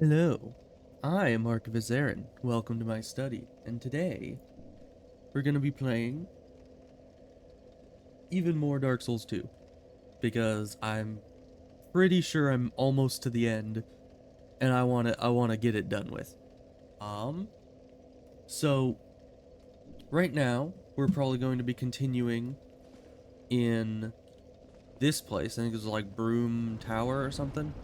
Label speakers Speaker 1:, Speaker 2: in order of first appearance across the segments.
Speaker 1: Hello, I am Mark Vizarin. Welcome to my study, and today we're going to be playing even more Dark Souls 2 because I'm pretty sure I'm almost to the end and I want to get it done with. Um so right now we're probably going to be continuing in this place. I think it's like Broom Tower or something.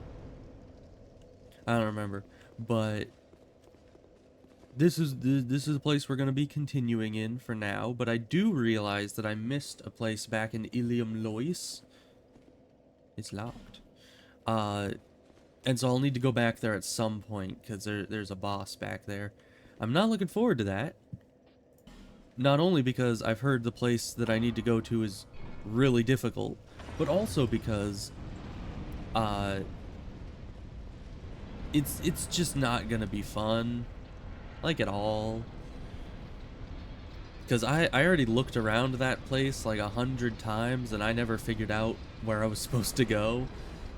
Speaker 1: I don't remember, but this is a place we're going to be continuing in for now, but I do realize that I missed a place back in Ilium Lois. It's locked. Uh, and so I'll need to go back there at some point, because there's a boss back there. I'm not looking forward to that. Not only because I've heard the place that I need to go to is really difficult, but also because, uh, it's just not gonna be fun, like at all. Because I already looked around that place like 100 times and I never figured out where I was supposed to go.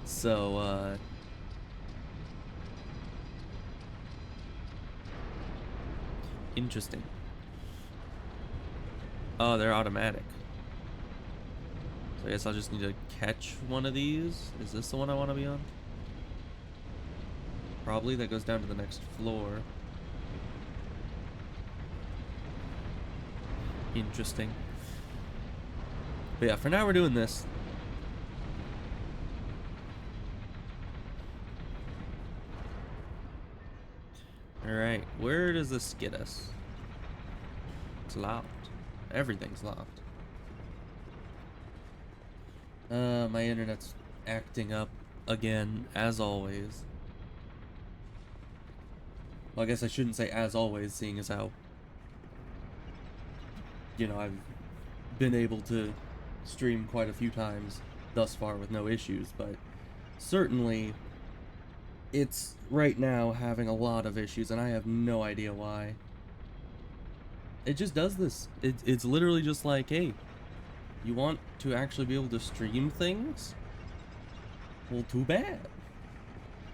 Speaker 1: So, interesting. Oh, they're automatic. So I guess I'll just need to catch one of these. Is this the one I want to be on? Probably. That goes down to the next floor. Interesting. But yeah, for now we're doing this. Alright, where does this get us? It's locked. Everything's locked. My internet's acting up again, as always. Well, I guess I shouldn't say as always, seeing as how, I've been able to stream quite a few times thus far with no issues, but certainly it's right now having a lot of issues, and I have no idea why. It just does this. It's literally just like, hey, you want to actually be able to stream things? Well, too bad.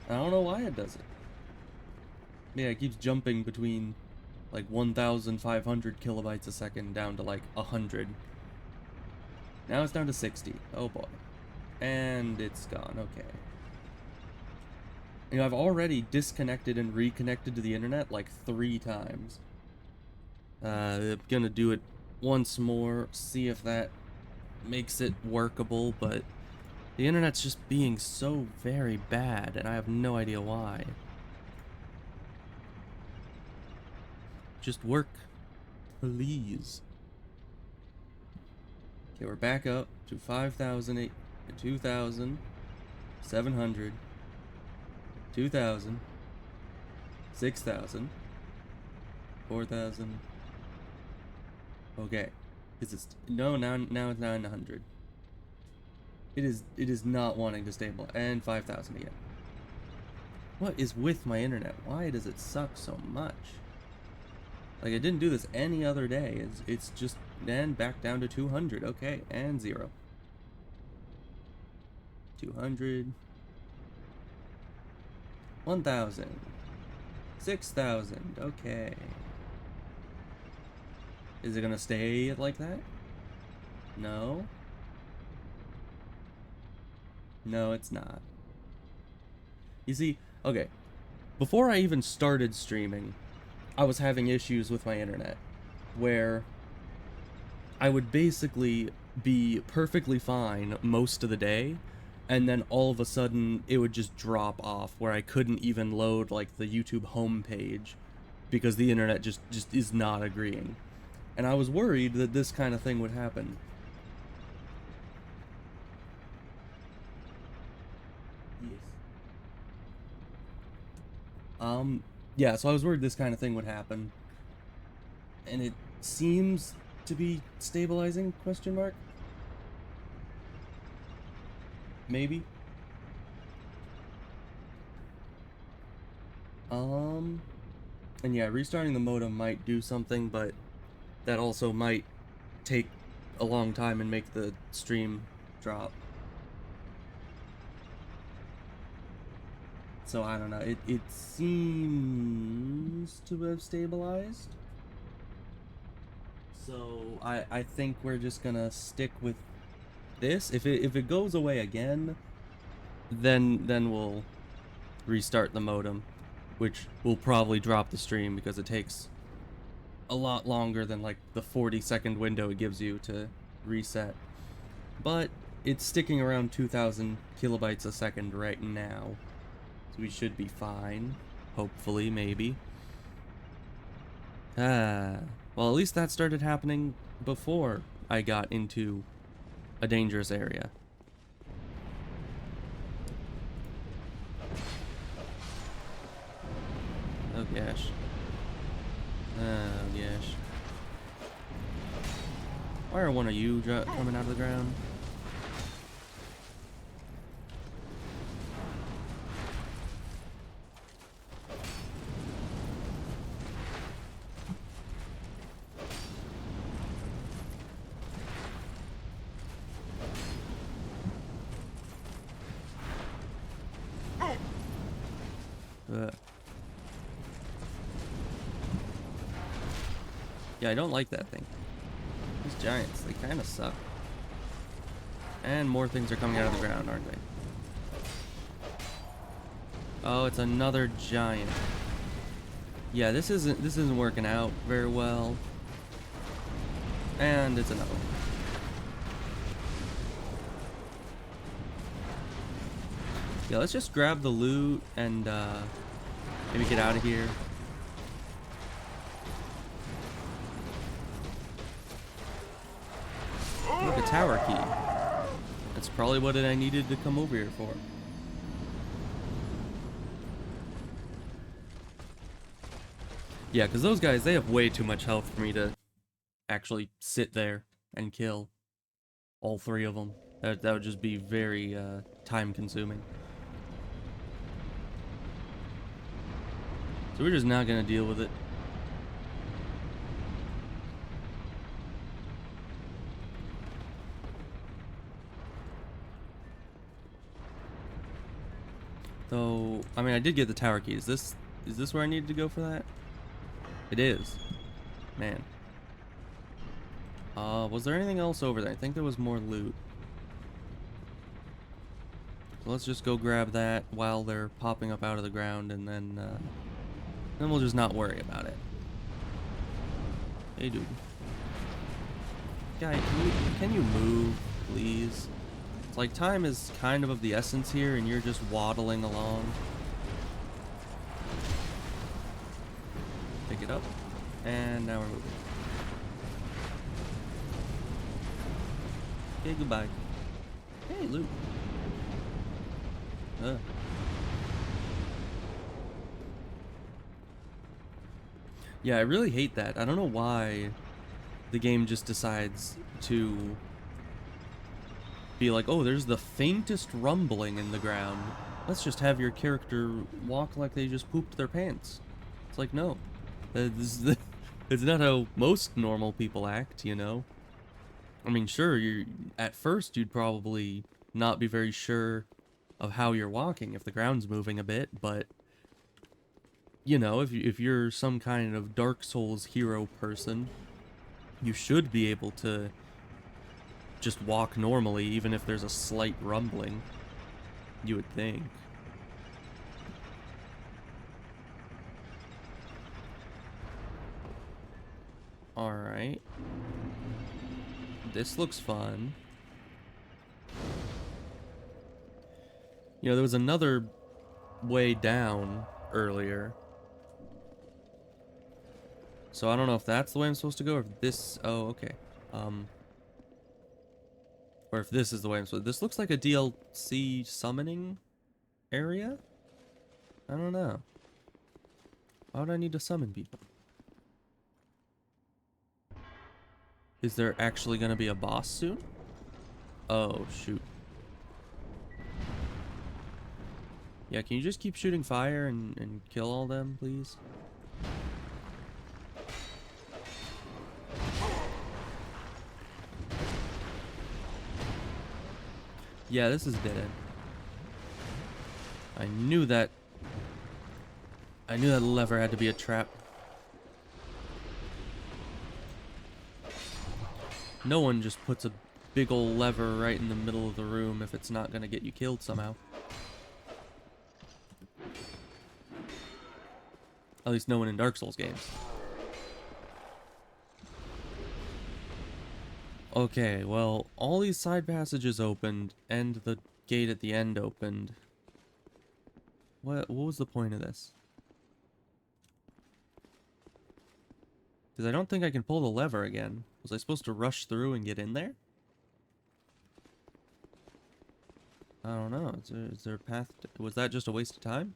Speaker 1: I don't know why it does it. Yeah, it keeps jumping between like 1,500 kilobytes a second down to like 100. Now it's down to 60. Oh boy. And it's gone. Okay. I've already disconnected and reconnected to the internet like 3 times. I'm gonna do it once more, see if that makes it workable, but the internet's just being so very bad, and I have no idea why. Just work, please. Okay, we're back up to 5,008, 2,700, 2,000, 6,000, 4,000. Okay. Is it no, now it's 900. It is not wanting to stabilize, and 5,000 again. What is with my internet? Why does it suck so much? Like, I didn't do this any other day. It's just then back down to 200. Okay, and 0. 200. 1,000. 6,000. Okay. Is it gonna stay like that? No. No, it's not. You see, okay. Before I even started streaming, I was having issues with my internet where I would basically be perfectly fine most of the day, and then all of a sudden it would just drop off where I couldn't even load like the YouTube homepage because the internet just is not agreeing. And I was worried that this kind of thing would happen. Yes. Yeah, so I was worried this kind of thing would happen. And it seems to be stabilizing, question mark? Maybe? Um, and yeah, restarting the modem might do something, but that also might take a long time and make the stream drop. So I don't know. It seems to have stabilized. So I think we're just gonna stick with this. If it goes away again, then we'll restart the modem, which will probably drop the stream because it takes a lot longer than like the 40-second window it gives you to reset. But it's sticking around 2,000 kilobytes a second right now, so we should be fine. Hopefully, maybe. Well, at least that started happening before I got into a dangerous area. Oh gosh. Oh gosh. Why are one of you coming out of the ground? Yeah, I don't like that thing. These giants, they kind of suck. And more things are coming out of the ground, aren't they? Oh, it's another giant. Yeah, this isn't working out very well. And it's another one. Yeah, let's just grab the loot and maybe get out of here. Look, a tower key. That's probably what I needed to come over here for. Yeah, because those guys, they have way too much health for me to actually sit there and kill all three of them. That would just be very time consuming. So we're just not going to deal with it. Though, I mean, I did get the tower key. Is this where I needed to go for that? It is. Man. Was there anything else over there? I think there was more loot. So let's just go grab that while they're popping up out of the ground, and then we'll just not worry about it. Hey, dude. Guy, can you move, please? It's like time is kind of the essence here, and you're just waddling along. Pick it up, and now we're moving. Okay, goodbye. Hey, loot. Yeah, I really hate that. I don't know why the game just decides to be like, oh, there's the faintest rumbling in the ground. Let's just have your character walk like they just pooped their pants. It's like, no. It's not how most normal people act, you know? I mean, sure, at first you'd probably not be very sure of how you're walking if the ground's moving a bit, but you know, if you're some kind of Dark Souls hero person, you should be able to just walk normally, even if there's a slight rumbling. You would think. Alright. This looks fun. You know, there was another way down earlier. So I don't know if that's the way I'm supposed to go, or if this... Oh, okay. Or if this is the way I'm supposed to... This looks like a DLC summoning area? I don't know. Why would I need to summon people? Is there actually going to be a boss soon? Oh, shoot. Yeah, can you just keep shooting fire and kill all them, please? Yeah, this is dead end. I knew that I knew that lever had to be a trap. No one just puts a big old lever right in the middle of the room if it's not gonna get you killed somehow. At least no one in Dark Souls games. Okay, well, all these side passages opened, and the gate at the end opened. What was the point of this? Because I don't think I can pull the lever again. Was I supposed to rush through and get in there? I don't know. Is there a path? Was that just a waste of time?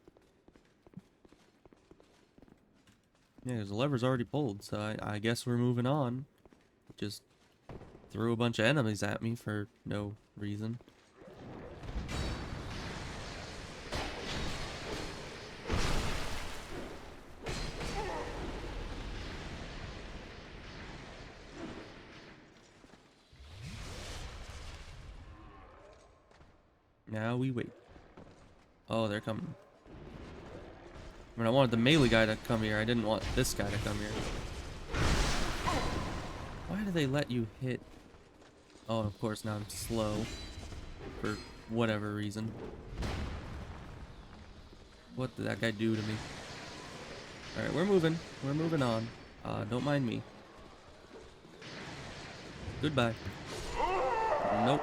Speaker 1: Yeah, because the lever's already pulled, so I guess we're moving on. Just threw a bunch of enemies at me for no reason. Now we wait. Oh, they're coming. I mean, I wanted the melee guy to come here. I didn't want this guy to come here. Why do they let you hit? Oh, of course, now I'm slow. For whatever reason. What did that guy do to me? Alright, we're moving. We're moving on. Don't mind me. Goodbye. Nope.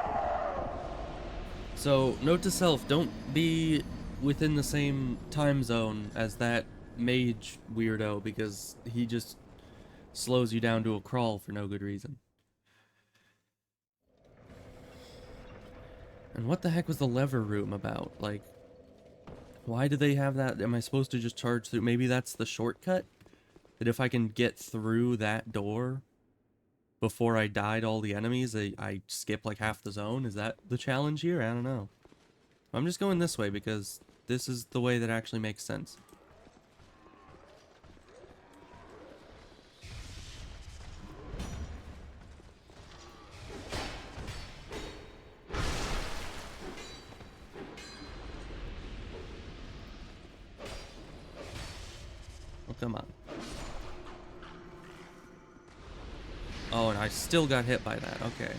Speaker 1: So, note to self, don't be within the same time zone as that mage weirdo, because he just slows you down to a crawl for no good reason. And what the heck was the lever room about? Like, why do they have that? Am I supposed to just charge through? Maybe that's the shortcut? That if I can get through that door before I died all the enemies, I skip like half the zone? Is that the challenge here? I don't know. I'm just going this way because this is the way that actually makes sense. Oh, come on. Oh, and I still got hit by that. Okay.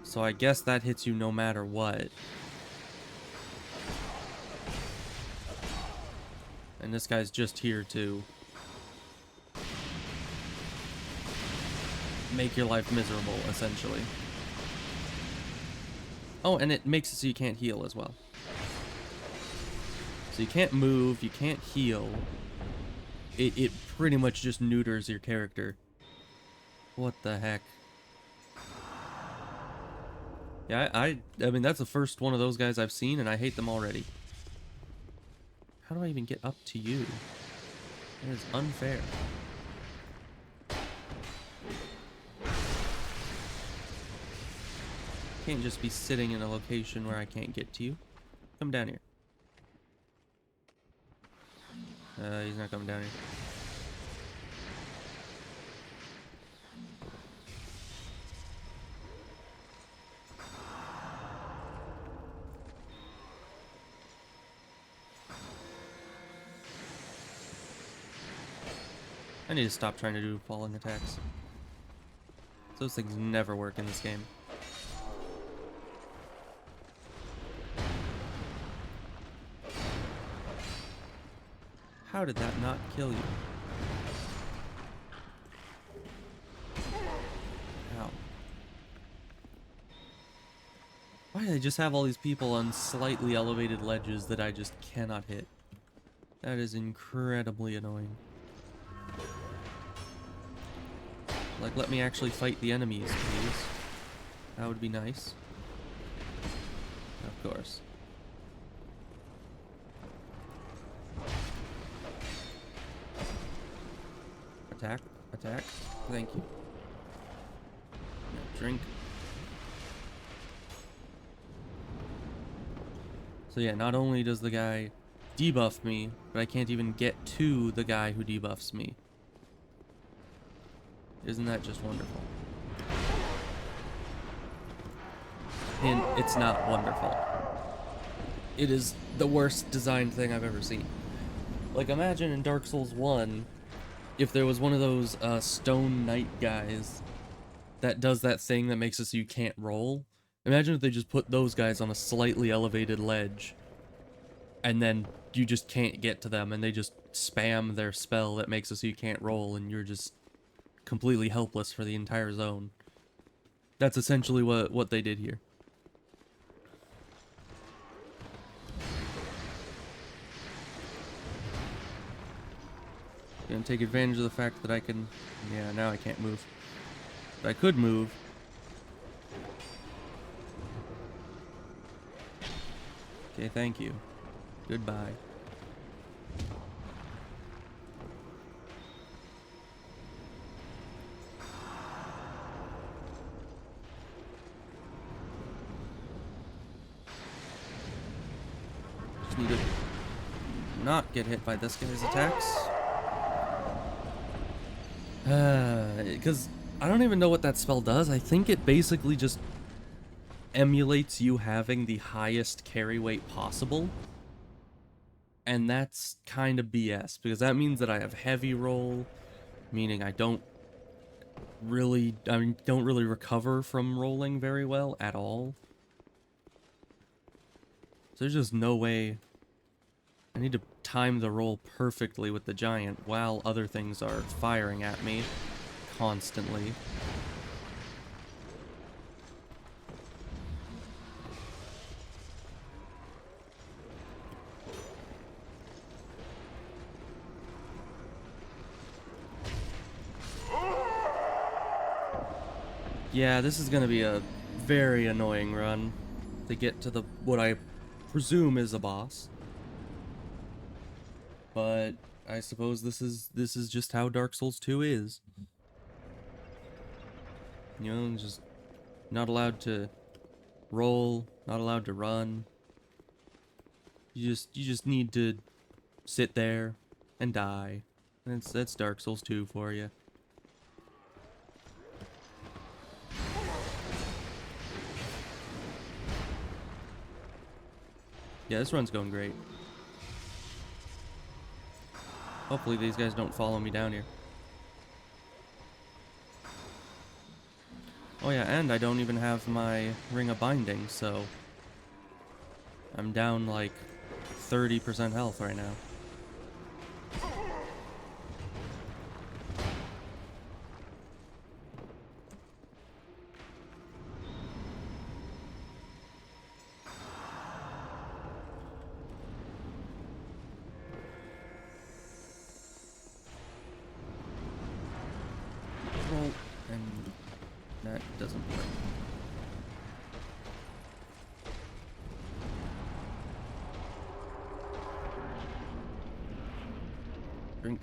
Speaker 1: So I guess that hits you no matter what. And this guy's just here to make your life miserable, essentially. Oh, and it makes it so you can't heal as well. So you can't move, you can't heal. It pretty much just neuters your character. What the heck? Yeah, I mean, that's the first one of those guys I've seen, and I hate them already. How do I even get up to you? That is unfair. Can't just be sitting in a location where I can't get to you. Come down here. He's not coming down here. I need to stop trying to do falling attacks. Those things never work in this game. How did that not kill you? Ow. Why do they just have all these people on slightly elevated ledges that I just cannot hit? That is incredibly annoying. Like, let me actually fight the enemies, please. That would be nice. Of course. Attack, attack. Thank you. Now drink. So yeah, not only does the guy debuff me, but I can't even get to the guy who debuffs me. Isn't that just wonderful? And it's not wonderful. it is the worst designed thing I've ever seen. Like, imagine in Dark Souls 1, if there was one of those stone knight guys that does that thing that makes it so you can't roll. Imagine if they just put those guys on a slightly elevated ledge, and then you just can't get to them, and they just spam their spell that makes it so you can't roll, and you're just completely helpless for the entire zone. That's essentially what they did here. Gonna take advantage of the fact that I can... Yeah, now I can't move. But I could move. Okay, thank you. Goodbye. Just need to not get hit by this guy's attacks. Because I don't even know what that spell does. I think it basically just emulates you having the highest carry weight possible. And that's kind of BS, because that means that I have heavy roll, meaning I don't really recover from rolling very well at all. So there's just no way. I need to time the roll perfectly with the giant while other things are firing at me constantly. Yeah, this is gonna be a very annoying run to get to the what I presume is a boss. But I suppose this is just how Dark Souls 2 is. You know, just not allowed to roll, not allowed to run. You just need to sit there and die. That's Dark Souls 2 for you. Yeah, this run's going great. Hopefully these guys don't follow me down here. Oh yeah, and I don't even have my Ring of Binding, so I'm down like 30% health right now. Well, and that doesn't work. Drink.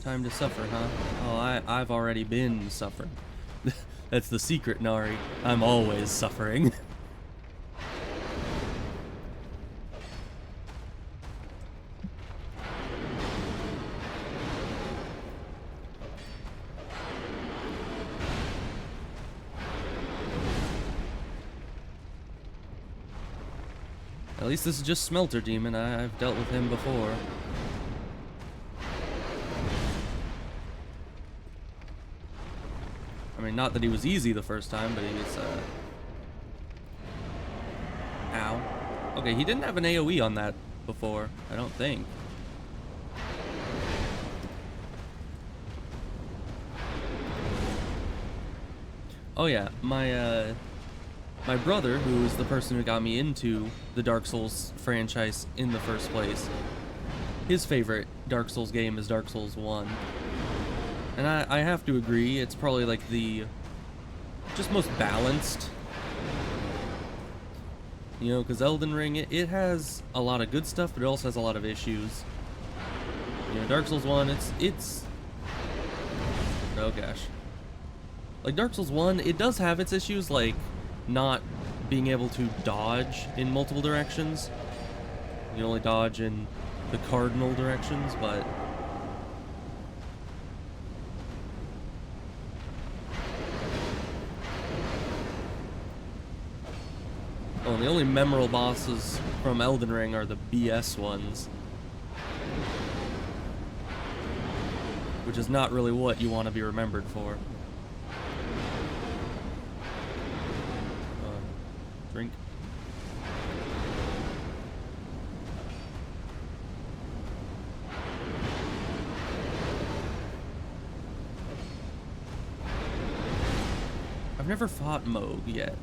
Speaker 1: Time to suffer, huh? Oh, I've already been suffering. That's the secret, Nari. I'm always suffering. At least this is just Smelter Demon. I've dealt with him before. I mean, not that he was easy the first time, but he was, Ow. Okay, he didn't have an AoE on that before, I don't think. Oh yeah, my brother, who is the person who got me into the Dark Souls franchise in the first place, his favorite Dark Souls game is Dark Souls 1. And I have to agree, it's probably like the just most balanced. You know, because Elden Ring, it has a lot of good stuff, but it also has a lot of issues. You know, Dark Souls 1, it's... Oh gosh. Like, Dark Souls 1, it does have its issues, like not being able to dodge in multiple directions. You can only dodge in the cardinal directions, but... Oh, and the only memorable bosses from Elden Ring are the BS ones. Which is not really what you want to be remembered for. Drink. I've never fought Moog yet.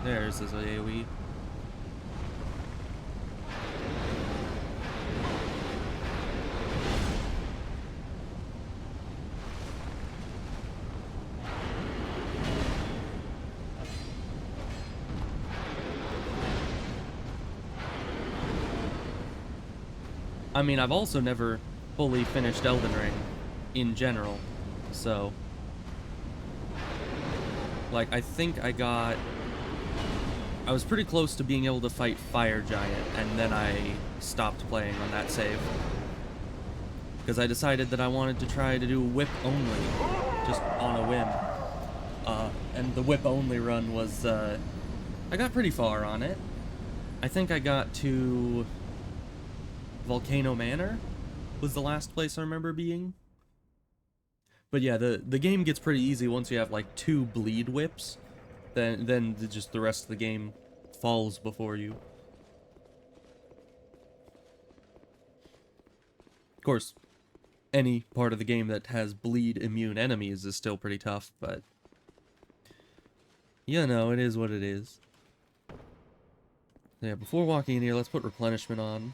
Speaker 1: There's his AoE. I mean, I've also never fully finished Elden Ring in general, so like I think I was pretty close to being able to fight Fire Giant, and then I stopped playing on that save because I decided that I wanted to try to do whip only, just on a whim. And the whip only run was I got pretty far on it. I think I got to Volcano Manor was the last place I remember being. But yeah, the game gets pretty easy once you have like 2 bleed whips. Then just the rest of the game falls before you. Of course, any part of the game that has bleed immune enemies is still pretty tough, but you know, it is what it is. Yeah, before walking in here, let's put replenishment on.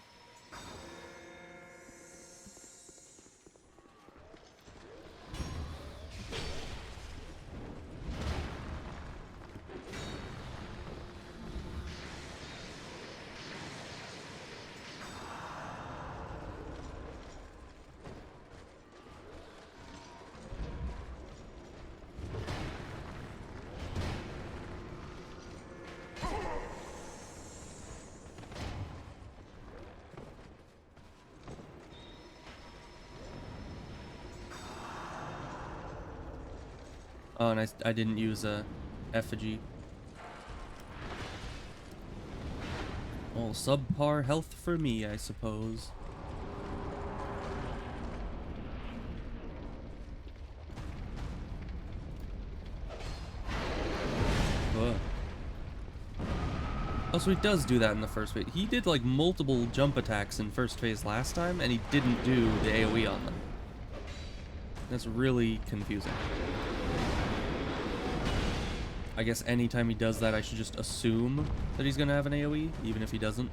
Speaker 1: Oh, and I didn't use a effigy. Well, subpar health for me, I suppose. Ugh. Oh, so he does do that in the first phase. He did like multiple jump attacks in first phase last time, and he didn't do the AoE on them. That's really confusing. I guess anytime he does that, I should just assume that he's gonna have an AoE, even if he doesn't.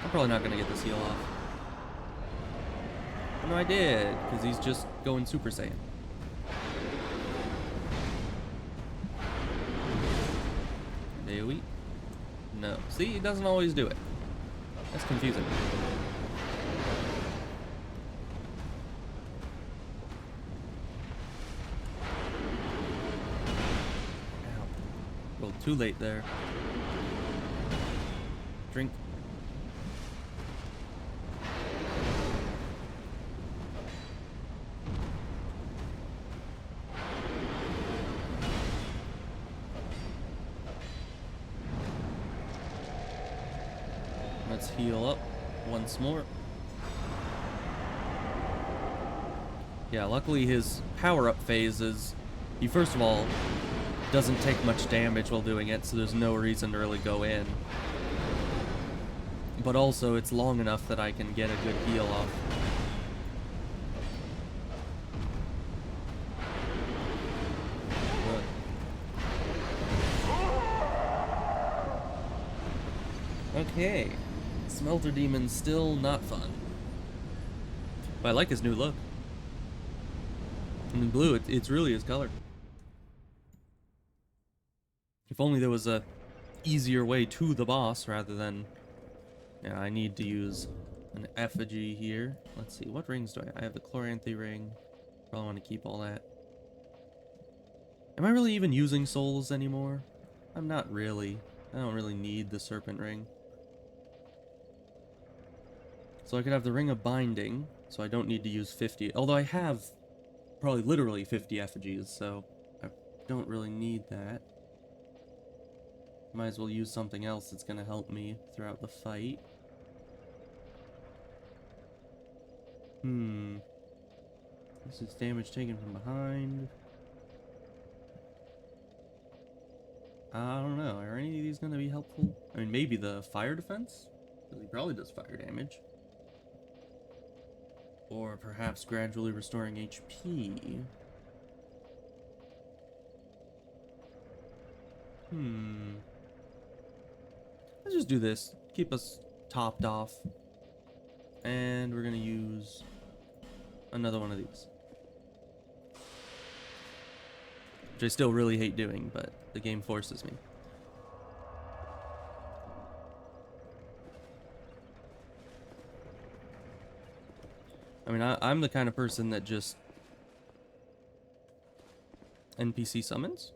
Speaker 1: I'm probably not gonna get this heal off. Oh, no, I did, because he's just going Super Saiyan. AoE? No. See, he doesn't always do it. That's confusing. Ow. Well, too late there. Drink. Let's heal up once more. Yeah, luckily his power-up phase is, he first of all doesn't take much damage while doing it, so there's no reason to really go in. But also, it's long enough that I can get a good heal off. Okay. Smelter Demon's still not fun. But I like his new look. And in blue, it's really his color. If only there was a easier way to the boss rather than... Yeah, I need to use an effigy here. Let's see, what rings do I have? I have the Chloranthy ring. Probably want to keep all that. Am I really even using souls anymore? I'm not really. I don't really need the serpent ring. So I could have the Ring of Binding, so I don't need to use 50. Although I have probably literally 50 effigies, so I don't really need that. Might as well use something else that's gonna help me throughout the fight. This is damage taken from behind. I don't know. Are any of these gonna be helpful? I mean, maybe the fire defense? Because he probably does fire damage. Or perhaps gradually restoring HP. Let's just do this. Keep us topped off. And we're gonna use another one of these. Which I still really hate doing, but the game forces me. I mean, I'm the kind of person that just NPC summons?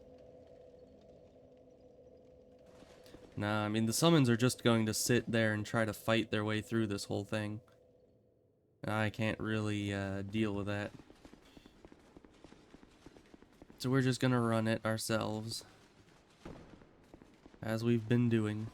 Speaker 1: Nah, I mean, the summons are just going to sit there and try to fight their way through this whole thing. I can't really deal with that. So we're just gonna run it ourselves. As we've been doing.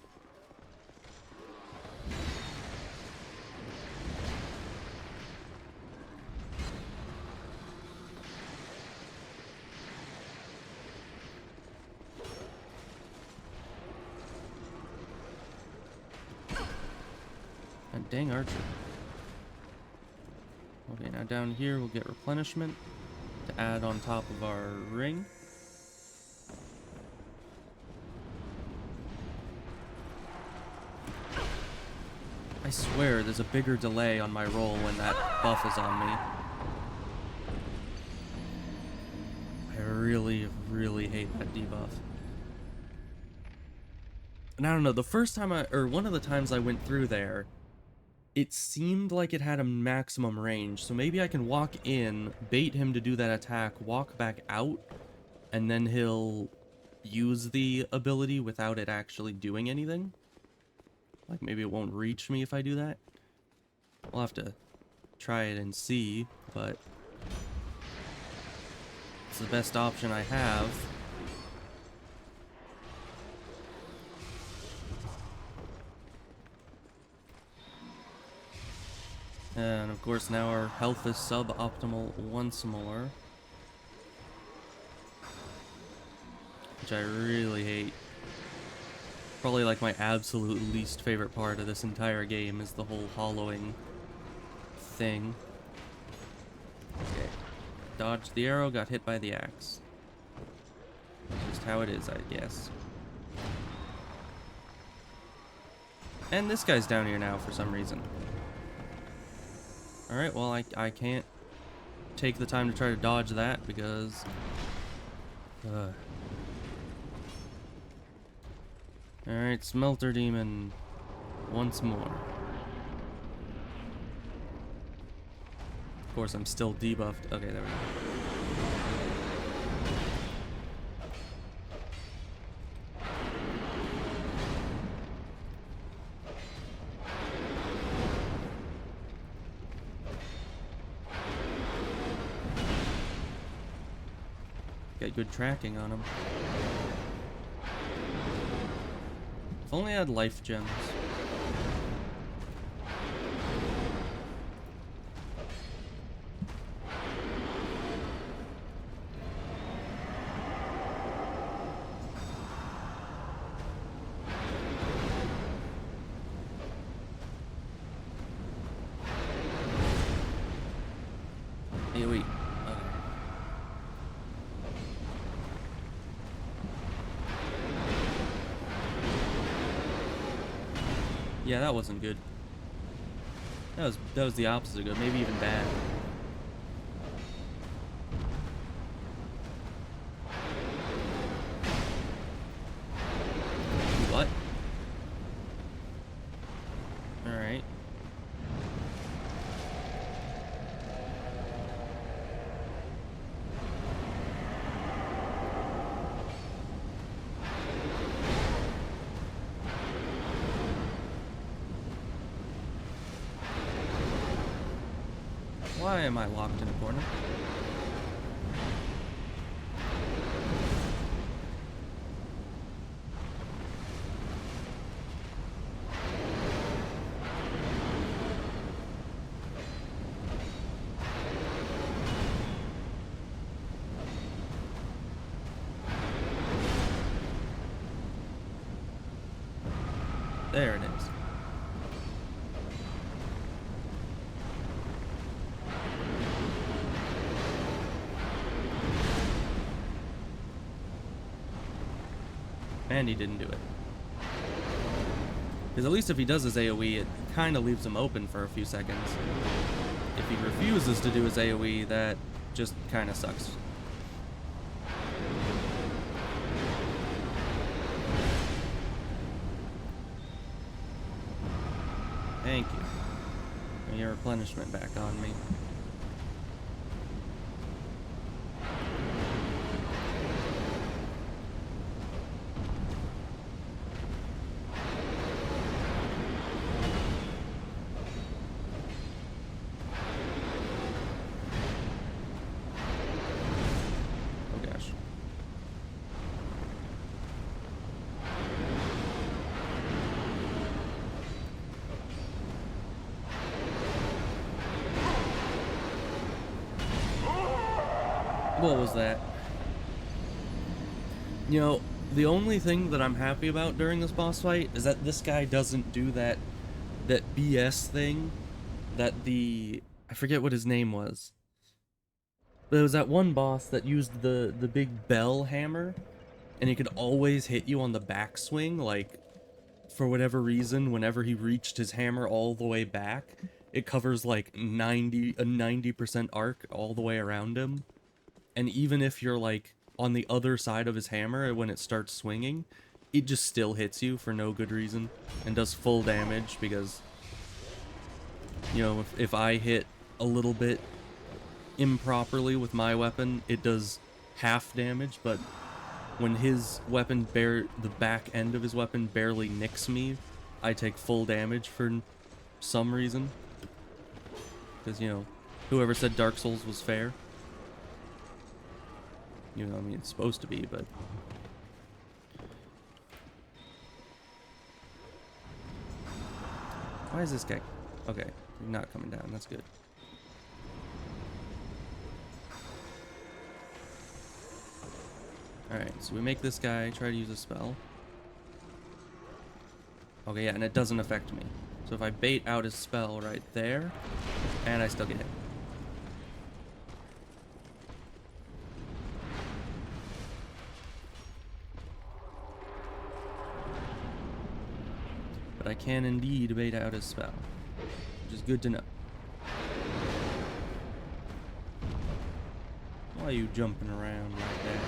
Speaker 1: And dang archer. Okay, now down here we'll get replenishment to add on top of our ring. I swear there's a bigger delay on my roll when that buff is on me. I really, really hate that debuff. And I don't know, the first time one of the times I went through there, it seemed like it had a maximum range, so maybe I can walk in, bait him to do that attack, walk back out, and then he'll use the ability without it actually doing anything. Like, maybe it won't reach me if I do that. We'll have to try it and see, but it's the best option I have. And of course now our health is suboptimal once more. Which I really hate. Probably like my absolute least favorite part of this entire game is the whole hollowing thing. Okay. Dodged the arrow, got hit by the axe. Just how it is, I guess. And this guy's down here now for some reason. Alright, well, I can't take the time to try to dodge that because... Alright, Smelter Demon. Once more. Of course, I'm still debuffed. Okay, there we go. Get good tracking on him. If only I had life gems. Hey, wait. Yeah, that wasn't good. That was the opposite of good, maybe even bad. What? Alright. Why am I locked in a corner? There it is. And he didn't do it. Because at least if he does his AoE, it kind of leaves him open for a few seconds. If he refuses to do his AoE, that just kind of sucks. Thank you. And your replenishment back on me. What was that? You know, the only thing that I'm happy about during this boss fight is that this guy doesn't do that BS thing that I forget what his name was. But it was that one boss that used the big bell hammer, and he could always hit you on the backswing, like, for whatever reason, whenever he reached his hammer all the way back, it covers like 90% arc all the way around him. And even if you're like on the other side of his hammer when it starts swinging, it just still hits you for no good reason and does full damage because, you know, if I hit a little bit improperly with my weapon, it does half damage, but when his weapon the back end of his weapon barely nicks me, I take full damage for some reason. Because, you know, whoever said Dark Souls was fair. You know, I mean, it's supposed to be, but... Why is this guy... Okay, you're not coming down, that's good. Alright, so we make this guy try to use a spell. Okay, yeah, and it doesn't affect me. So if I bait out his spell right there, and I still get hit. But I can indeed bait out his spell, which is good to know. Why are you jumping around like that?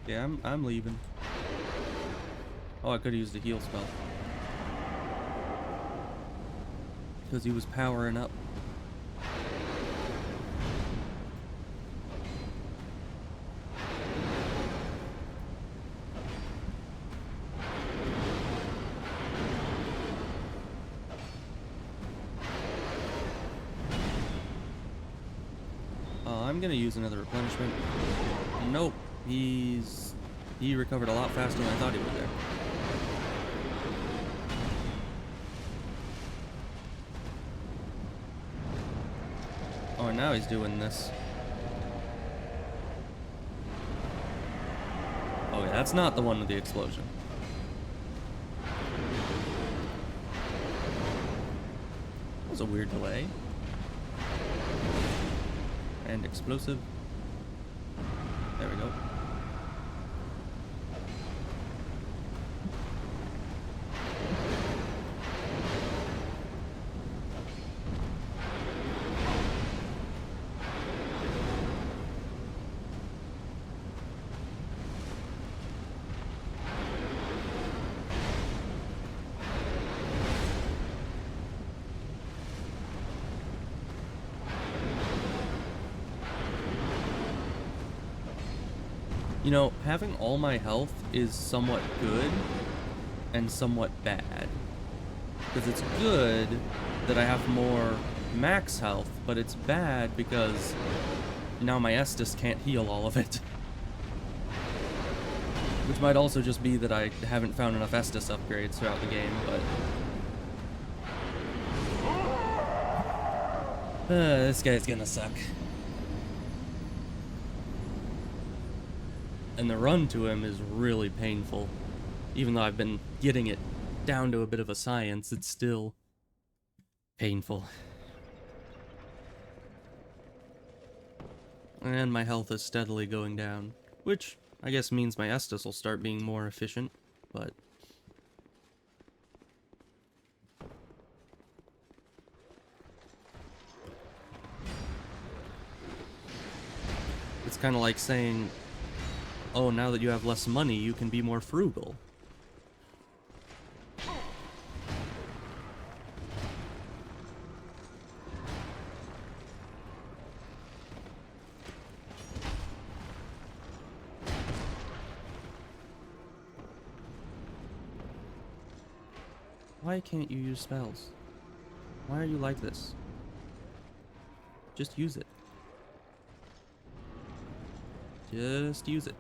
Speaker 1: Yeah, I'm leaving. Oh, I could have used a heal spell. Because he was powering up. I'm gonna use another replenishment. Nope. He recovered a lot faster than I thought he would there. Oh, and now he's doing this. Oh yeah, that's not the one with the explosion. That was a weird delay. And explosive. There we go. You know, having all my health is somewhat good and somewhat bad. Because it's good that I have more max health, but it's bad because now my Estus can't heal all of it. Which might also just be that I haven't found enough Estus upgrades throughout the game, but... this guy's gonna suck. And the run to him is really painful. Even though I've been getting it down to a bit of a science, it's still painful. And my health is steadily going down, which I guess means my Estus will start being more efficient, but... It's kind of like saying, oh, now that you have less money, you can be more frugal. Why can't you use spells? Why are you like this? Just use it. Just use it.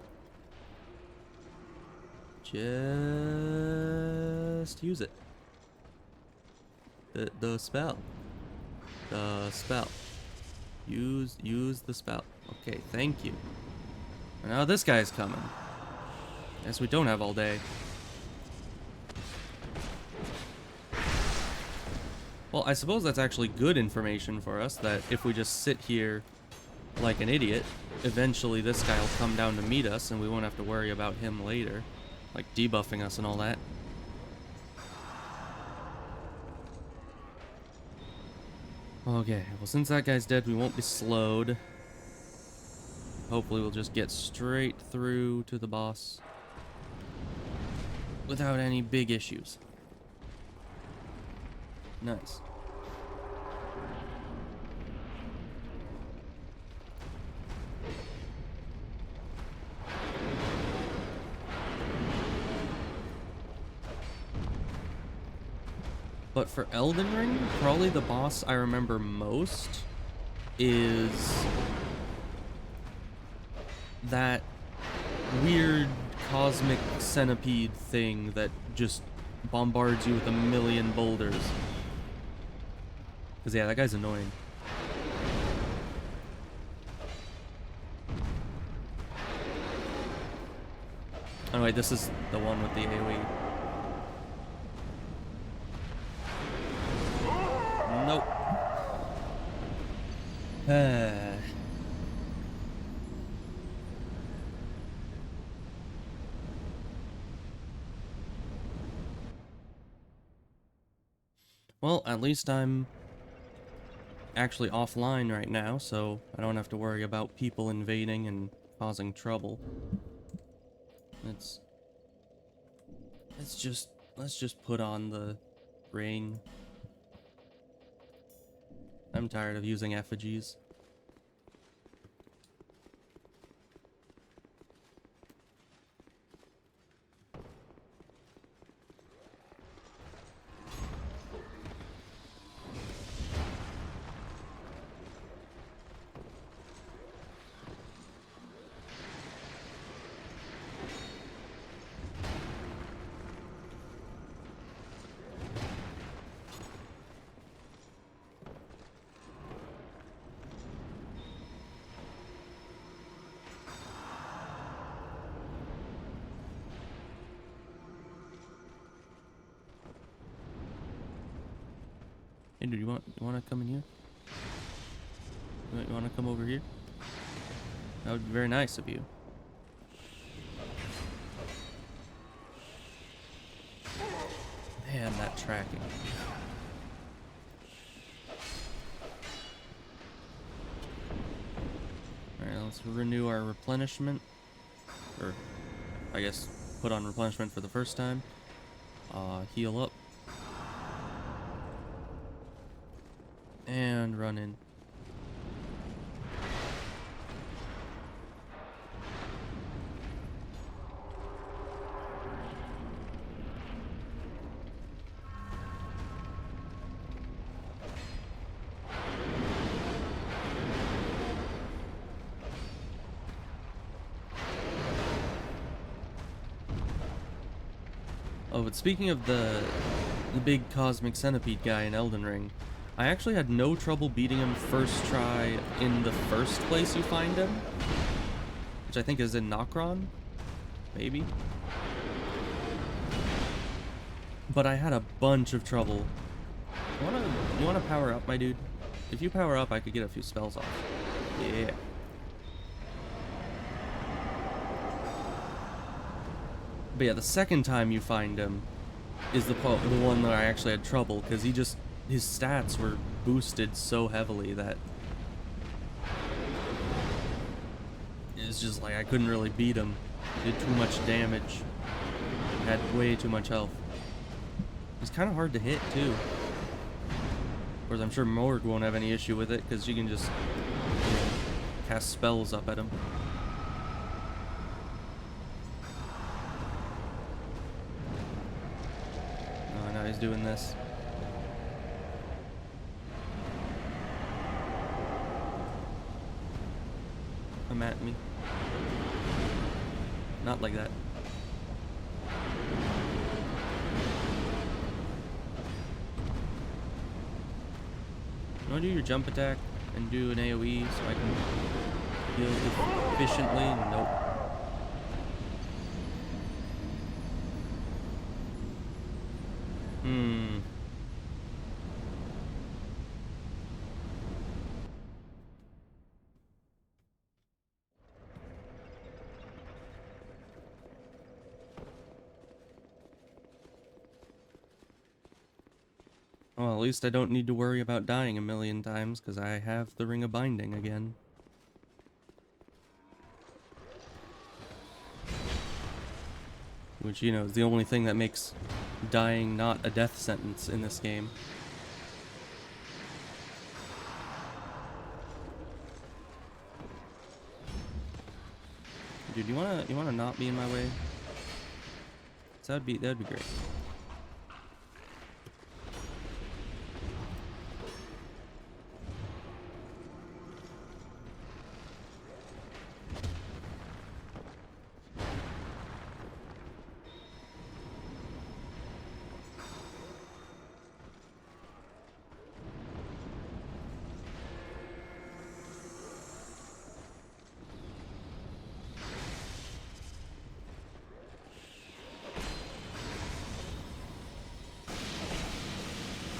Speaker 1: Just use it. The spell. The spell. Use the spell. Okay, thank you. And now this guy's coming. Guess we don't have all day. Well, I suppose that's actually good information for us, that if we just sit here like an idiot, eventually this guy will come down to meet us and we won't have to worry about him later. Like debuffing us and all that. Okay, well since that guy's dead, we won't be slowed. Hopefully we'll just get straight through to the boss without any big issues. Nice. But for Elden Ring, probably the boss I remember most is that weird cosmic centipede thing that just bombards you with a million boulders. Because yeah, that guy's annoying. Oh wait, this is the one with the AoE. Nope. Well, at least I'm actually offline right now, so I don't have to worry about people invading and causing trouble. Let's just put on the ring. I'm tired of using effigies. Hey dude, you wanna come in here? You wanna come over here? That would be very nice of you. Man, that tracking. Alright, let's renew our replenishment. Or, I guess, put on replenishment for the first time. Heal up. And run in. Oh, but speaking of the big cosmic centipede guy in Elden Ring, I actually had no trouble beating him first try in the first place you find him, which I think is in Nokron, maybe. But I had a bunch of trouble. You wanna power up, my dude? If you power up, I could get a few spells off. Yeah. But yeah, the second time you find him is the one that I actually had trouble, because his stats were boosted so heavily that it's just like I couldn't really beat him. He did too much damage. Had way too much health. It's kind of hard to hit too. Of course, I'm sure Morg won't have any issue with it, because she can just cast spells up at him. Oh, now he's doing this. Come at me. Not like that. You want to do your jump attack and do an AoE so I can heal efficiently? Nope. Well, at least I don't need to worry about dying a million times, because I have the Ring of Binding again. Which, you know, is the only thing that makes dying not a death sentence in this game. Dude, you wanna not be in my way? So that'd be great.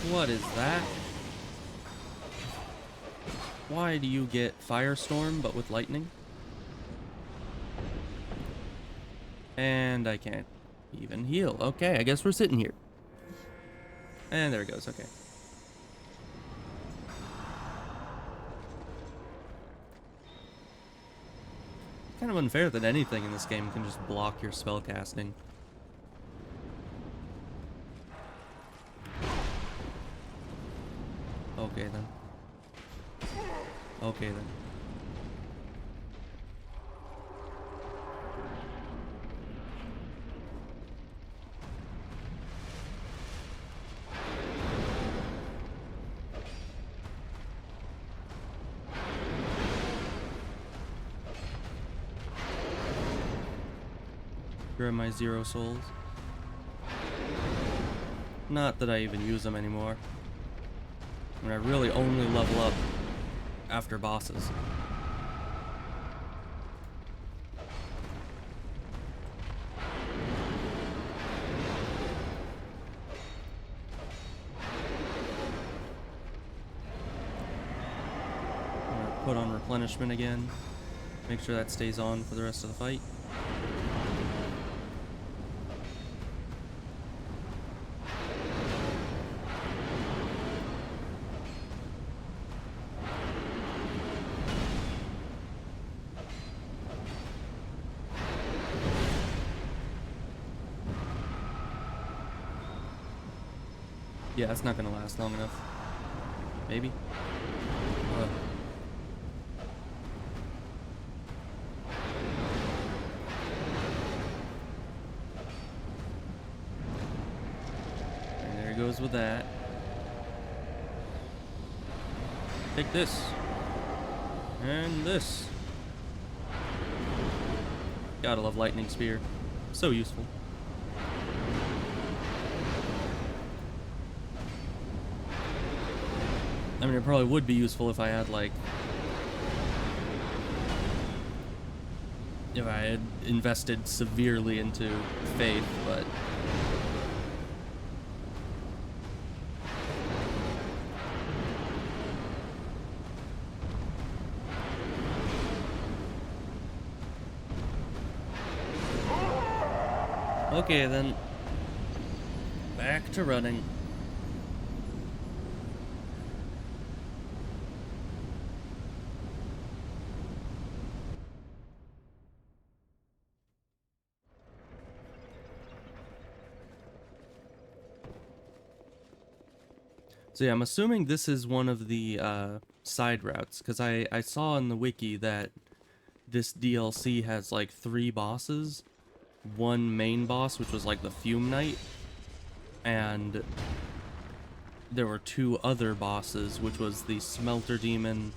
Speaker 1: What is that? Why do you get Firestorm but with lightning? And I can't even heal. Okay, I guess we're sitting here. And there it goes, okay. It's kind of unfair that anything in this game can just block your spell casting. Okay then. Okay then. Grab my 0 souls. Not that I even use them anymore. I mean, I really only level up after bosses. I'm gonna put on replenishment again. Make sure that stays on for the rest of the fight. Yeah, it's not gonna last long enough. Maybe. And there he goes with that. Take this. And this. Gotta love Lightning Spear. So useful. I mean, it probably would be useful if I had, like, if I had invested severely into faith, but okay, then back to running. So yeah, I'm assuming this is one of the side routes, because I saw in the wiki that this DLC has like 3 bosses. One main boss, which was like the Fume Knight, and there were 2 other bosses, which was the Smelter Demon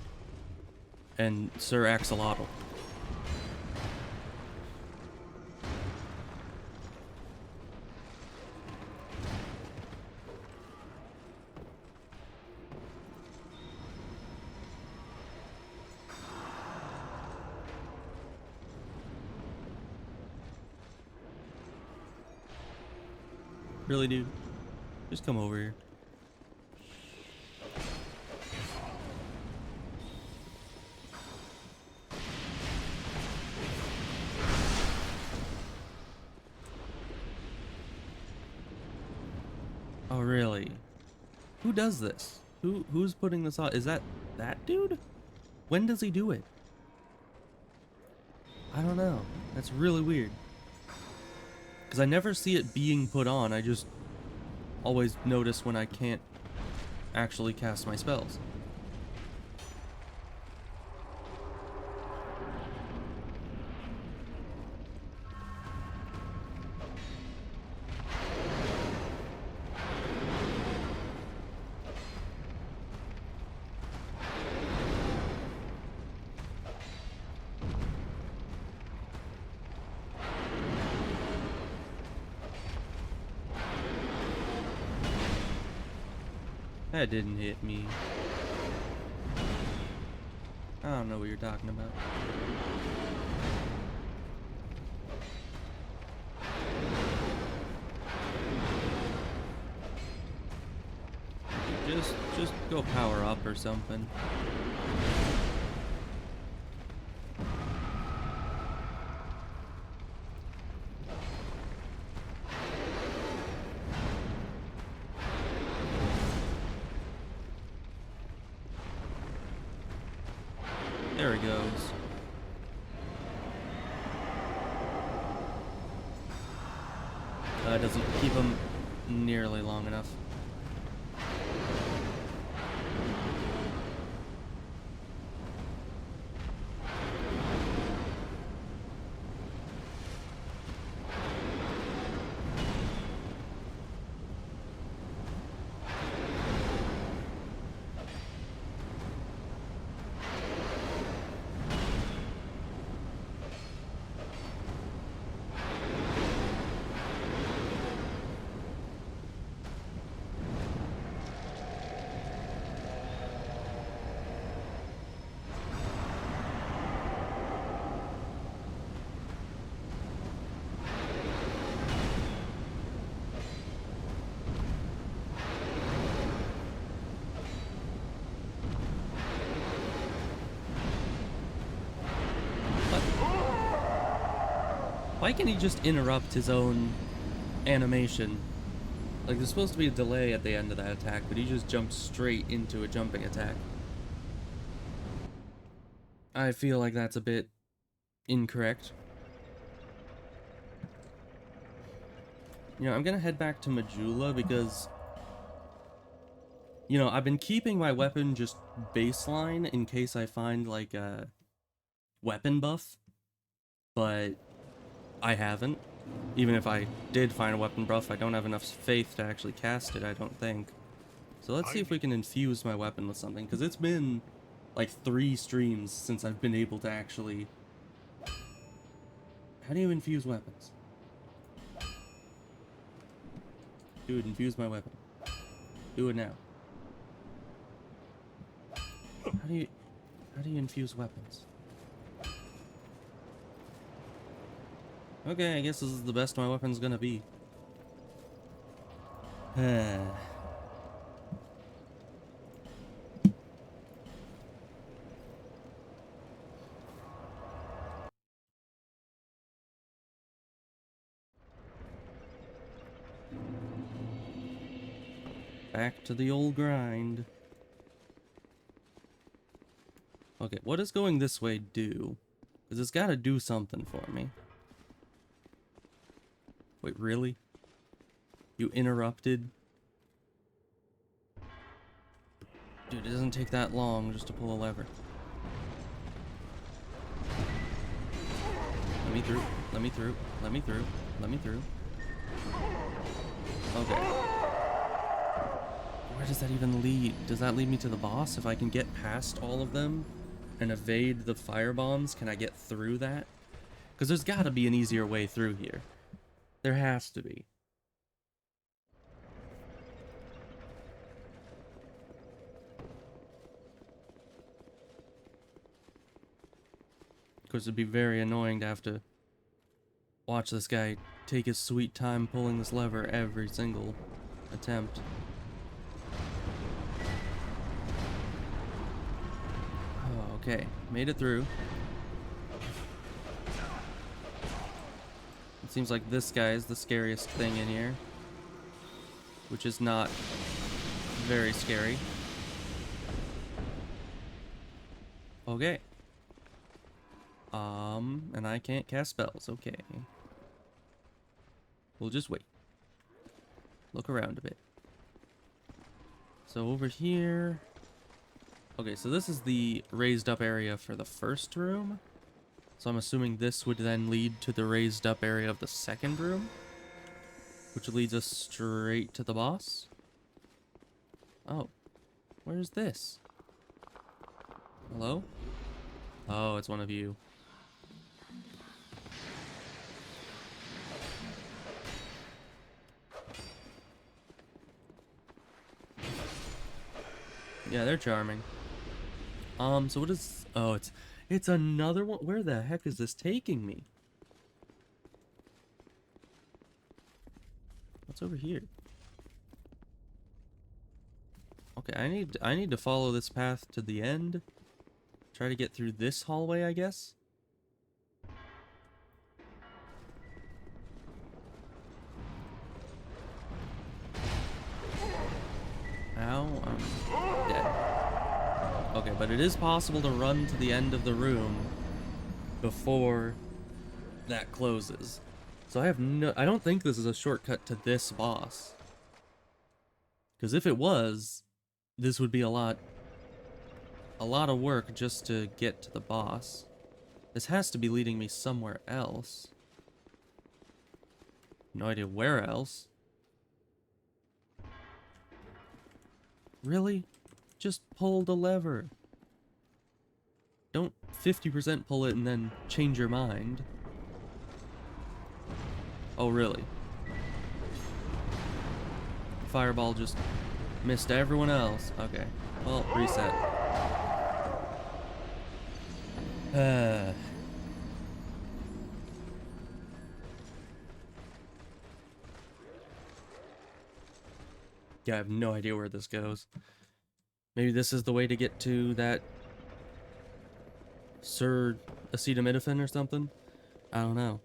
Speaker 1: and Sir Axolotl. Really, dude? Just come over here. Oh, really? Who does this? Who's putting this on? Is that dude? When does he do it? I don't know. That's really weird. Because I never see it being put on. I just always notice when I can't actually cast my spells. That didn't hit me. I don't know what you're talking about. Just go power up or something. There he goes. Doesn't keep him nearly long enough. Why can he just interrupt his own animation? Like, there's supposed to be a delay at the end of that attack, but he just jumped straight into a jumping attack. I feel like that's a bit incorrect. You know, I'm gonna head back to Majula because, you know, I've been keeping my weapon just baseline in case I find, like, a weapon buff, but I haven't. Even if I did find a weapon buff, I don't have enough faith to actually cast it, I don't think. So let's see if we can infuse my weapon with something, because it's been like 3 streams since I've been able to actually... How do you infuse weapons? Dude, infuse my weapon. Do it now. How do you infuse weapons? Okay, I guess this is the best my weapon's gonna be. Back to the old grind. Okay, what does going this way do? Because it's got to do something for me. Wait, really? You interrupted? Dude, it doesn't take that long just to pull a lever. Let me through. Let me through. Let me through. Let me through. Okay. Where does that even lead? Does that lead me to the boss? If I can get past all of them and evade the fire bombs, can I get through that? Because there's got to be an easier way through here. There has to be. Of course, it'd be very annoying to have to watch this guy take his sweet time pulling this lever every single attempt. Oh, okay. Made it through. It seems like this guy is the scariest thing in here, which is not very scary. Okay. And I can't cast spells. Okay. We'll just wait. Look around a bit. So over here... Okay, so this is the raised up area for the first room. So I'm assuming this would then lead to the raised up area of the second room, which leads us straight to the boss. Oh, where's this? Hello? Oh, it's one of you. Yeah, they're charming. So what is... Oh, it's another one? Where the heck is this taking me? What's over here? Okay, I need to follow this path to the end. Try to get through this hallway, I guess. Ow, I'm dead. Okay, but it is possible to run to the end of the room before that closes. So I don't think this is a shortcut to this boss. Because if it was, this would be a lot of work just to get to the boss. This has to be leading me somewhere else. No idea where else. Really? Just pull the lever. Don't 50% pull it and then change your mind. Oh, really? Fireball just missed everyone else. Okay. Well, reset. Yeah, I have no idea where this goes. Maybe this is the way to get to that Sir Acetaminophen or something? I don't know.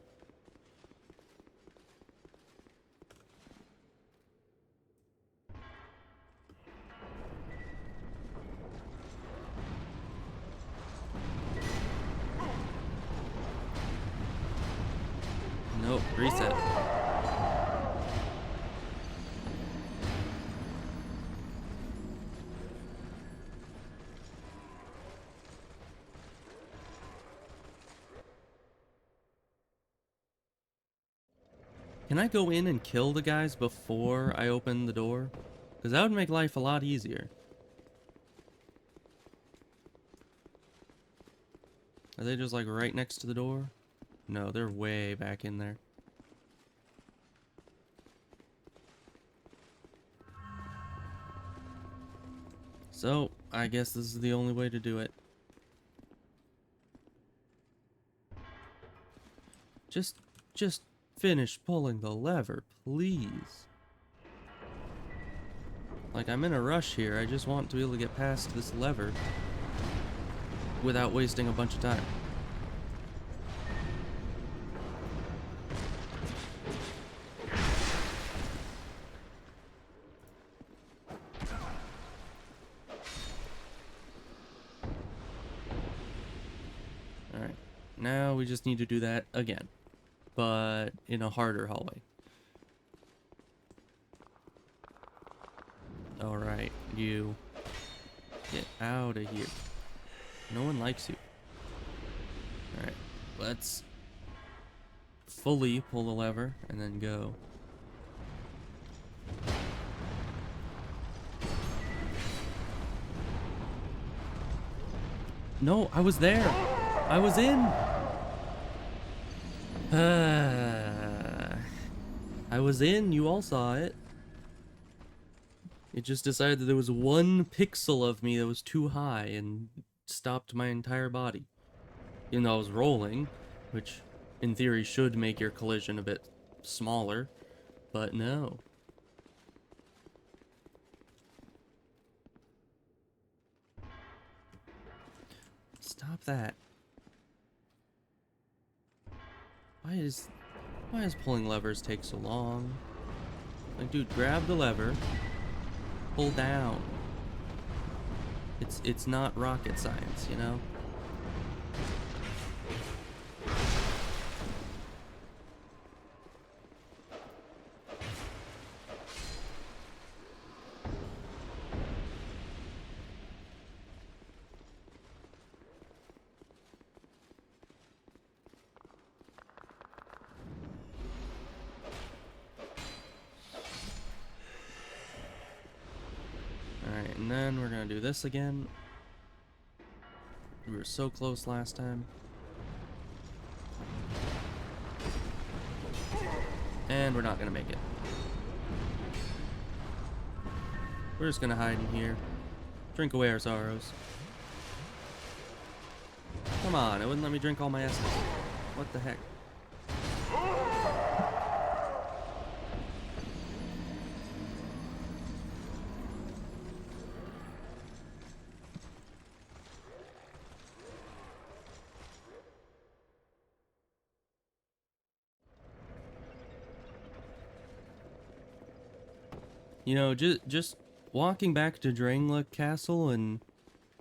Speaker 1: Nope, reset. Can I go in and kill the guys before I open the door? Because that would make life a lot easier. Are they just like right next to the door? No, they're way back in there. So, I guess this is the only way to do it. Just finish pulling the lever, please. Like, I'm in a rush here. I just want to be able to get past this lever without wasting a bunch of time. Alright. Now we just need to do that again, but in a harder hallway. Alright, you get out of here. No one likes you. Alright, let's fully pull the lever and then go. No, I was there. I was in. I was in. You all saw it. It just decided that there was one pixel of me that was too high and stopped my entire body. Even though I was rolling, which in theory should make your collision a bit smaller, but no. Stop that. Why is pulling levers take so long? Like, dude, grab the lever, pull down. It's not rocket science, you know? Alright, and then we're gonna do this again. We were so close last time. And we're not gonna make it. We're just gonna hide in here. Drink away our sorrows. Come on, it wouldn't let me drink all my essence. What the heck? You know, just walking back to Drangla Castle and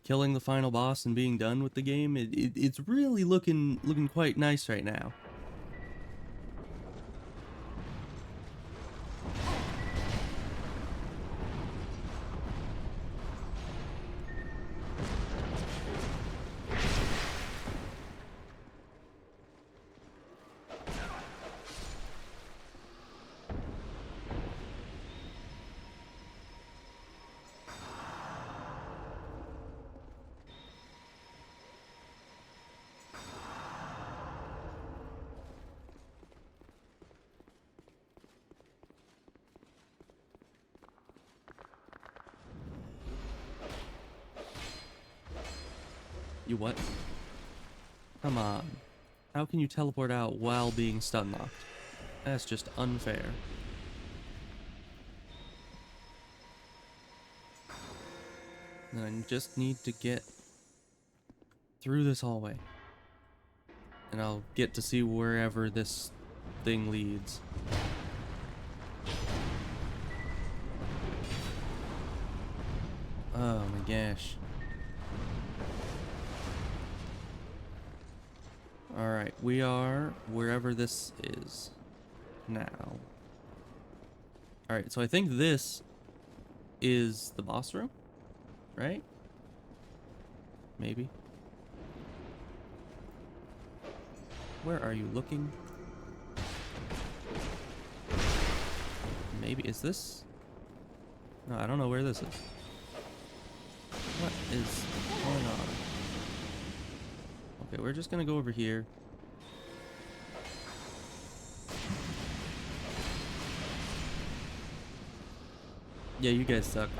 Speaker 1: killing the final boss and being done with the game, it's really looking quite nice right now. You what? Come on. How can you teleport out while being stun locked? That's just unfair. And I just need to get through this hallway. And I'll get to see wherever this thing leads. Oh my gosh. Alright, we are wherever this is now. Alright, so I think this is the boss room, right? Maybe. Where are you looking? Maybe, is this? No, I don't know where this is. What is going on? Okay, we're just gonna go over here. Yeah, you guys suck.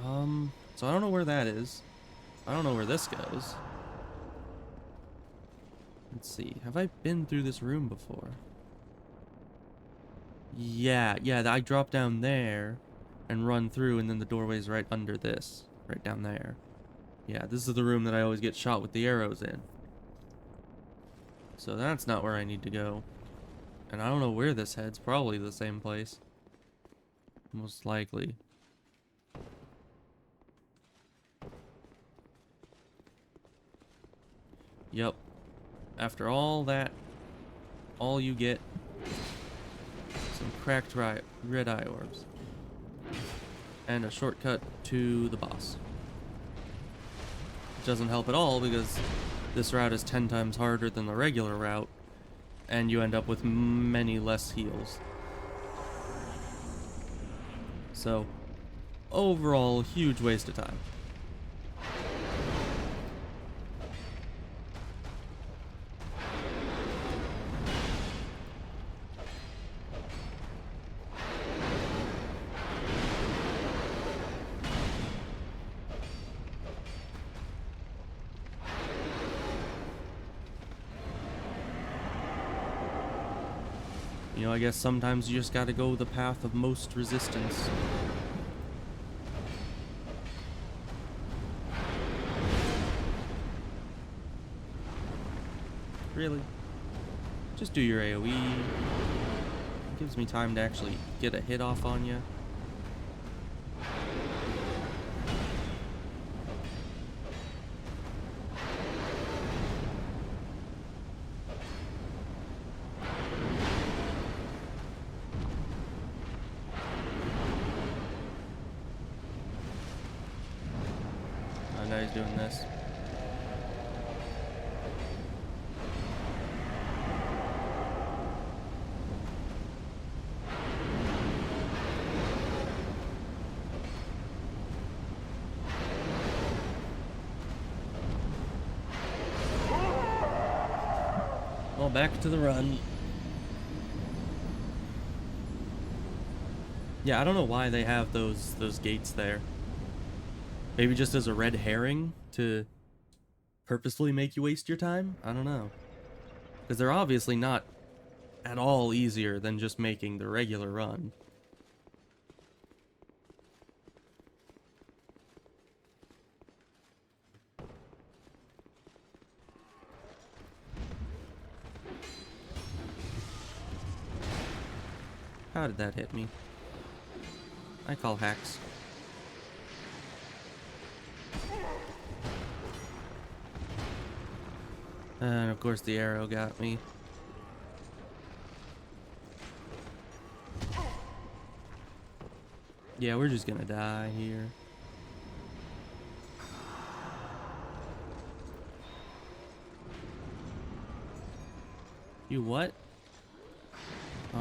Speaker 1: So I don't know where that is. I don't know where this goes. Let's see. Have I been through this room before? Yeah, I drop down there and run through, and then the doorway's right under this. Right down there. Yeah, this is the room that I always get shot with the arrows in. So that's not where I need to go. And I don't know where this heads. Probably the same place. Most likely. Yep. After all that, all you get, some cracked red eye orbs. And a shortcut to the boss. It doesn't help at all because this route is 10 times harder than the regular route, and you end up with many less heals. So, overall, huge waste of time. You know, I guess sometimes you just gotta go the path of most resistance. Really? Just do your AoE. It gives me time to actually get a hit off on you. Oh, now he's doing this. Well, back to the run. Yeah, I don't know why they have those gates there. Maybe just as a red herring to purposefully make you waste your time? I don't know. Because they're obviously not at all easier than just making the regular run. How did that hit me? I call hacks. And of course the arrow got me. Yeah, we're just gonna die here. You what?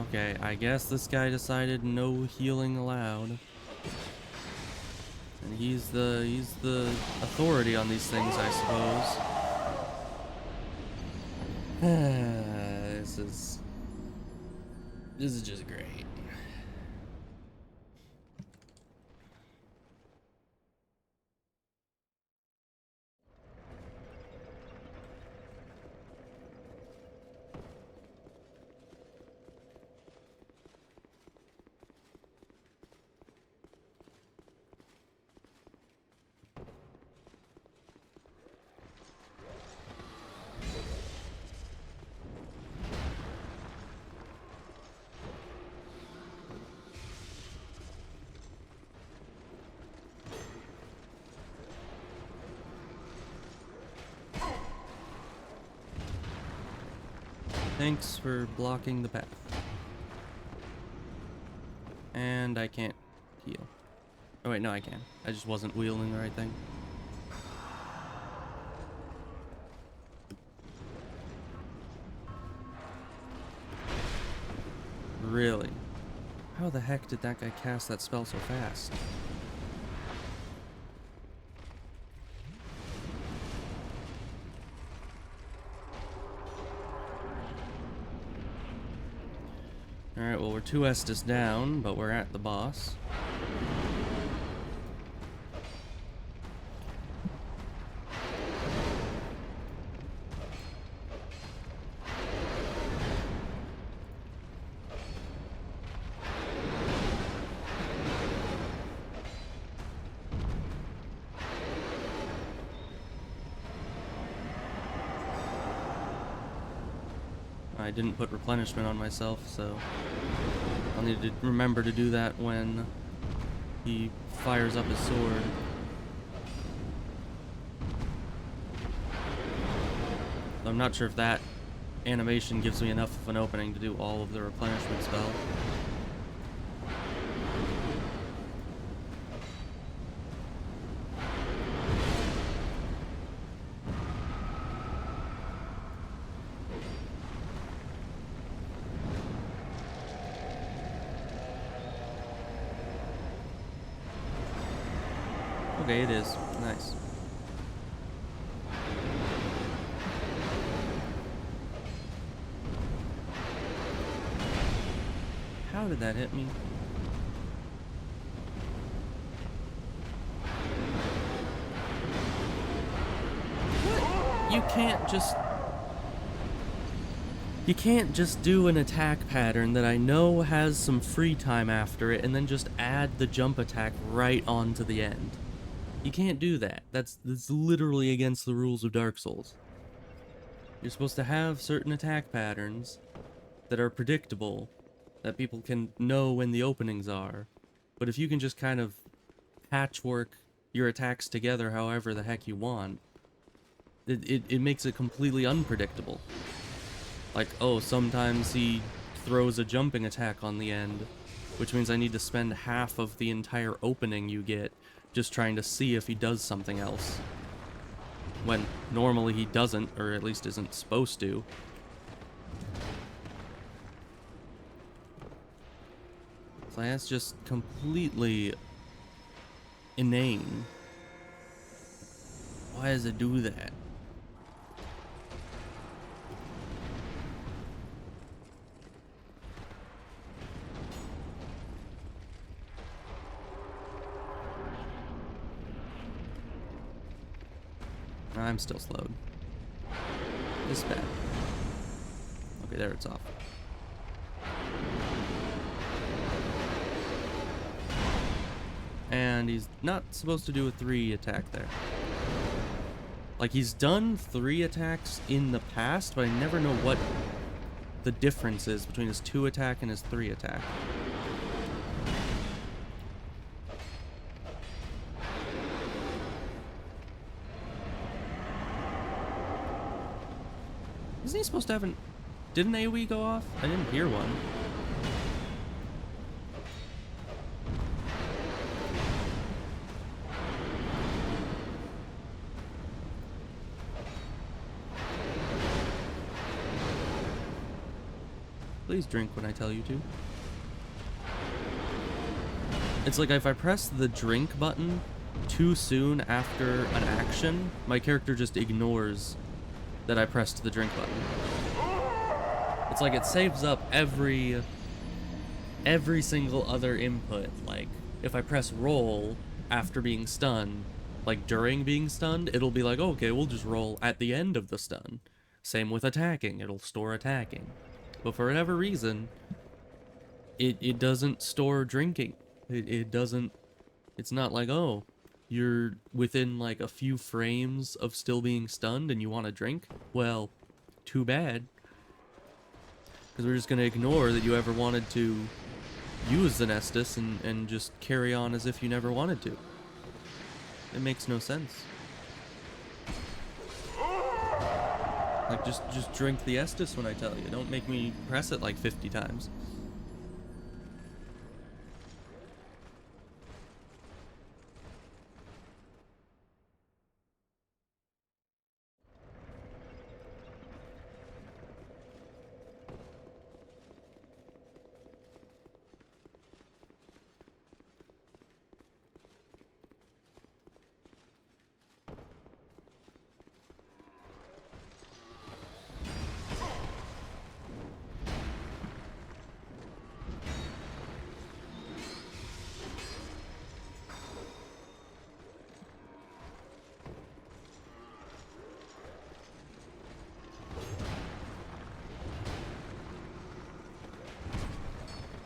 Speaker 1: Okay, I guess this guy decided no healing allowed. And he's the authority on these things, I suppose. This is just great. Thanks for blocking the path. And I can't heal. Oh wait, no I can. I just wasn't wielding the right thing. Really? How the heck did that guy cast that spell so fast? Alright, well we're 2 Estus down, but we're at the boss. I didn't put replenishment on myself, so I'll need to remember to do that when he fires up his sword. I'm not sure if that animation gives me enough of an opening to do all of the replenishment spell. Okay, it is. Nice. How did that hit me? What? You can't just do an attack pattern that I know has some free time after it and then just add the jump attack right onto the end. You can't do that. That's literally against the rules of Dark Souls. You're supposed to have certain attack patterns that are predictable, that people can know when the openings are. But if you can just kind of patchwork your attacks together however the heck you want, it makes it completely unpredictable. Like, oh, sometimes he throws a jumping attack on the end, which means I need to spend half of the entire opening you get just trying to see if he does something else. When normally he doesn't, or at least isn't supposed to. So that's just completely inane. Why does it do that? I'm still slowed. This is bad. Okay, there, it's off. And he's not supposed to do a 3 attack there. Like, he's done 3 attacks in the past, but I never know what the difference is between his 2 attack and his 3 attack. Isn't he supposed to have an... Did an AoE go off? I didn't hear one. Please drink when I tell you to. It's like if I press the drink button too soon after an action, my character just ignores that I pressed the drink button. It's like it saves up every single other input. Like, if I press roll after being stunned, like during being stunned, it'll be like, oh, okay, we'll just roll at the end of the stun. Same with attacking, it'll store attacking. But for whatever reason, it doesn't store drinking. It doesn't, it's not like, oh, you're within like a few frames of still being stunned and you want to drink? Well, too bad. Because we're just going to ignore that you ever wanted to use the Nestus and just carry on as if you never wanted to. It makes no sense. Like, just drink the Estus when I tell you. Don't make me press it like 50 times.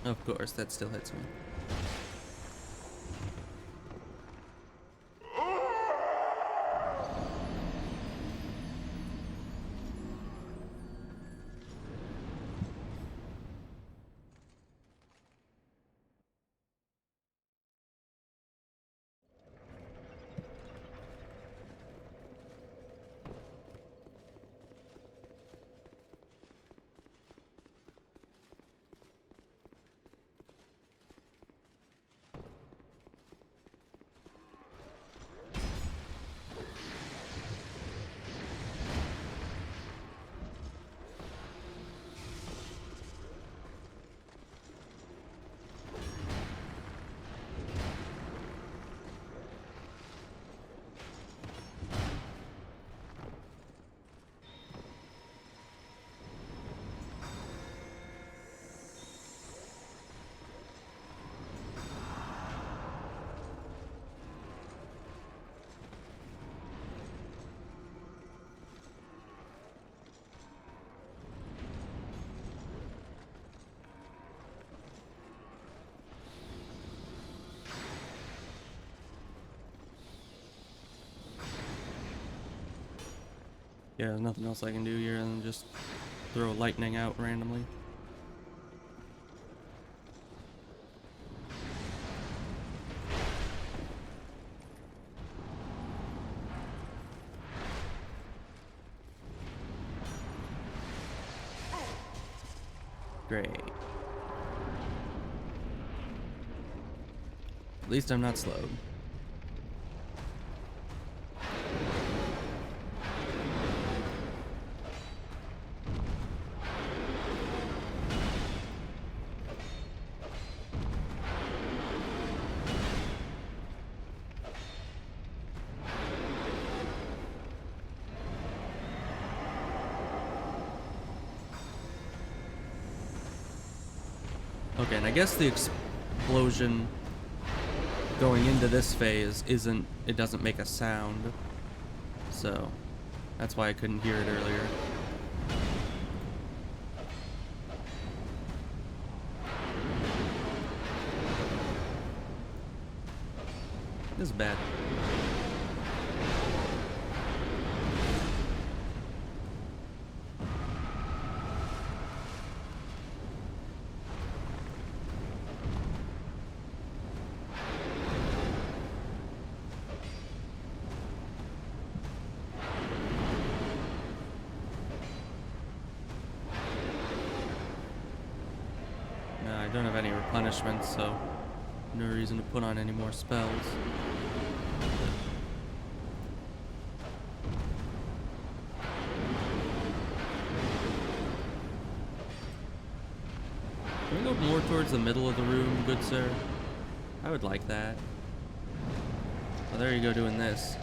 Speaker 1: Of course, that still hits me. Yeah, there's nothing else I can do here than just throw lightning out randomly. Great. At least I'm not slowed. Okay, and I guess the explosion going into this phase it doesn't make a sound. So, that's why I couldn't hear it earlier. This is bad. I don't have any replenishments, so no reason to put on any more spells. Can we go more towards the middle of the room, good sir? I would like that. Well, there you go doing this.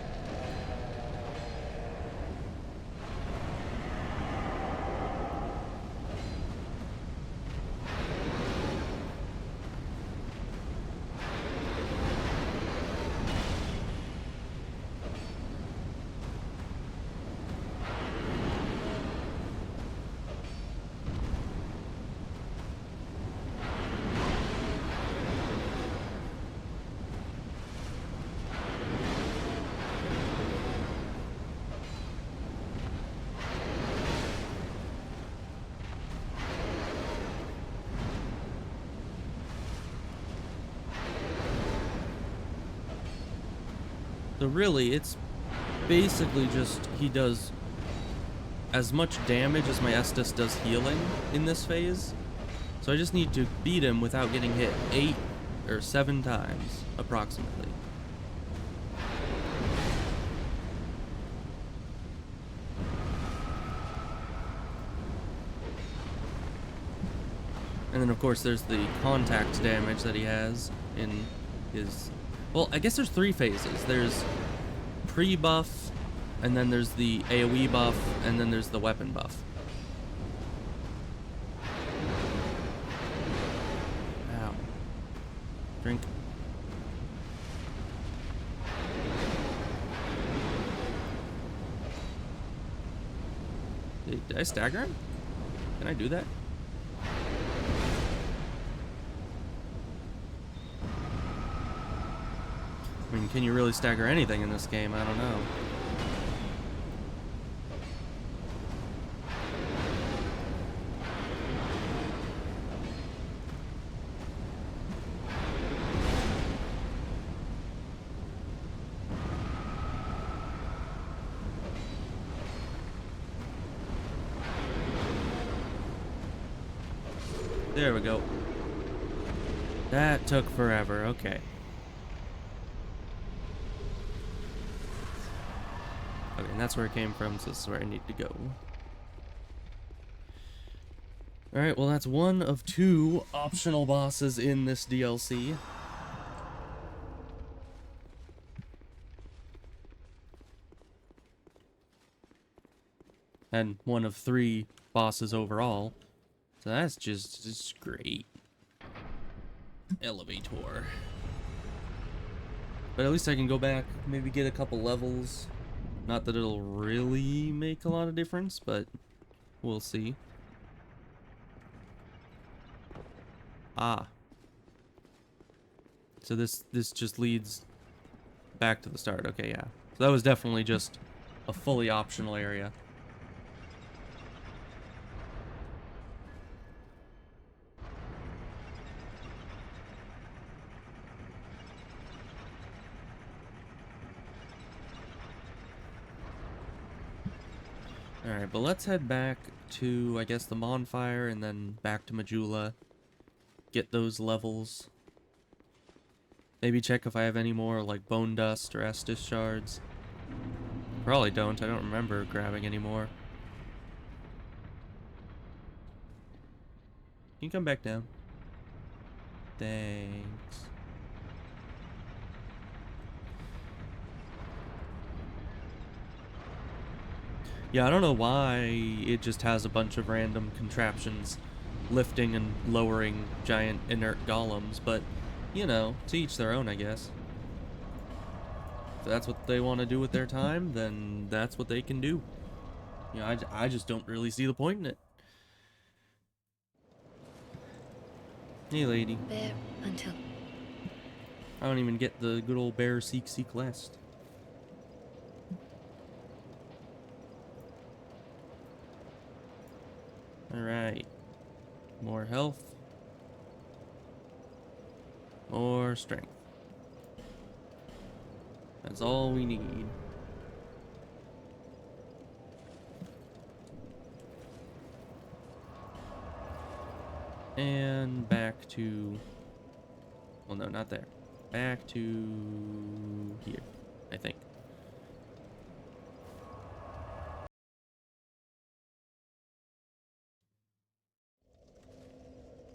Speaker 1: So really, it's basically just he does as much damage as my Estus does healing in this phase. So I just need to beat him without getting hit 8 or 7 times, approximately. And then of course there's the contact damage that he has in his... Well, I guess there's 3 phases. There's pre-buff, and then there's the AoE buff, and then there's the weapon buff. Ow. Drink. Did I stagger him? Can I do that? I mean, can you really stagger anything in this game? I don't know. There we go. That took forever. Okay. Okay, and that's where it came from, so this is where I need to go. Alright, well that's one of 2 optional bosses in this DLC. And one of 3 bosses overall. So that's just great. Elevator. But at least I can go back, maybe get a couple levels. Not that it'll really make a lot of difference, but we'll see. Ah. So this just leads back to the start. Okay, yeah. So that was definitely just a fully optional area. Alright, but let's head back to, I guess, the bonfire, and then back to Majula. Get those levels. Maybe check if I have any more, like, bone dust or Estus shards. Probably don't. I don't remember grabbing any more. Can you come back down? Thanks. Yeah, I don't know why it just has a bunch of random contraptions lifting and lowering giant inert golems, but, you know, to each their own, I guess. If that's what they want to do with their time, then that's what they can do. You know, I just don't really see the point in it. Hey, lady.
Speaker 2: Bear until...
Speaker 1: I don't even get the good old bear seek last. Alright. More health. More strength. That's all we need. And back to... Well, no, not there. Back to here, I think.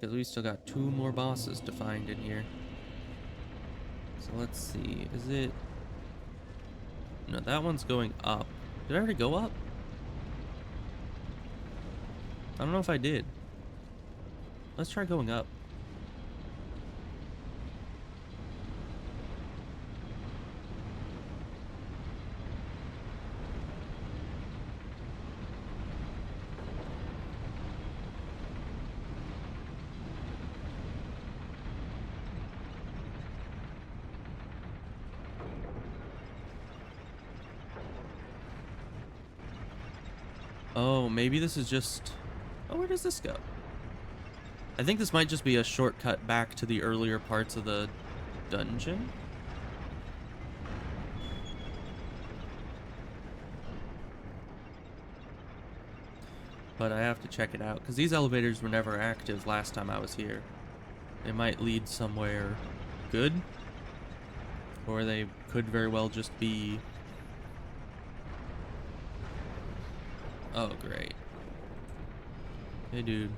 Speaker 1: Because we still got 2 more bosses to find in here. So let's see. Is it... No, that one's going up. Did I already go up? I don't know if I did. Let's try going up. Oh, maybe this is just... Oh, where does this go? I think this might just be a shortcut back to the earlier parts of the dungeon. But I have to check it out, because these elevators were never active last time I was here. They might lead somewhere good, or they could very well just be... Oh, great. Hey, dude.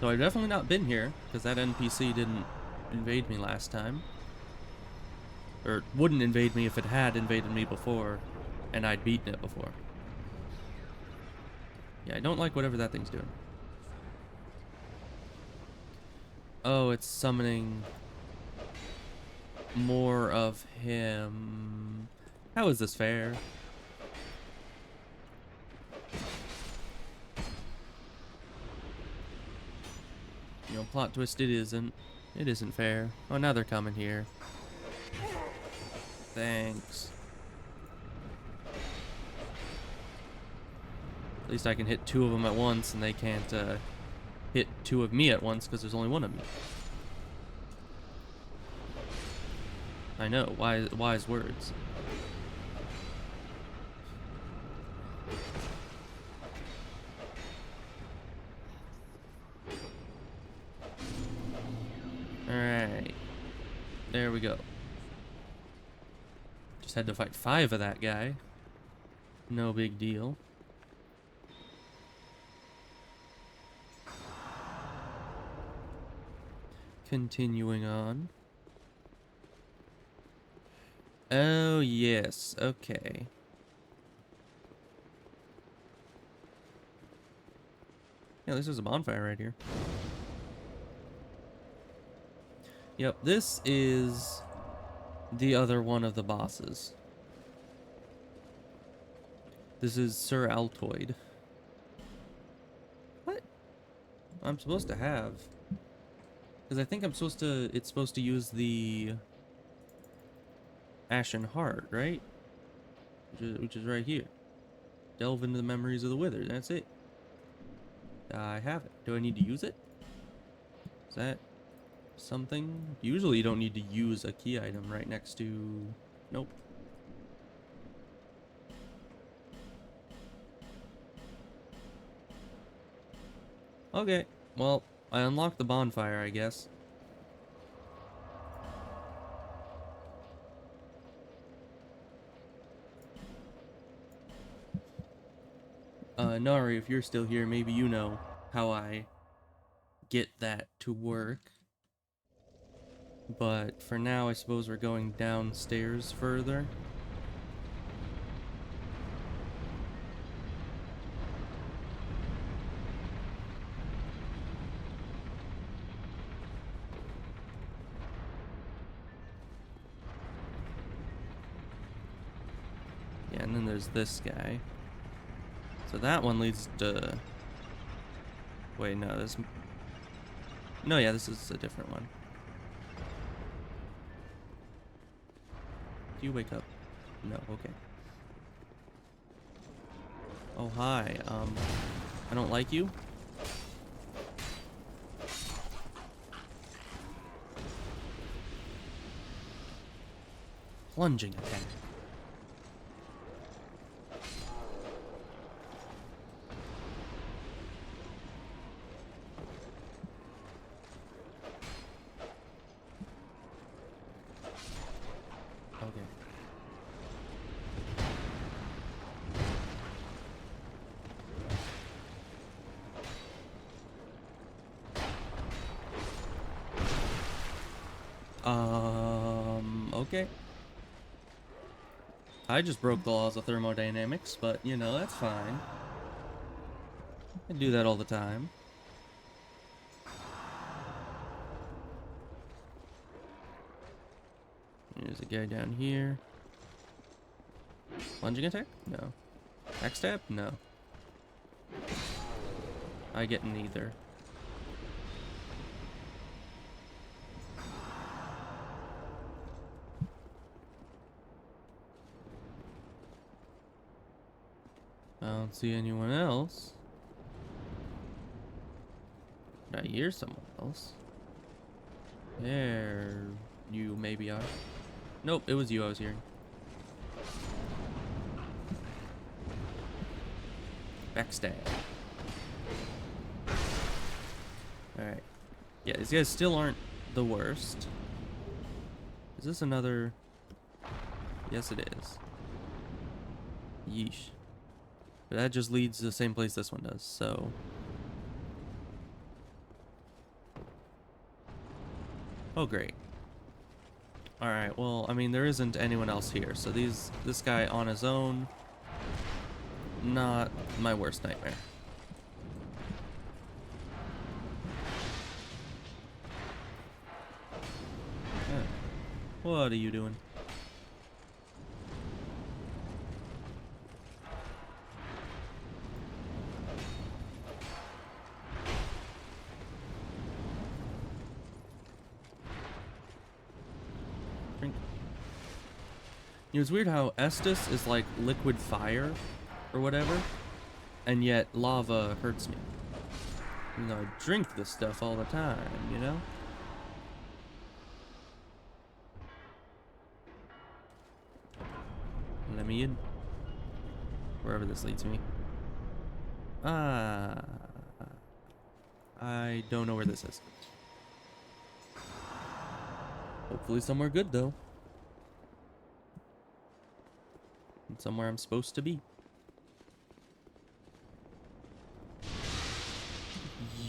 Speaker 1: So I've definitely not been here, because that NPC didn't invade me last time. Or wouldn't invade me if it had invaded me before, and I'd beaten it before. Yeah, I don't like whatever that thing's doing. Oh, it's summoning more of him. How is this fair? You know, plot twist, it isn't. It isn't fair. Oh, now they're coming here. Thanks. At least I can hit 2 of them at once, and they can't hit 2 of me at once, because there's only 1 of me. I know, wise words. Alright. There we go. Just had to fight 5 of that guy. No big deal. Continuing on. Oh, yes. Okay. Yeah, this is a bonfire right here. Yep, this is the other one of the bosses. This is Sir Altoid. What? I'm supposed to have Because I think it's supposed to use the Ashen Heart, right? Which is right here. Delve into the memories of the Withered. That's it. I have it. Do I need to use it? Is that something? Usually you don't need to use a key item right next to... Nope. Okay. Well, I unlocked the bonfire, I guess. Nari, if you're still here, maybe you know how I get that to work. But for now, I suppose we're going downstairs further. Yeah, and then there's this guy. So that one leads to... Wait, no, this... No, yeah, this is a different one. Do you wake up? No, okay. Oh, hi. I don't like you? Plunging attack. Okay. Okay. I just broke the laws of thermodynamics, but, you know, that's fine. I do that all the time. There's a guy down here. Plunging attack? No. Backstab? No. I get neither. I don't see anyone else. Did I hear someone else? There you maybe are. Nope, it was you I was hearing. Backstab. Alright. Yeah, these guys still aren't the worst. Is this another... Yes, it is. Yeesh. But that just leads to the same place this one does, so... Oh, great. Alright, well, I mean, there isn't anyone else here, so this guy on his own... Not my worst nightmare. What are you doing? Drink. You know, it's weird how Estus is like liquid fire or whatever, and yet lava hurts me. You know, I drink this stuff all the time, you know? Let me in. Wherever this leads me. Ah. I don't know where this is. Hopefully somewhere good, though. And somewhere I'm supposed to be.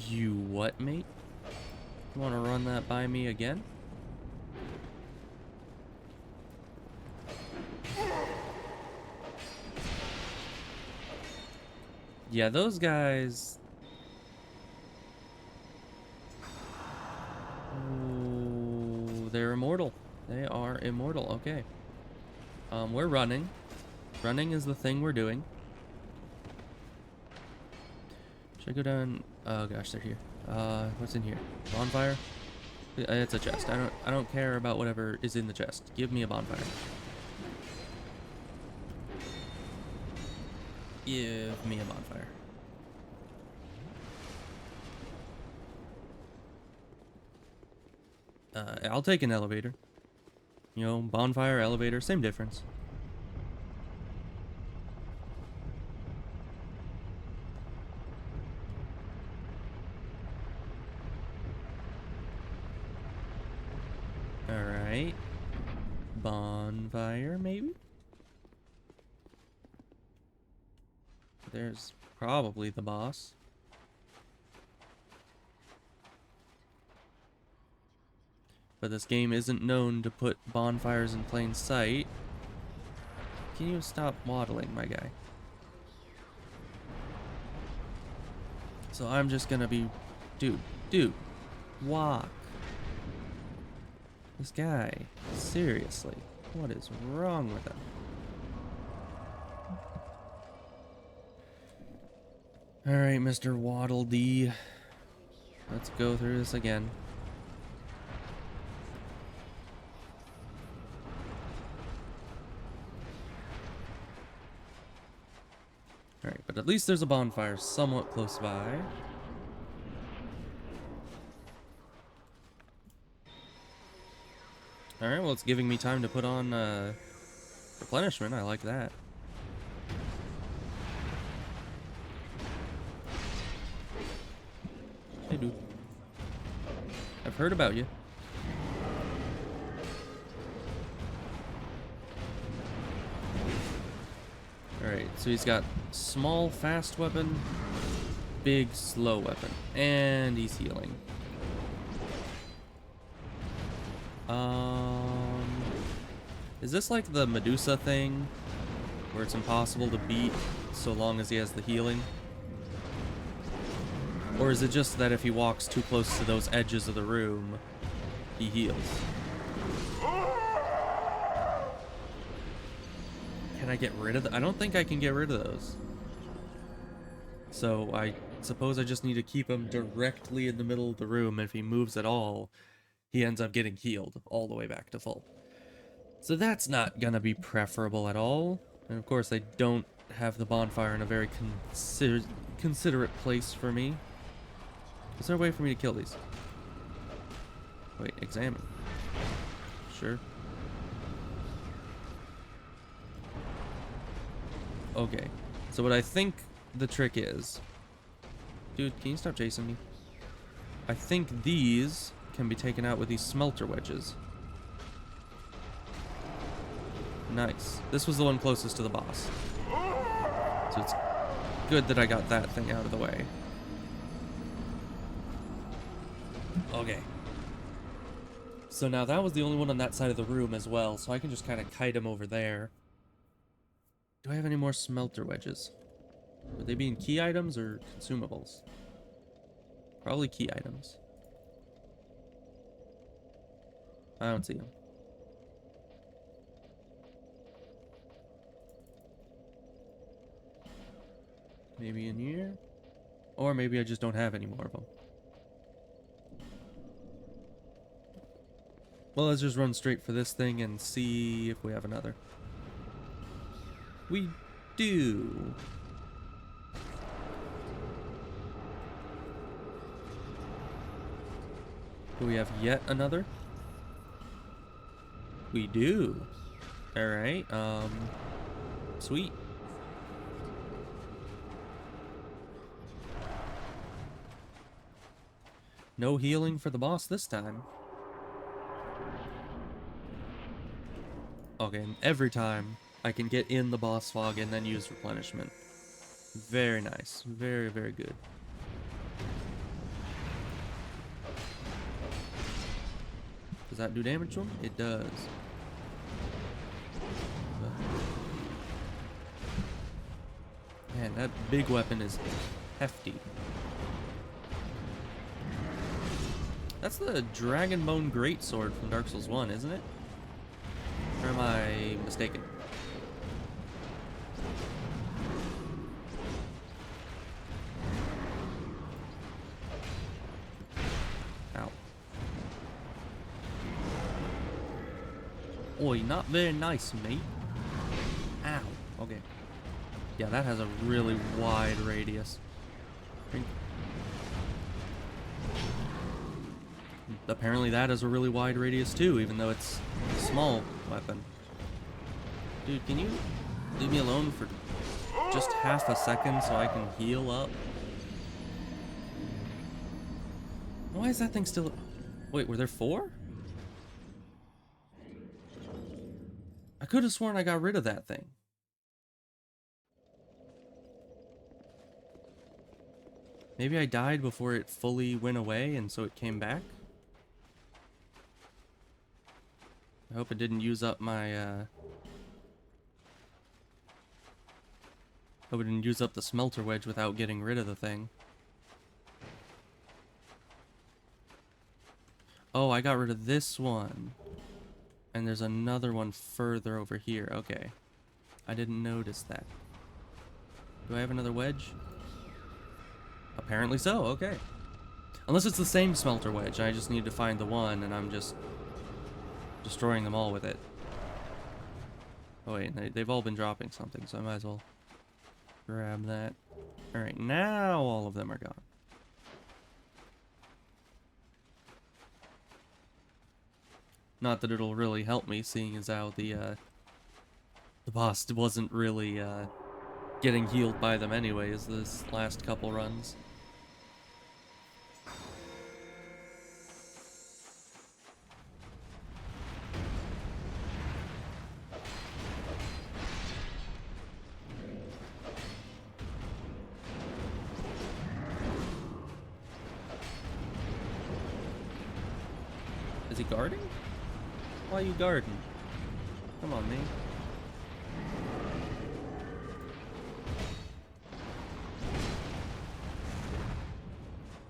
Speaker 1: You what, mate? You want to run that by me again? Yeah, those guys... Ooh, they're immortal. They are immortal. Okay. We're running. Running is the thing we're doing. Should I go down? Oh gosh, they're here. What's in here? Bonfire? It's a chest. I don't care about whatever is in the chest. Give me a bonfire. Give me a bonfire. I'll take an elevator. You know, bonfire, elevator, same difference. Alright. Bonfire, maybe? There's probably the boss. But this game isn't known to put bonfires in plain sight. Can you stop waddling, my guy? So I'm just gonna be... Dude, walk. This guy, seriously, what is wrong with him? Alright, Mr. Waddle Dee. Let's go through this again. Alright, but at least there's a bonfire somewhat close by. Alright, well, it's giving me time to put on replenishment. I like that. Hey, dude. I've heard about you. Alright, so he's got small, fast weapon, big, slow weapon, and he's healing. Is this like the Medusa thing, where it's impossible to beat so long as he has the healing? Or is it just that if he walks too close to those edges of the room, he heals? Can I get rid of them? I don't think I can get rid of those. So I suppose I just need to keep him directly in the middle of the room. If he moves at all, he ends up getting healed all the way back to full. So that's not gonna be preferable at all. And of course, I don't have the bonfire in a very considerate place for me. Is there a way for me to kill these? Wait, examine. Sure. Okay. So what I think the trick is... Dude, can you stop chasing me? I think these can be taken out with these smelter wedges. Nice. This was the one closest to the boss. So it's good that I got that thing out of the way. Okay. So now that was the only one on that side of the room as well, so I can just kind of kite him over there. Do I have any more smelter wedges? Would they be in key items or consumables? Probably key items. I don't see them. Maybe in here? Or maybe I just don't have any more of them. Well, let's just run straight for this thing and see if we have another. We do. Do we have yet another? We do. Alright, sweet. No healing for the boss this time. Okay, and every time I can get in the boss fog and then use replenishment. Very nice. Very, very good. Does that do damage to him? It does. Man, that big weapon is hefty. That's the Dragonbone Greatsword from Dark Souls 1, isn't it? Or am I mistaken? Ow. Oi, not very nice, mate. Ow. Okay. Yeah, that has a really wide radius. Apparently that has a really wide radius too, even though it's a small weapon. Dude, can you leave me alone for just half a second so I can heal up? Why is that thing still... Wait, were there 4? I could have sworn I got rid of that thing. Maybe I died before it fully went away and so it came back? I hope it didn't use up my, hope it didn't use up the smelter wedge without getting rid of the thing. Oh, I got rid of this one. And there's another one further over here. Okay. I didn't notice that. Do I have another wedge? Apparently so, okay. Unless it's the same smelter wedge. I just need to find the one and I'm just destroying them all with it. Oh wait, they've all been dropping something, so I might as well grab that. Alright, now all of them are gone. Not that it'll really help me, seeing as how the boss wasn't really getting healed by them anyways this last couple runs. Is he guarding? Why are you guarding? Come on, man.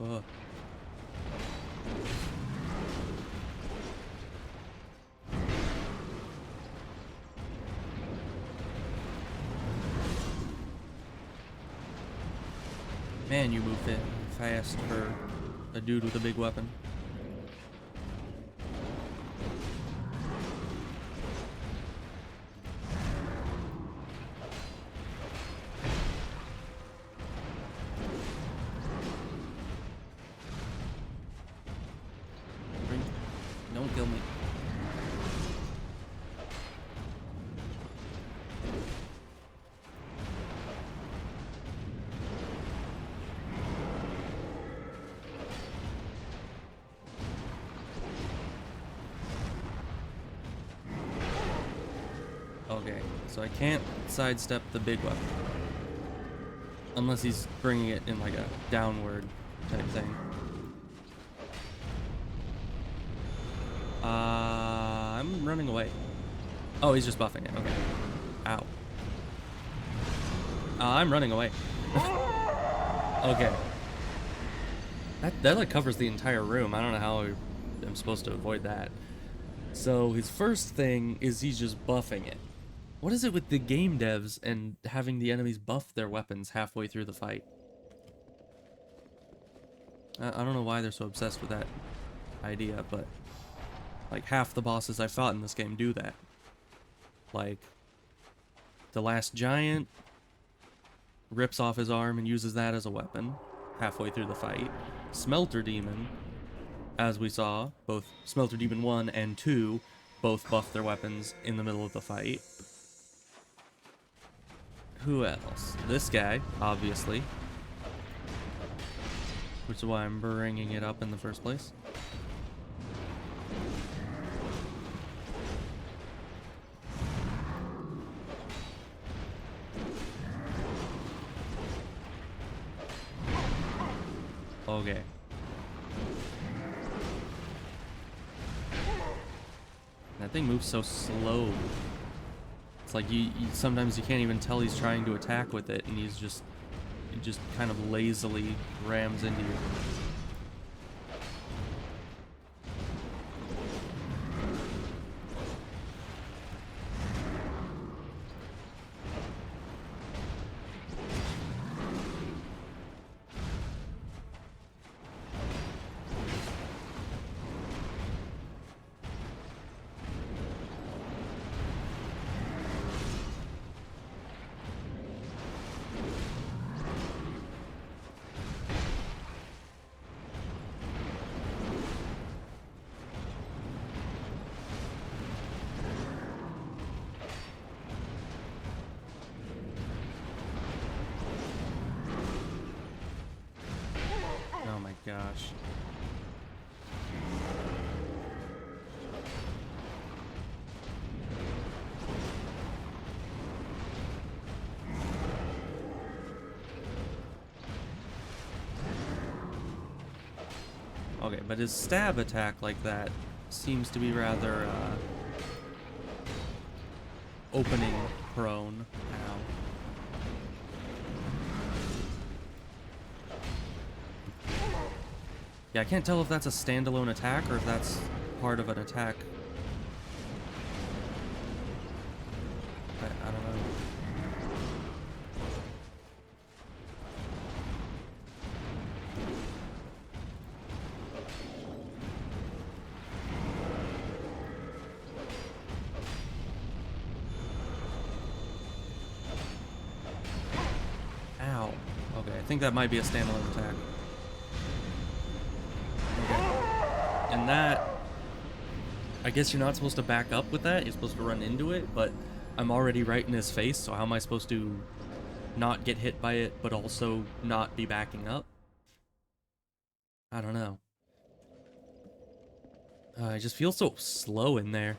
Speaker 1: Ugh. Man, you move it fast for a dude with a big weapon. Don't kill me. Okay, so I can't sidestep the big weapon. Unless he's bringing it in like a downward type thing. I'm running away. Oh, he's just buffing it. Okay. Ow. I'm running away. Okay. That like covers the entire room. I don't know how I'm supposed to avoid that. So his first thing is he's just buffing it. What is it with the game devs and having the enemies buff their weapons halfway through the fight? I don't know why they're so obsessed with that idea, but like half the bosses I fought in this game do that. Like the last giant rips off his arm and uses that as a weapon halfway through the fight. Smelter Demon, as we saw, both Smelter Demon 1 and 2 both buff their weapons in the middle of the fight. Who else? This guy, obviously. Which is why I'm bringing it up in the first place. Okay. That thing moves so slow. It's like you sometimes you can't even tell he's trying to attack with it, and he just kind of lazily rams into you. gosh. Okay, but his stab attack like that seems to be rather, opening prone. Ow. Yeah, I can't tell if that's a standalone attack or if that's part of an attack. I don't know. Ow. Okay, I think that might be a standalone attack. Okay. And that... I guess you're not supposed to back up with that, you're supposed to run into it, but I'm already right in his face, so how am I supposed to not get hit by it, but also not be backing up? I don't know. I just feel so slow in there.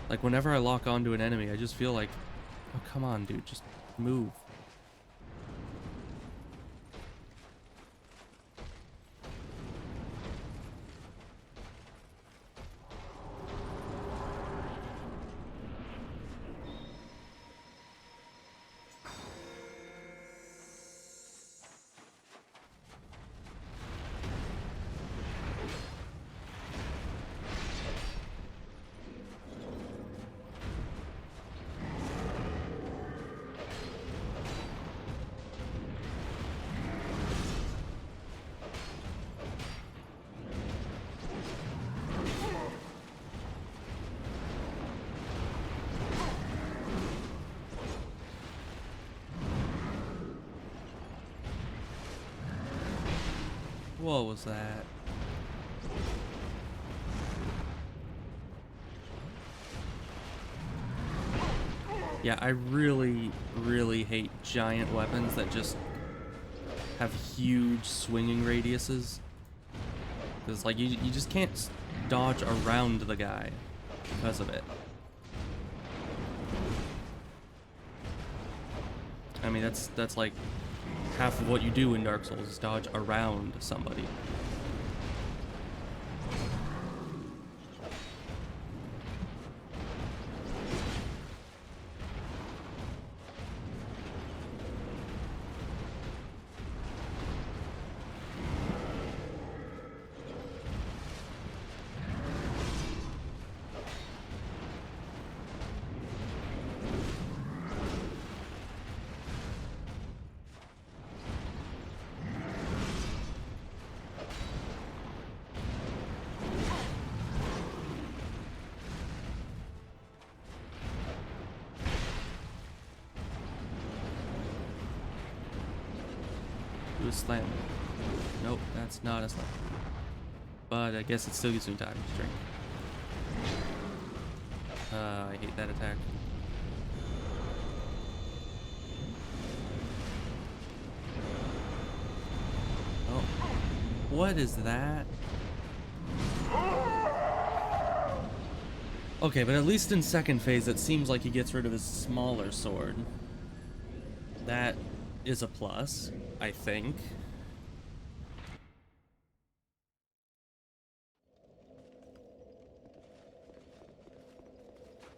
Speaker 1: Like, whenever I lock onto an enemy, I just feel like, oh, come on, dude, just move. What was that? Yeah, I really, really hate giant weapons that just have huge swinging radiuses. Because, like, you just can't dodge around the guy because of it. I mean, that's like half of what you do in Dark Souls is dodge around somebody. Do a slam. Nope, that's not a slam. But I guess it still gives me time to drink. I hate that attack. Oh. What is that? Okay, but at least in second phase, it seems like he gets rid of his smaller sword. That is a plus, I think.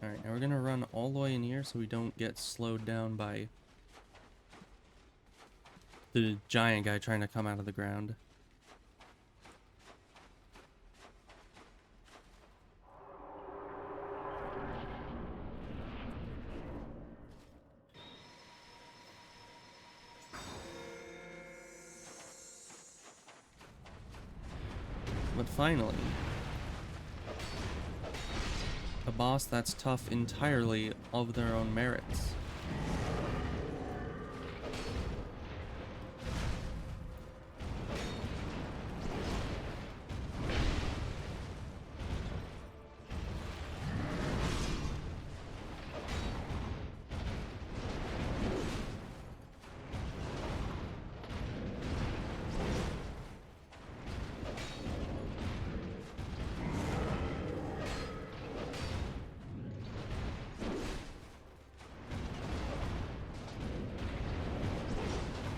Speaker 1: Alright, now we're gonna run all the way in here so we don't get slowed down by the giant guy trying to come out of the ground. But finally, a boss that's tough entirely of their own merits.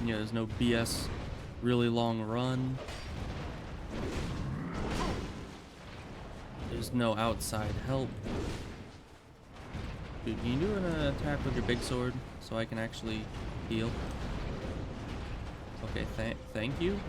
Speaker 1: Yeah, there's no BS really long run. There's no outside help. Dude, can you do an attack with your big sword so I can actually heal? Okay, thank you.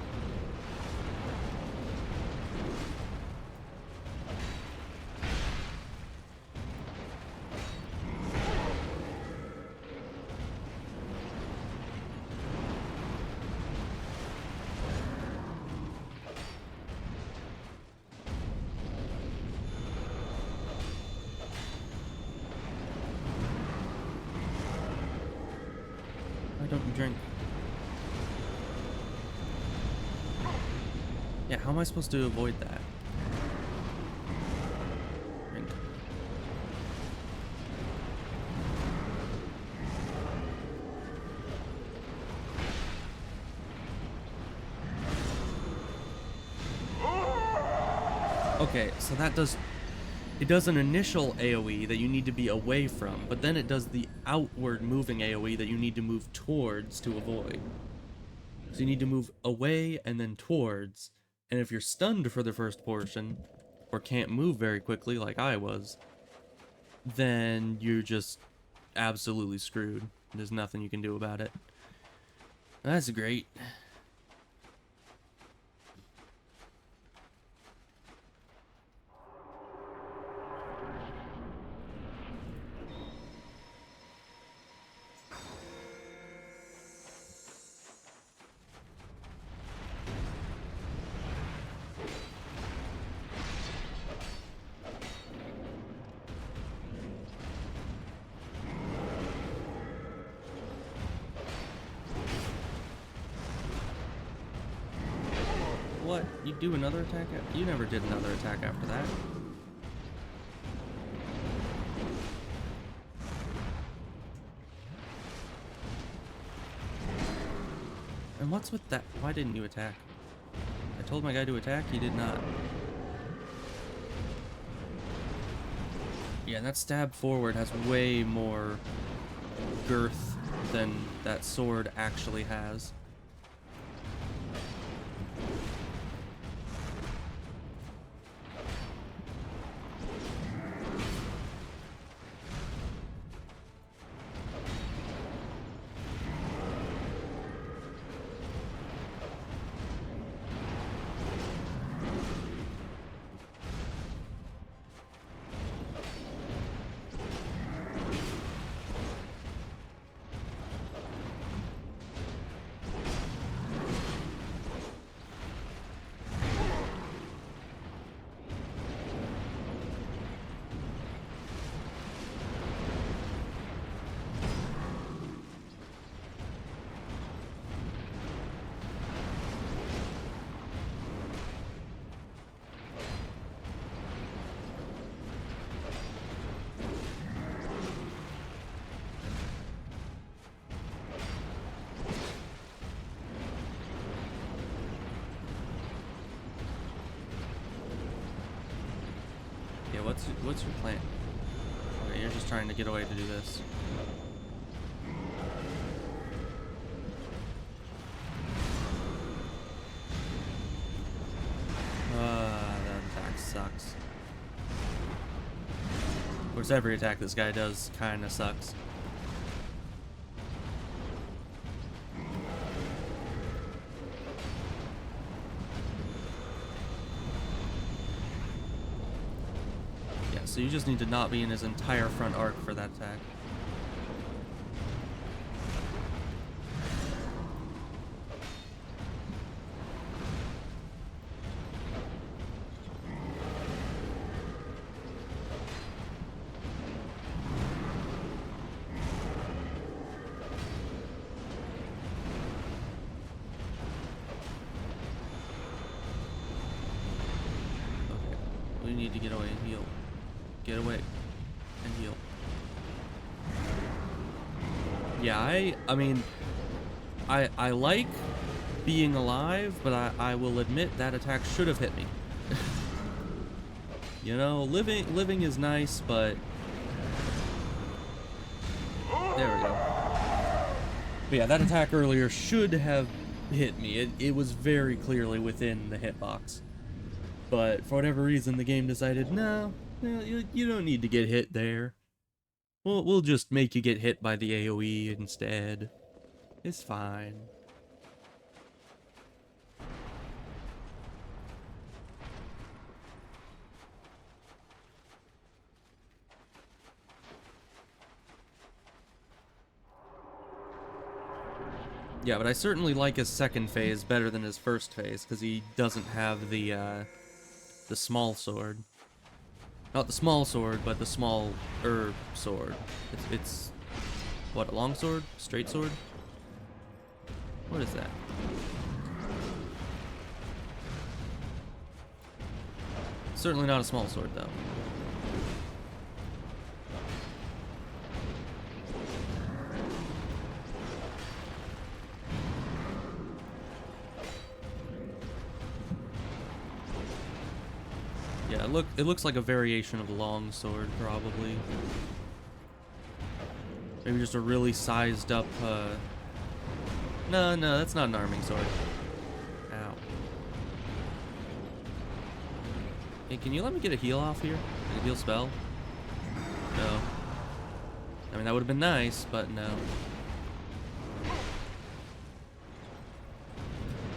Speaker 1: Why don't you drink? Yeah, how am I supposed to avoid that? Drink. Okay, so that does... It does an initial AoE that you need to be away from, but then it does the outward moving AoE that you need to move towards to avoid. So you need to move away and then towards, and if you're stunned for the first portion, or can't move very quickly like I was, then you're just absolutely screwed. There's nothing you can do about it. That's great. What? You do another attack? You never did another attack after that. And what's with that? Why didn't you attack? I told my guy to attack, he did not. Yeah, and that stab forward has way more girth than that sword actually has. Yeah, what's your plan? Okay, you're just trying to get away to do this. That attack sucks. Of course, every attack this guy does kinda sucks. So you just need to not be in his entire front arc for that attack. Okay, we need to get away and heal. Get away and heal. Yeah, I mean, I like being alive, but I will admit that attack should have hit me. You know, living is nice, but there we go. But yeah, that attack earlier should have hit me. It was very clearly within the hitbox. But for whatever reason, the game decided, no, you don't need to get hit there. We'll just make you get hit by the AoE instead. It's fine. Yeah, but I certainly like his second phase better than his first phase, because he doesn't have the small sword. Not the small sword, but the small sword. It's what, a long sword? Straight sword? What is that? Certainly not a small sword, though. Yeah, it looks like a variation of long sword, probably. Maybe just a really sized up, No, that's not an arming sword. Ow. Hey, can you let me get a heal off here? Like a heal spell? No. I mean, that would have been nice, but no.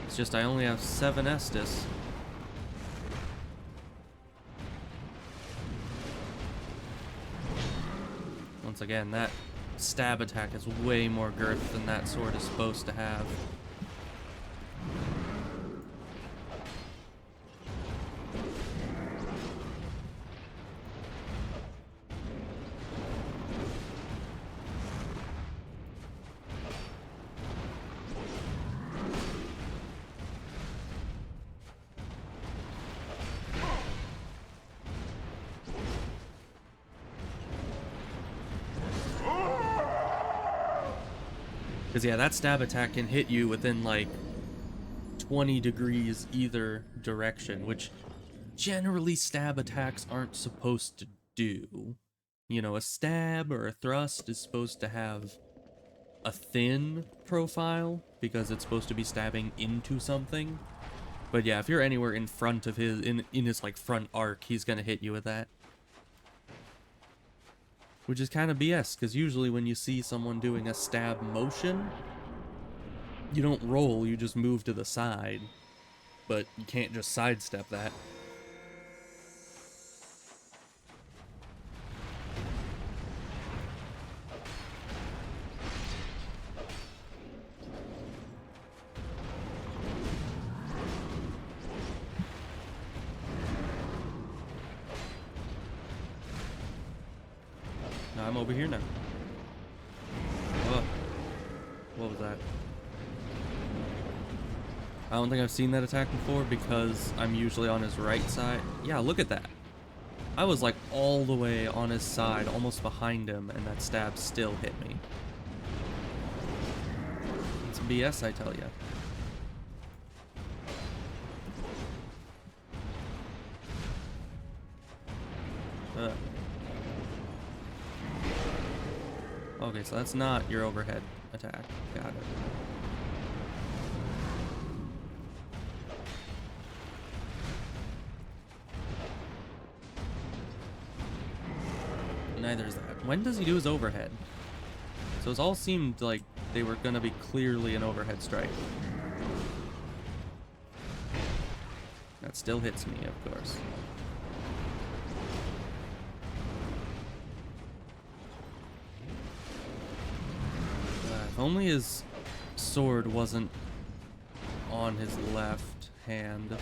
Speaker 1: It's just I only have 7 Estus. Once again, that stab attack is way more girth than that sword is supposed to have. Because, yeah, that stab attack can hit you within, like, 20 degrees either direction, which generally stab attacks aren't supposed to do. You know, a stab or a thrust is supposed to have a thin profile, because it's supposed to be stabbing into something. But yeah, if you're anywhere in front of his, in his, like, front arc, he's gonna hit you with that. Which is kind of BS, because usually when you see someone doing a stab motion, you don't roll, you just move to the side. But you can't just sidestep that. No, I'm over here now. Oh, what was that? I don't think I've seen that attack before because I'm usually on his right side. Yeah, look at that. I was like all the way on his side, almost behind him, and that stab still hit me. It's BS, I tell ya. Okay, so that's not your overhead attack. Got it. Neither is that. When does he do his overhead? So it all seemed like they were gonna be clearly an overhead strike. That still hits me, of course. If only his sword wasn't on his left hand.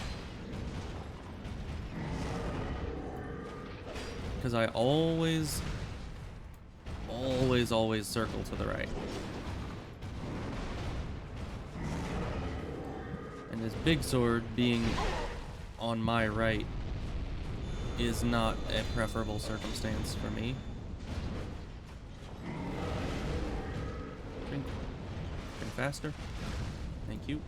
Speaker 1: Because I always circle to the right. And his big sword being on my right is not a preferable circumstance for me. Drink faster. Thank you.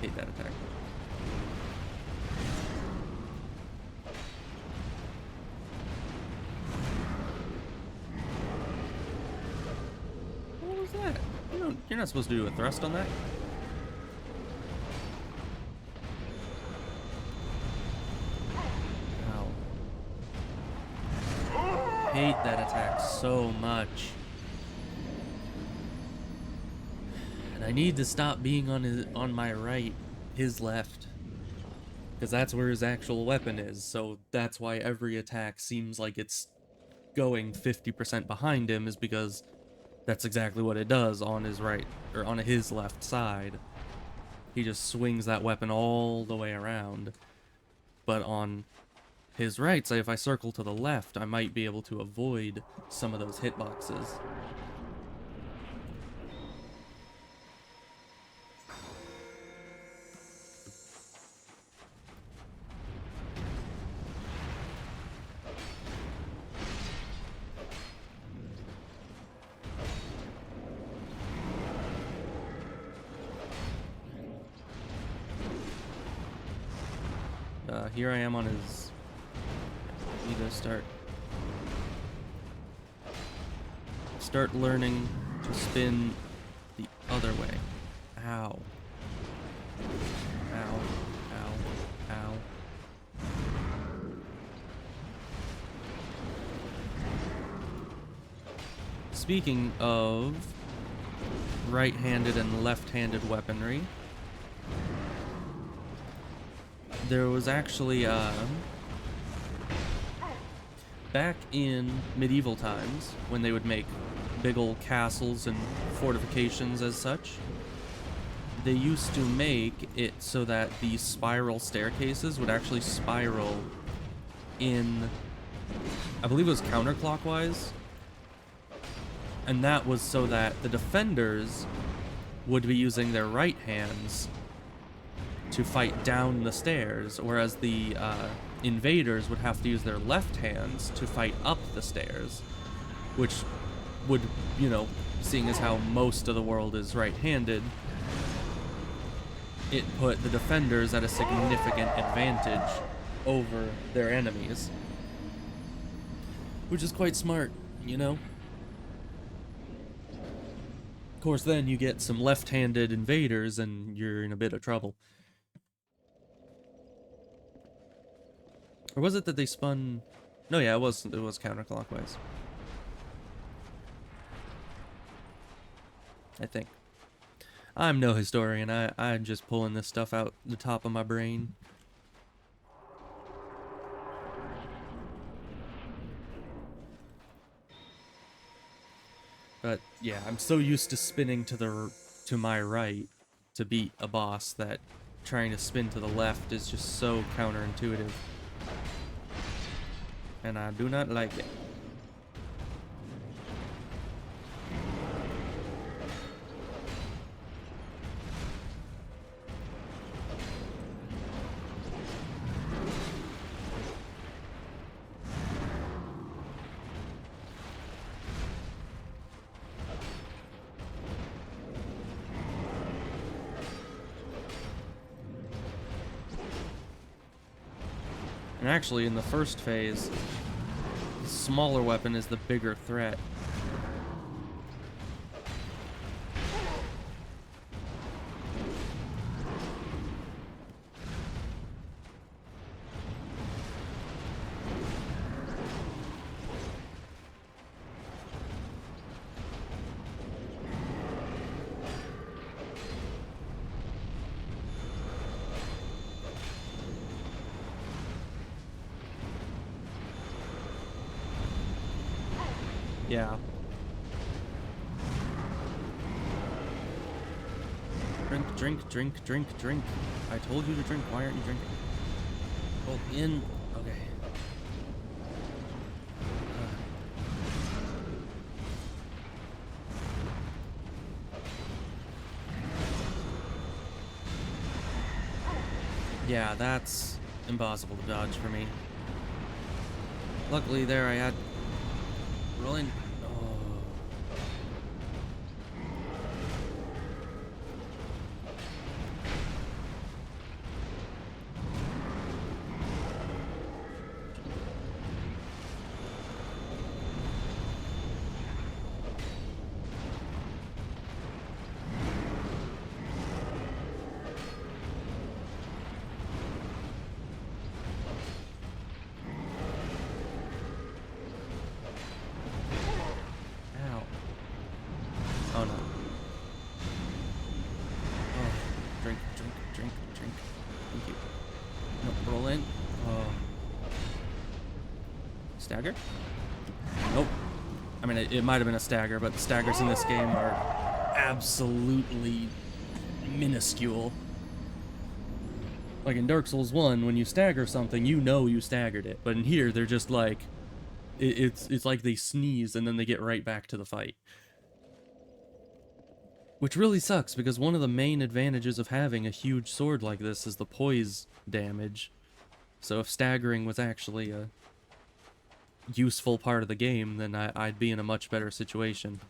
Speaker 1: Hate that attack. You're not supposed to do a thrust on that. Ow. Hate that attack so much. And I need to stop being on my right, his left. Because that's where his actual weapon is, so that's why every attack seems like it's going 50% behind him, is because that's exactly what it does on his right, or on his left side. He just swings that weapon all the way around. But on his right, say if I circle to the left, I might be able to avoid some of those hitboxes. Here I am on his... I need to start learning to spin the other way. Ow. Ow. Ow. Ow. Speaking of right-handed and left-handed weaponry, there was actually, back in medieval times, when they would make big old castles and fortifications as such, they used to make it so that the spiral staircases would actually spiral in, I believe it was counterclockwise, and that was so that the defenders would be using their right hands to fight down the stairs, whereas the invaders would have to use their left hands to fight up the stairs, which would, you know, seeing as how most of the world is right-handed, it put the defenders at a significant advantage over their enemies. Which is quite smart, you know? Of course, then you get some left-handed invaders and you're in a bit of trouble. Or was it that they spun... No, yeah, it was counterclockwise. I think. I'm no historian. I'm just pulling this stuff out the top of my brain. But yeah, I'm so used to spinning to my right to beat a boss that trying to spin to the left is just so counterintuitive. And I do not like it. And actually, in the first phase, the smaller weapon is the bigger threat. Yeah. Drink, drink, drink, drink, drink. I told you to drink. Why aren't you drinking? Hold in. Okay. Yeah, that's impossible to dodge for me. Luckily there I had rolling. Oh. Stagger? Nope. I mean, it might have been a stagger, but the staggers in this game are absolutely minuscule. Like in Dark Souls 1, when you stagger something, you know you staggered it. But in here, they're just like... It's like they sneeze and then they get right back to the fight. Which really sucks, because one of the main advantages of having a huge sword like this is the poise damage. So if staggering was actually a useful part of the game, then I'd be in a much better situation.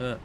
Speaker 1: Uh.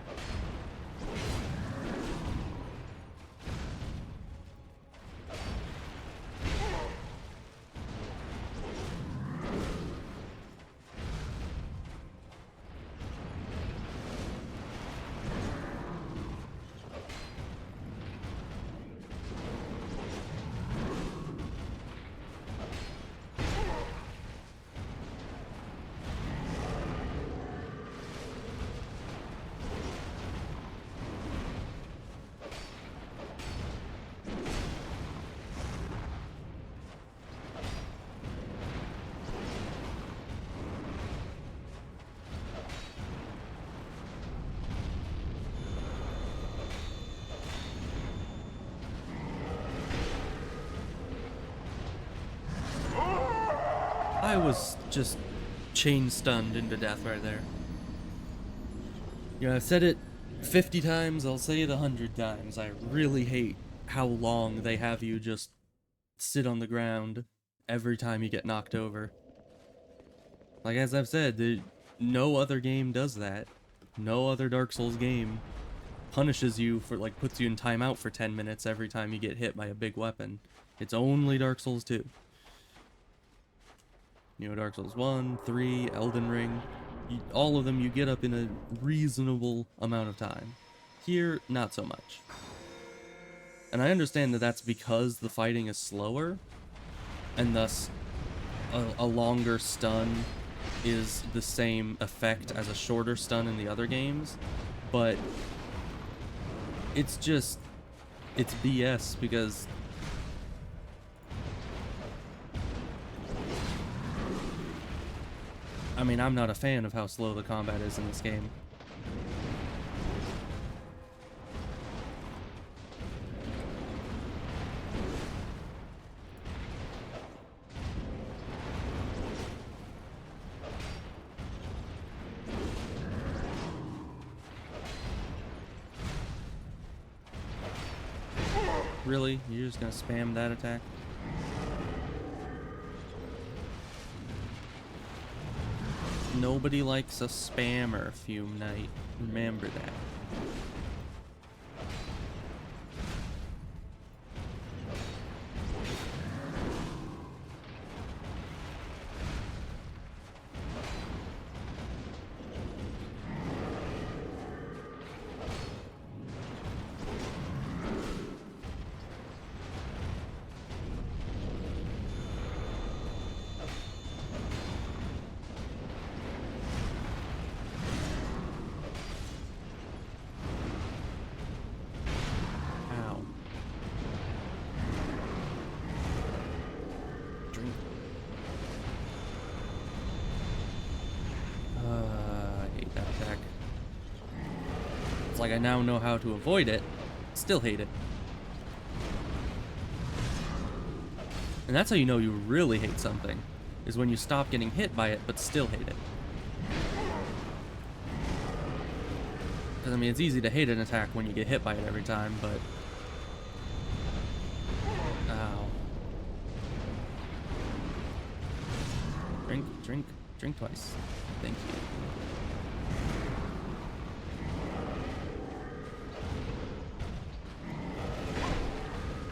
Speaker 1: I was just chain stunned into death right there. You know, I've said it 50 times, I'll say it 100 times. I really hate how long they have you just sit on the ground every time you get knocked over. Like, as I've said, no other game does that. No other Dark Souls game punishes you for, like, puts you in timeout for 10 minutes every time you get hit by a big weapon. It's only Dark Souls 2. You know, Dark Souls 1, 3, Elden Ring, all of them you get up in a reasonable amount of time. Here, not so much. And I understand that that's because the fighting is slower, and thus a longer stun is the same effect as a shorter stun in the other games, but it's just, it's BS because I mean, I'm not a fan of how slow the combat is in this game. Really? You're just gonna spam that attack? Nobody likes a spammer, Fume Knight. Remember that. Like, I now know how to avoid it, still hate it. And that's how you know you really hate something, is when you stop getting hit by it, but still hate it. Because, I mean, it's easy to hate an attack when you get hit by it every time, but... Ow. Drink, drink, drink twice. Thank you.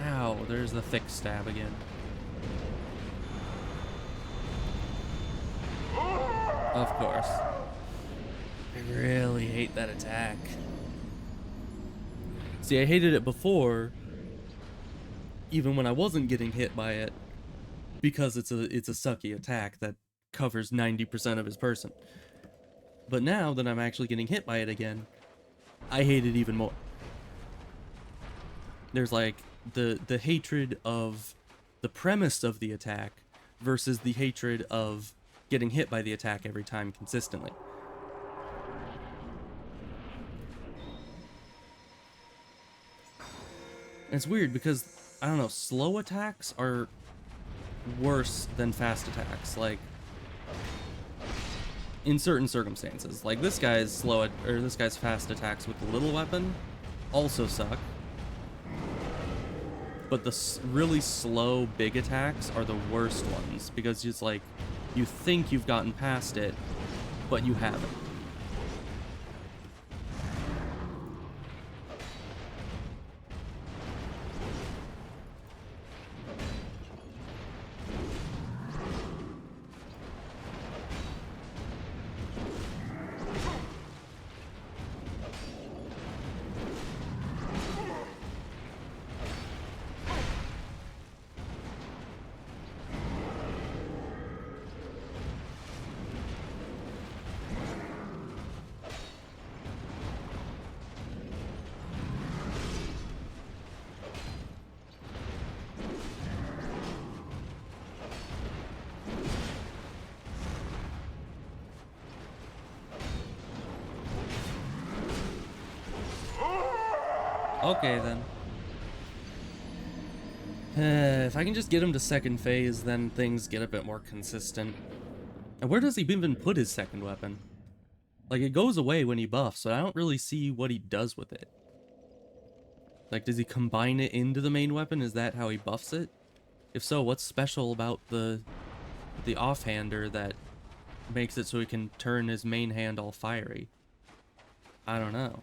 Speaker 1: Ow, there's the thick stab again. Of course. I really hate that attack. See, I hated it before, even when I wasn't getting hit by it, because it's a sucky attack that covers 90% of his person. But now that I'm actually getting hit by it again, I hate it even more. There's like the hatred of the premise of the attack versus the hatred of getting hit by the attack every time consistently. And it's weird because, I don't know, slow attacks are worse than fast attacks. Like, in certain circumstances. Like, this guy's this guy's fast attacks with the little weapon also suck. But the really slow big attacks are the worst ones, because it's like, you think you've gotten past it, but you haven't. Okay, then. If I can just get him to second phase, then things get a bit more consistent. And where does he even put his second weapon? Like, it goes away when he buffs, so I don't really see what he does with it. Like, does he combine it into the main weapon? Is that how he buffs it? If so, what's special about the offhander that makes it so he can turn his main hand all fiery? I don't know.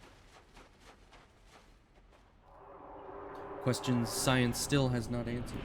Speaker 1: Questions science still has not answered.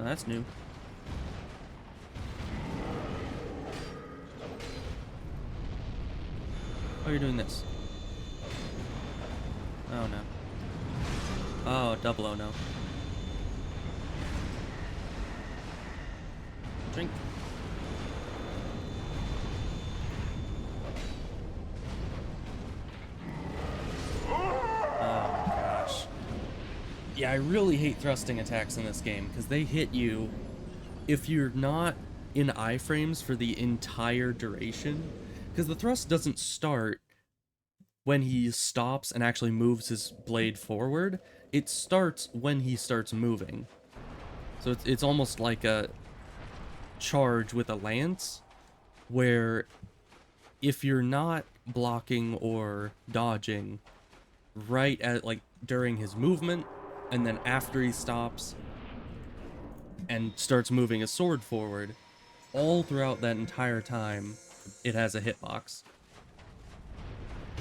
Speaker 1: Oh, that's new. Oh, you're doing this. Oh, no. Oh, double oh no. Drink. Yeah, I really hate thrusting attacks in this game, because they hit you if you're not in iframes for the entire duration. Because the thrust doesn't start when he stops and actually moves his blade forward. It starts when he starts moving. So it's almost like a charge with a lance, where if you're not blocking or dodging right at, like, during his movement, and then after he stops and starts moving his sword forward, all throughout that entire time, it has a hitbox.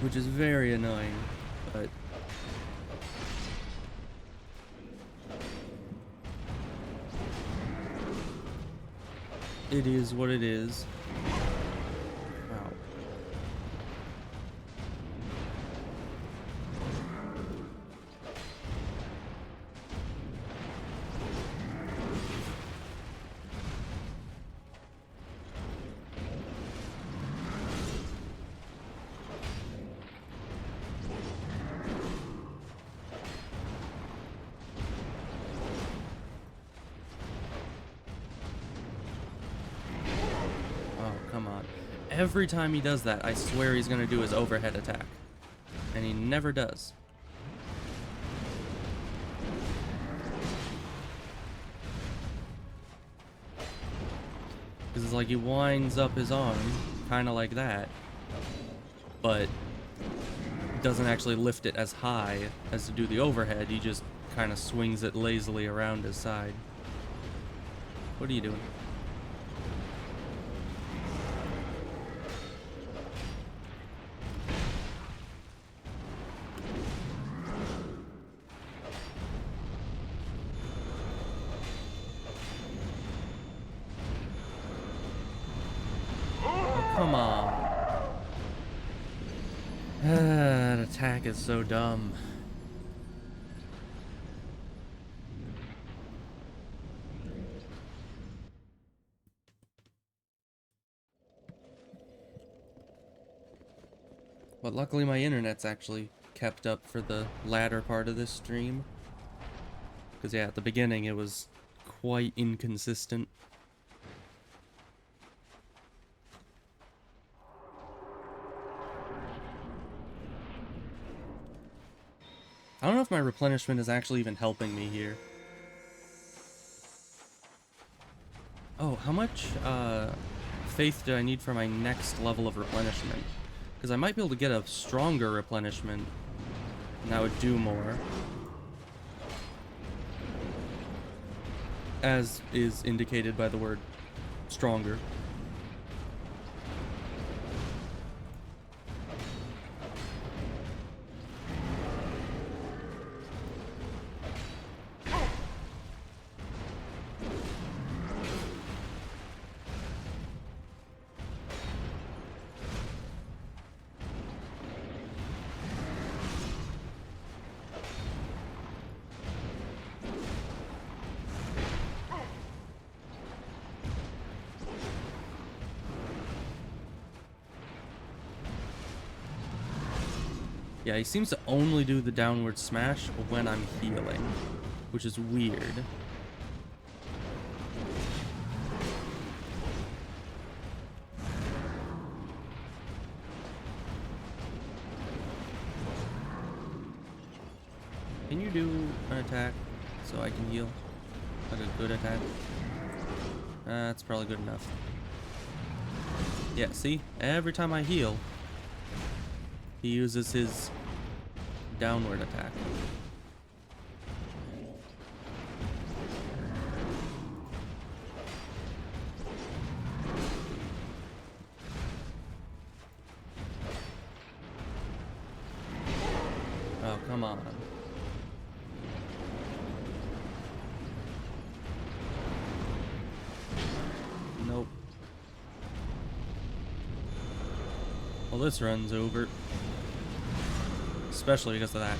Speaker 1: Which is very annoying, but... it is what it is. Wow. every time he does that, I swear he's gonna do his overhead attack. And he never does. Because it's like he winds up his arm, kind of like that, but doesn't actually lift it as high as to do the overhead. He just kind of swings it lazily around his side. What are you doing? Oh, come on. That attack is so dumb. But luckily my internet's actually kept up for the latter part of this stream. Because yeah, at the beginning it was quite inconsistent. I don't know if my replenishment is actually even helping me here. Oh, how much faith do I need for my next level of replenishment? Because I might be able to get a stronger replenishment, and that would do more. As is indicated by the word stronger. Yeah, he seems to only do the downward smash when I'm healing, which is weird. Can you do an attack so I can heal? Like a good attack? That's probably good enough. Yeah, see? Every time I heal, he uses his downward attack. Oh, come on. Nope. Well, this run's over. Especially because of that.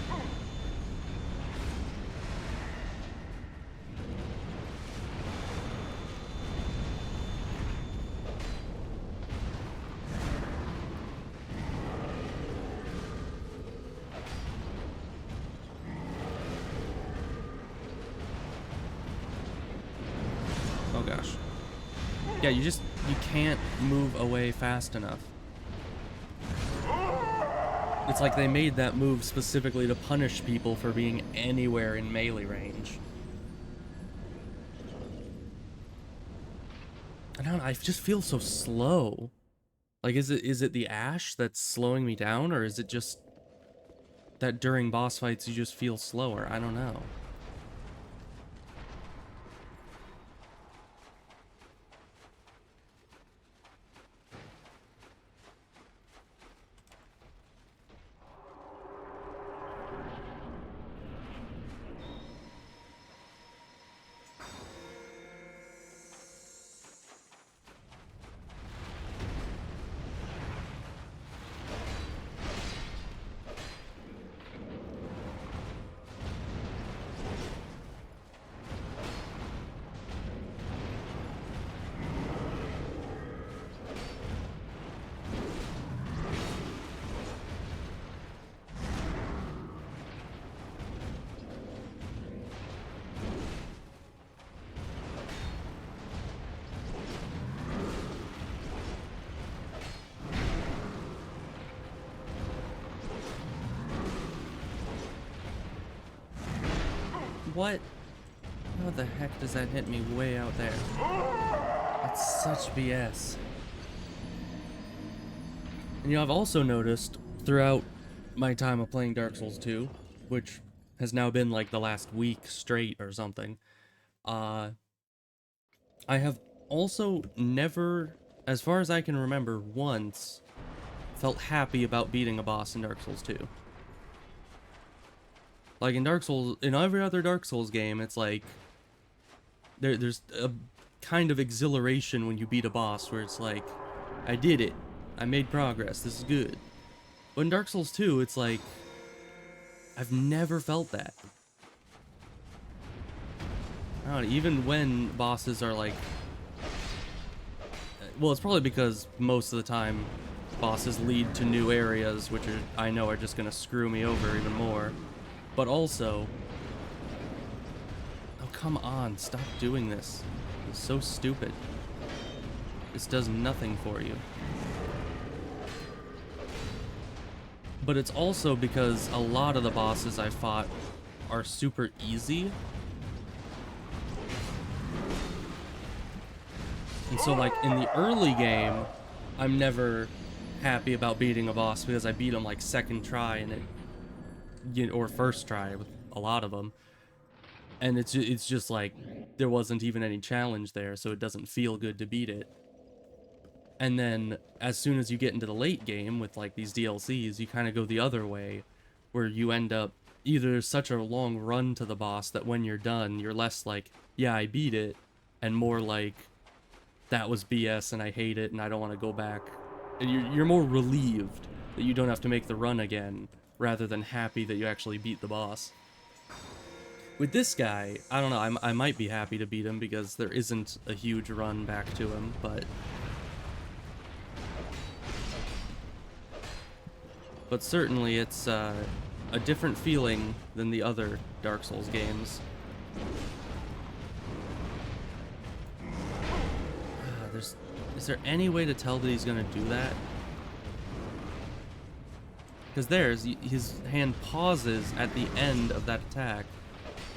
Speaker 1: Oh gosh. Yeah, you can't move away fast enough. It's like they made that move specifically to punish people for being anywhere in melee range. I don't know, I just feel so slow. Like, is it the ash that's slowing me down, or is it just that during boss fights you just feel slower? I don't know. What? How the heck does that hit me way out there? That's such BS. And I've also noticed throughout my time of playing Dark Souls 2, which has now been like the last week straight or something, I have also never, as far as I can remember, once felt happy about beating a boss in Dark Souls 2. Like in Dark Souls, in every other Dark Souls game, it's like there's a kind of exhilaration when you beat a boss where it's like, I did it, I made progress, this is good. But in Dark Souls 2, it's like, I've never felt that. I don't know, even when bosses are like, well, it's probably because most of the time bosses lead to new areas, which I know are just gonna screw me over even more. But also, oh come on, stop doing this. It's so stupid. This does nothing for you. But it's also because a lot of the bosses I fought are super easy. And so like in the early game, I'm never happy about beating a boss because I beat him like second try and or first try with a lot of them. And it's just like there wasn't even any challenge there, so it doesn't feel good to beat it. And then as soon as you get into the late game with like these DLCs, you kind of go the other way, where you end up either such a long run to the boss that when you're done, you're less like, yeah, I beat it, and more like, that was BS and I hate it and I don't want to go back. And you're more relieved that you don't have to make the run again, rather than happy that you actually beat the boss. With this guy, I don't know, I might be happy to beat him because there isn't a huge run back to him, but certainly it's a different feeling than the other Dark Souls games. Is there any way to tell that he's gonna do that? Because his hand pauses at the end of that attack,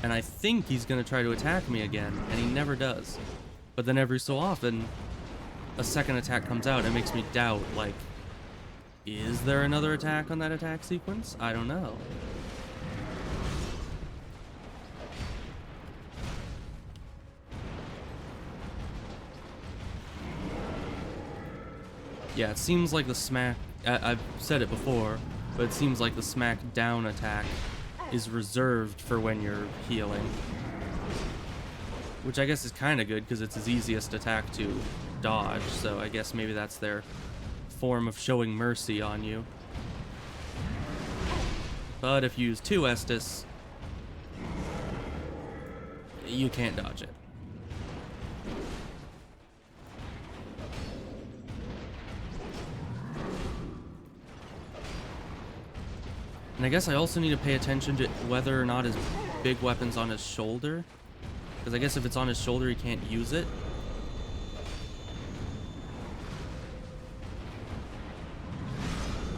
Speaker 1: and I think he's gonna try to attack me again, and he never does. But then every so often, a second attack comes out and it makes me doubt, like, is there another attack on that attack sequence? I don't know. Yeah, it seems like the smack... I've said it before, but it seems like the smack down attack is reserved for when you're healing. Which I guess is kind of good, because it's his easiest attack to dodge, so I guess maybe that's their form of showing mercy on you. But if you use 2 Estus, you can't dodge it. And I guess I also need to pay attention to whether or not his big weapon's on his shoulder. Because I guess if it's on his shoulder, he can't use it.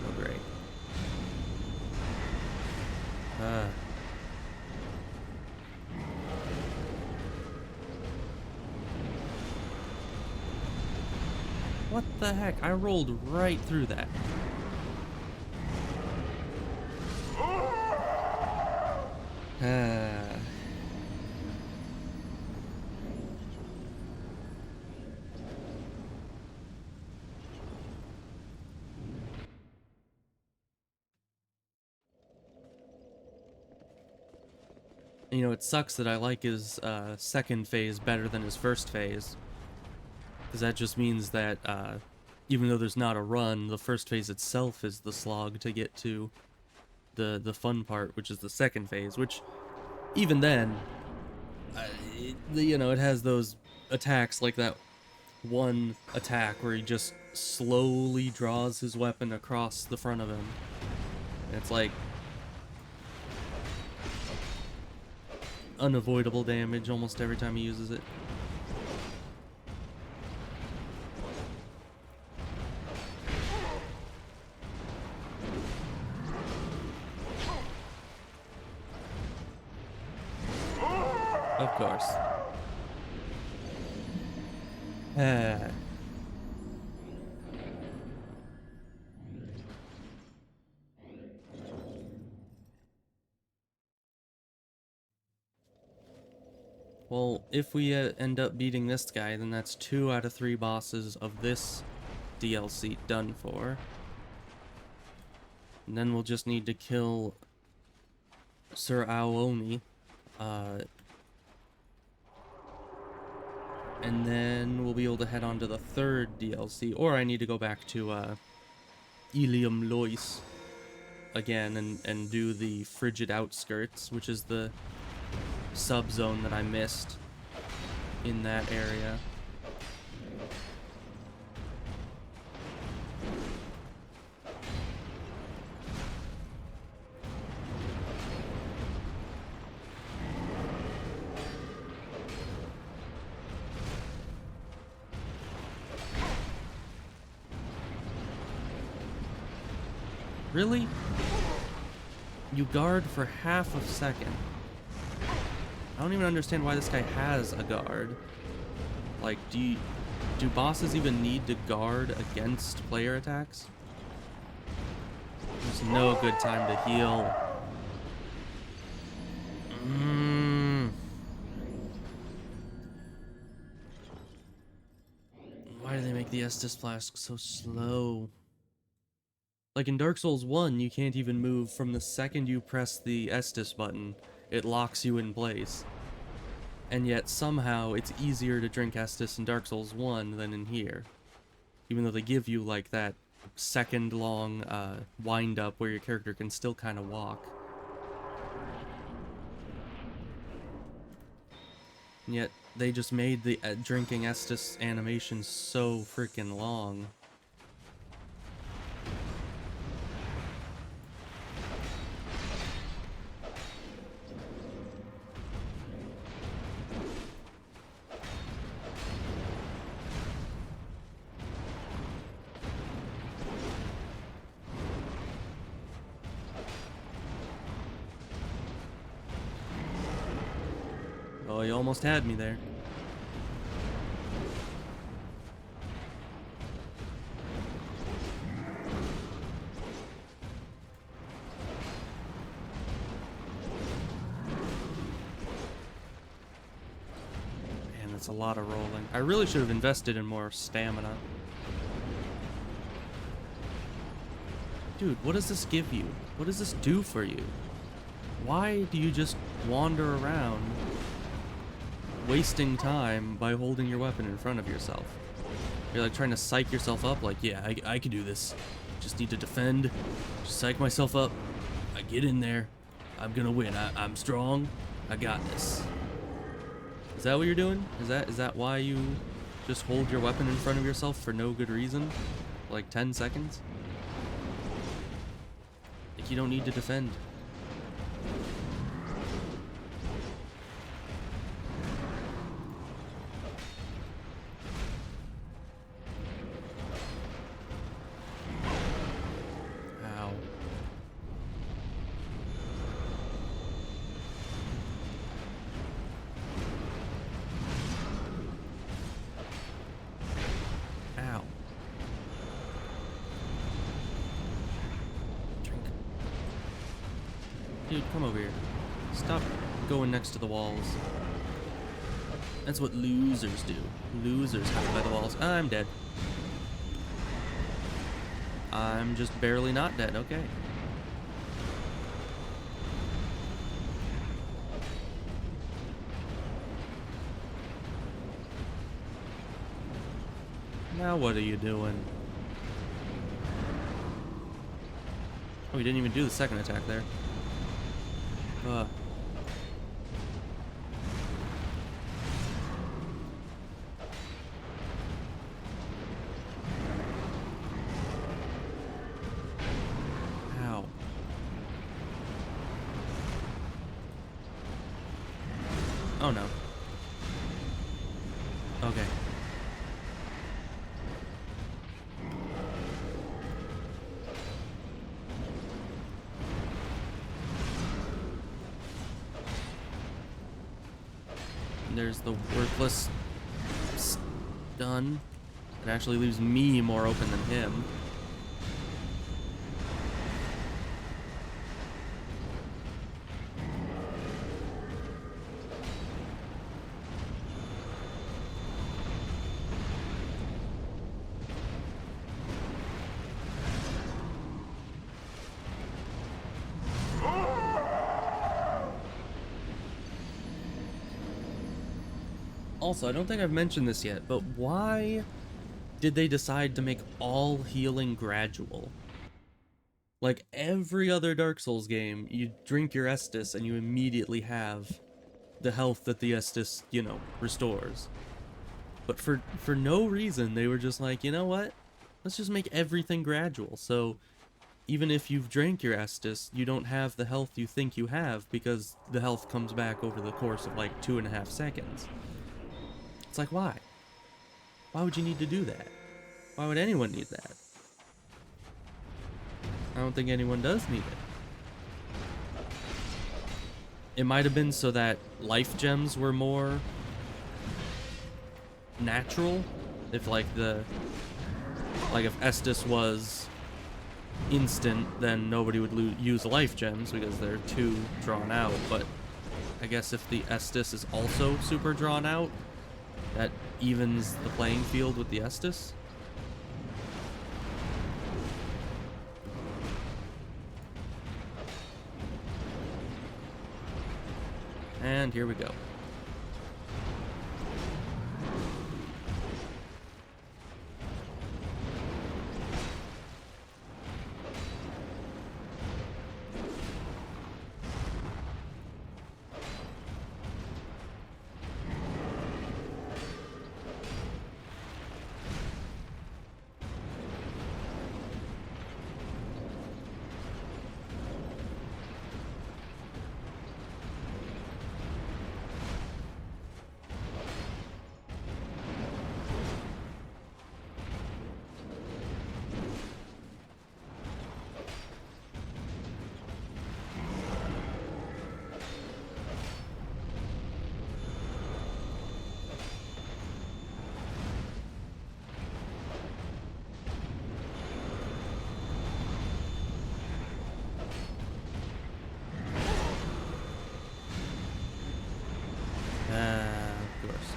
Speaker 1: Oh, great. What the heck? I rolled right through that. You know, it sucks that I like his second phase better than his first phase. Because that just means that even though there's not a run, the first phase itself is the slog to get to the fun part, which is the second phase, which even then, you know, it has those attacks like that one attack where he just slowly draws his weapon across the front of him. And it's like unavoidable damage almost every time he uses it. Of course. Ah. Well, if we end up beating this guy, then that's 2 out of 3 bosses of this DLC done for. And then we'll just need to kill Sir Aooni. And then we'll be able to head on to the 3rd DLC. Or I need to go back to Ilium Lois again and do the Frigid Outskirts, which is the sub-zone that I missed in that area. Really? You guard for half a second. I don't even understand why this guy has a guard. Like, do bosses even need to guard against player attacks? There's no good time to heal. Why do they make the Estus Flask so slow? Like in Dark Souls 1, you can't even move from the second you press the Estus button. It locks you in place. And yet, somehow, it's easier to drink Estus in Dark Souls 1 than in here. Even though they give you, like, that second-long wind-up where your character can still kind of walk. And yet, they just made the drinking Estus animation so freaking long. Oh, you almost had me there. Man, that's a lot of rolling. I really should have invested in more stamina. Dude, what does this give you? What does this do for you? Why do you just wander around wasting time by holding your weapon in front of yourself? You're like trying to psych yourself up, like, yeah, I can do this. Just need to defend. Just psych myself up. I get in there. I'm gonna win. I'm strong. I got this. Is that what you're doing? Is that why you just hold your weapon in front of yourself for no good reason? Like 10 seconds? Like you don't need to defend. Dude, come over here. Stop going next to the walls. That's what losers do. Losers hide by the walls. I'm dead. I'm just barely not dead, okay. Now what are you doing? Oh, he didn't even do the second attack there. Ow. Oh no. Okay. There's the worthless stun. It actually leaves me more open than him. Also, I don't think I've mentioned this yet, but why did they decide to make all healing gradual? Like every other Dark Souls game, you drink your Estus and you immediately have the health that the Estus, you know, restores. But for no reason, they were just like, you know what? Let's just make everything gradual. So even if you've drank your Estus, you don't have the health you think you have because the health comes back over the course of like 2.5 seconds. It's like, why? Why would you need to do that? Why would anyone need that? I don't think anyone does need it. It might have been so that life gems were more natural. If like if Estus was instant, then nobody would use life gems because they're too drawn out. But I guess if the Estus is also super drawn out, that evens the playing field with the Estus. And here we go. Of course.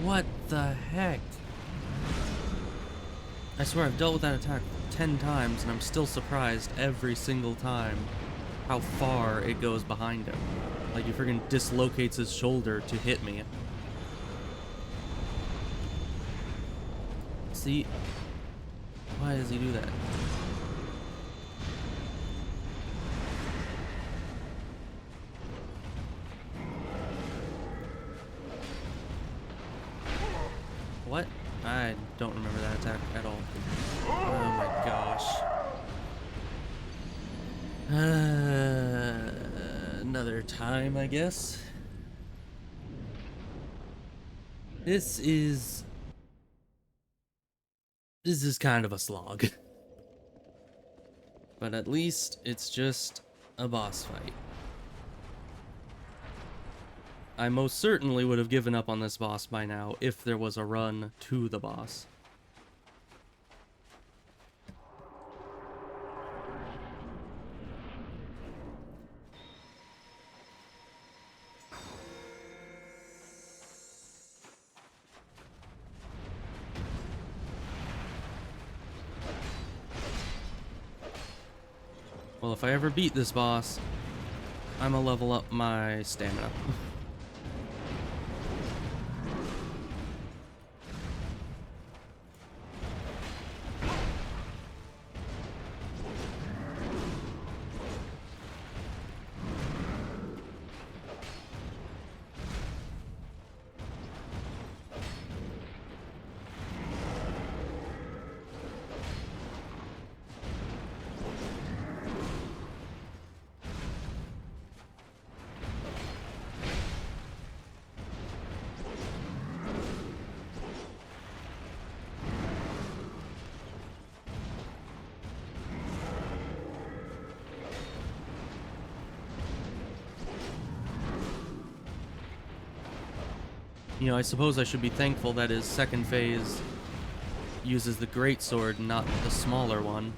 Speaker 1: What the heck? I swear I've dealt with that attack 10 times and I'm still surprised every single time how far it goes behind him. Like he freaking dislocates his shoulder to hit me. See? Why does he do that? What? I don't remember that attack at all. Oh my gosh. Another time, I guess. This is kind of a slog. But at least it's just a boss fight. I most certainly would have given up on this boss by now if there was a run to the boss. Well, if I ever beat this boss, I'm gonna level up my stamina. You know, I suppose I should be thankful that his second phase uses the great sword, not the smaller one.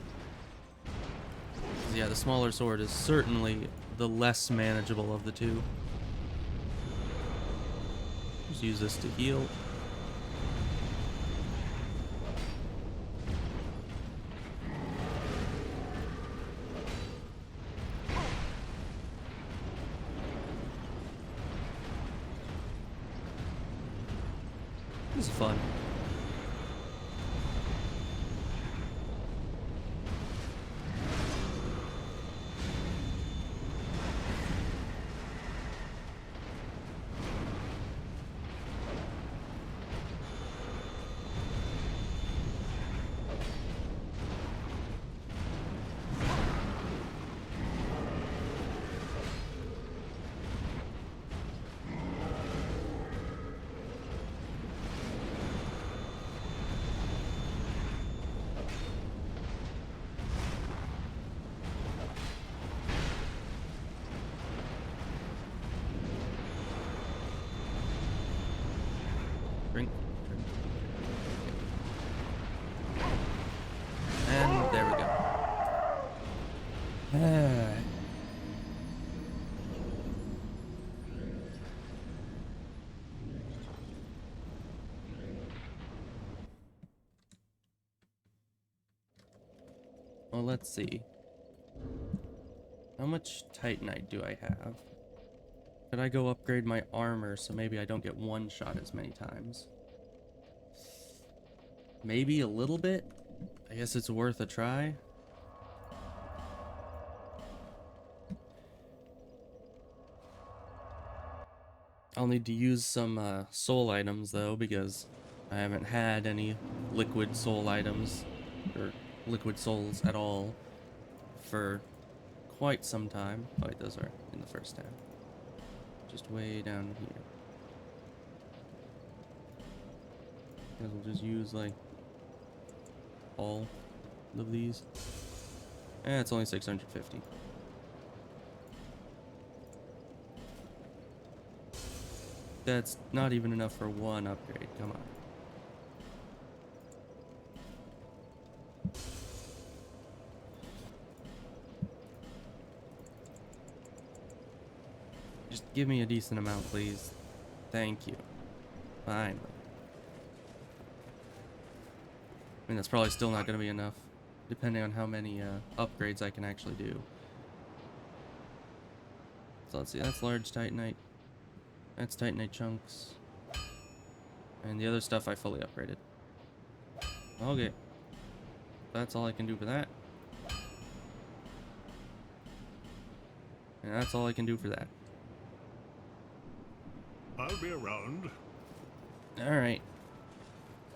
Speaker 1: 'Cause, yeah, the smaller sword is certainly the less manageable of the two. Just use this to heal. This is fun. Drink, drink. And there we go. Well, let's see. How much Titanite do I have? Could I go upgrade my armor so maybe I don't get one shot as many times? Maybe a little bit? I guess it's worth a try. I'll need to use some soul items though, because I haven't had any liquid soul items, or liquid souls at all, for quite some time. Oh wait, those are in the first tab. Just way down here. Guess we'll just use like all of these. It's only 650. That's not even enough for one upgrade. Come on. Just give me a decent amount, please. Thank you. Finally. I mean, that's probably still not going to be enough, depending on how many upgrades I can actually do. So let's see, that's large Titanite. That's Titanite chunks. And the other stuff I fully upgraded. Okay. That's all I can do for that. And that's all I can do for that.
Speaker 2: I'll be around.
Speaker 1: Alright.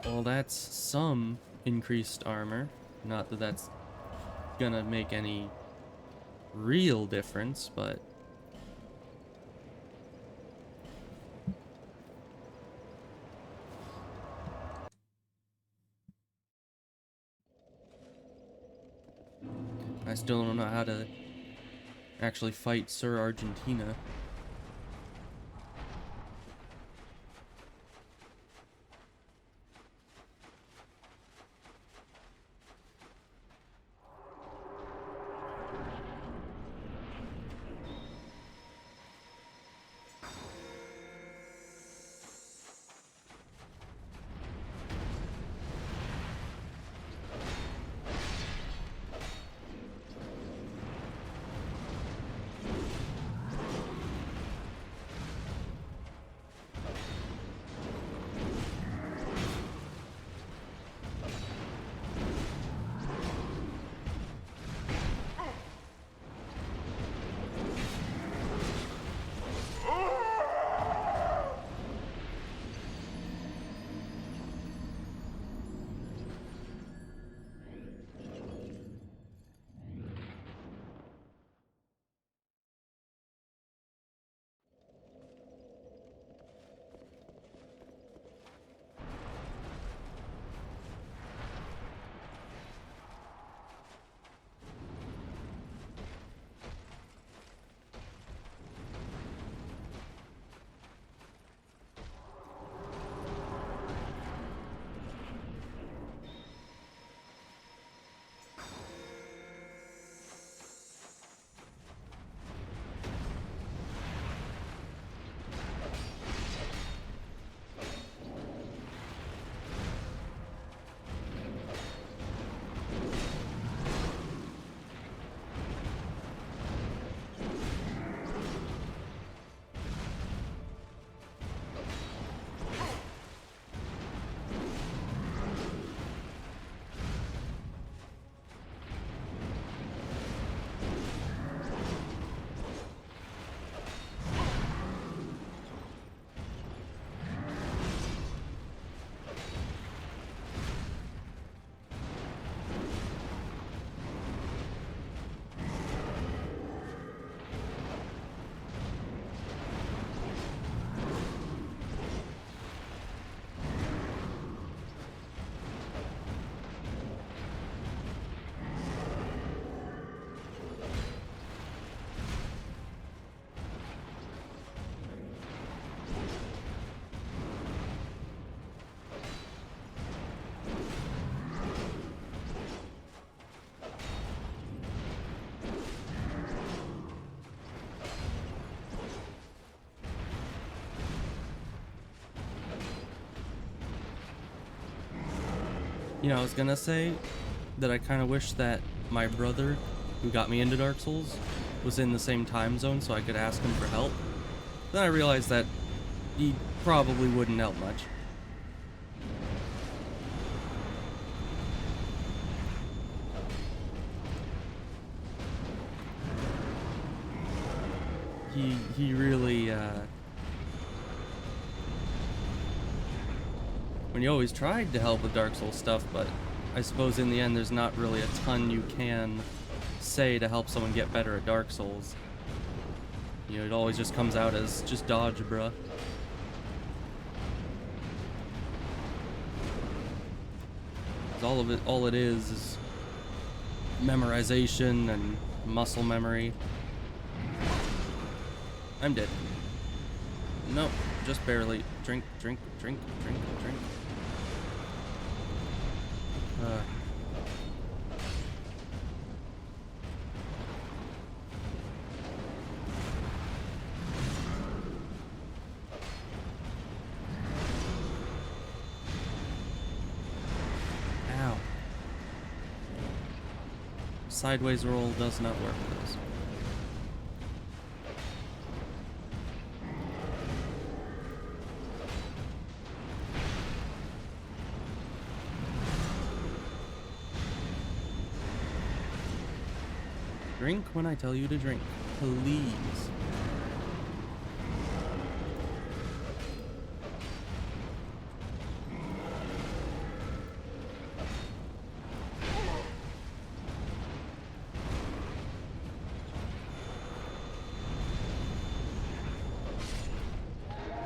Speaker 1: Well, that's some increased armor. Not that that's gonna make any real difference, but... I still don't know how to actually fight Sir Argentina. You know, I was gonna say that I kind of wish that my brother, who got me into Dark Souls, was in the same time zone so I could ask him for help. Then I realized that he probably wouldn't help much. He really, when he always tried to help with Dark Souls stuff, but I suppose in the end there's not really a ton you can say to help someone get better at Dark Souls. You know, it always just comes out as just dodge, bruh. All it is memorization and muscle memory. I'm dead. Nope, just barely. Drink, drink, drink, drink, drink. Ow. Sideways roll does not work for this. Drink when I tell you to drink, please.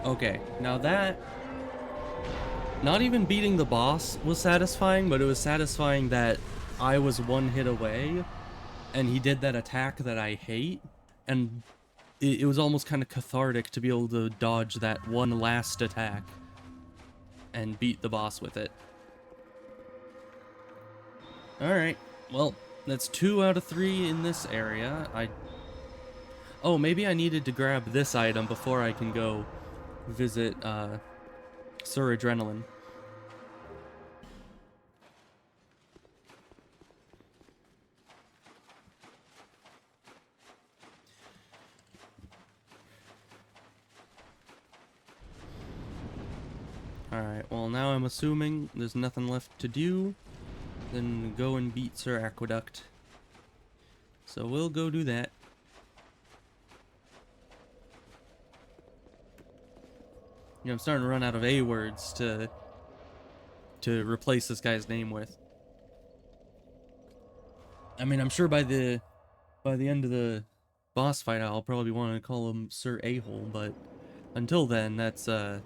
Speaker 1: Okay, now that... Not even beating the boss was satisfying, but it was satisfying that I was one hit away, and he did that attack that I hate, and it was almost kind of cathartic to be able to dodge that one last attack and beat the boss with it. Alright, well, that's 2 out of 3 in this area. Oh, maybe I needed to grab this item before I can go visit, Sir Adrenaline. Alright, well now I'm assuming there's nothing left to do. Then go and beat Sir Aqueduct. So we'll go do that. You know, I'm starting to run out of A words to replace this guy's name with. I mean, I'm sure by the end of the boss fight, I'll probably want to call him Sir A-hole, but until then, that's I'm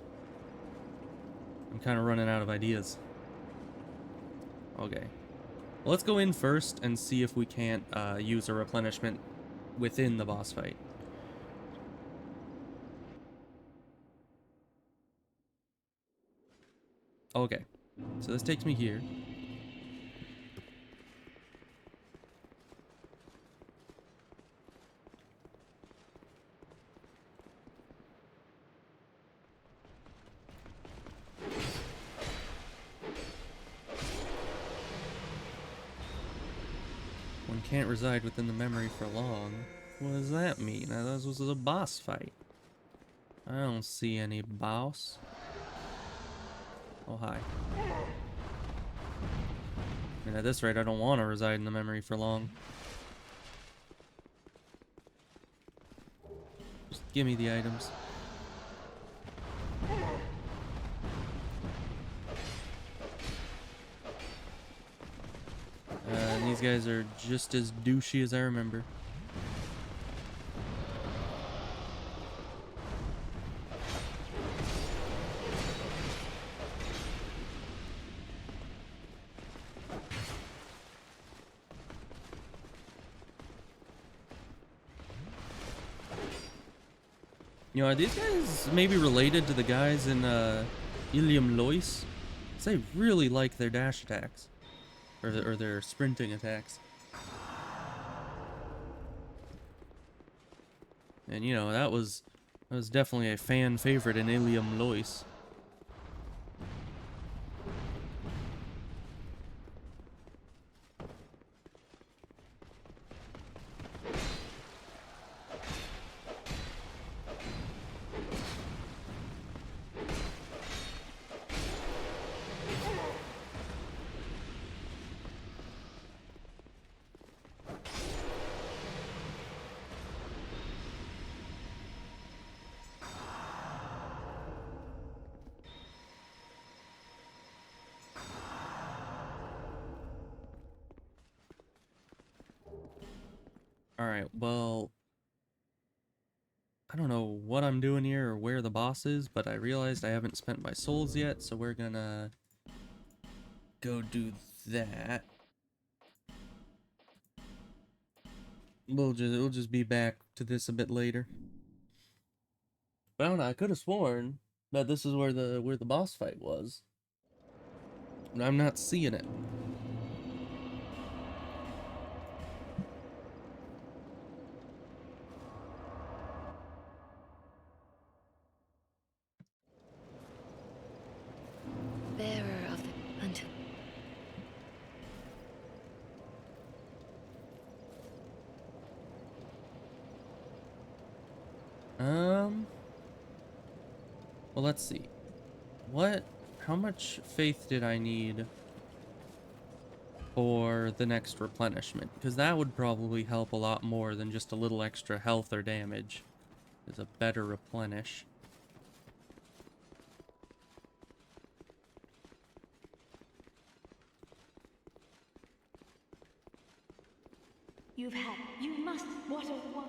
Speaker 1: kind of running out of ideas. Okay. Well, let's go in first and see if we can't use a replenishment within the boss fight. Okay. So this takes me here. One can't reside within the memory for long. What does that mean? This was a boss fight. I don't see any boss. Oh, hi. And at this rate, I don't want to reside in the memory for long. Just give me the items. And these guys are just as douchey as I remember. You know, are these guys maybe related to the guys in Ilium Lois? They really like their dash attacks. Or their sprinting attacks. And you know, that was definitely a fan favorite in Ilium Lois. Alright, well, I don't know what I'm doing here or where the boss is, but I realized I haven't spent my souls yet, so we're gonna go do that. We'll just be back to this a bit later. But I don't know, I could have sworn that this is where the boss fight was. But I'm not seeing it.
Speaker 2: Bearer of the until
Speaker 1: Well, let's see. How much faith did I need for the next replenishment? Because that would probably help a lot more than just a little extra health or damage. Is a better replenish.
Speaker 2: you must what a one.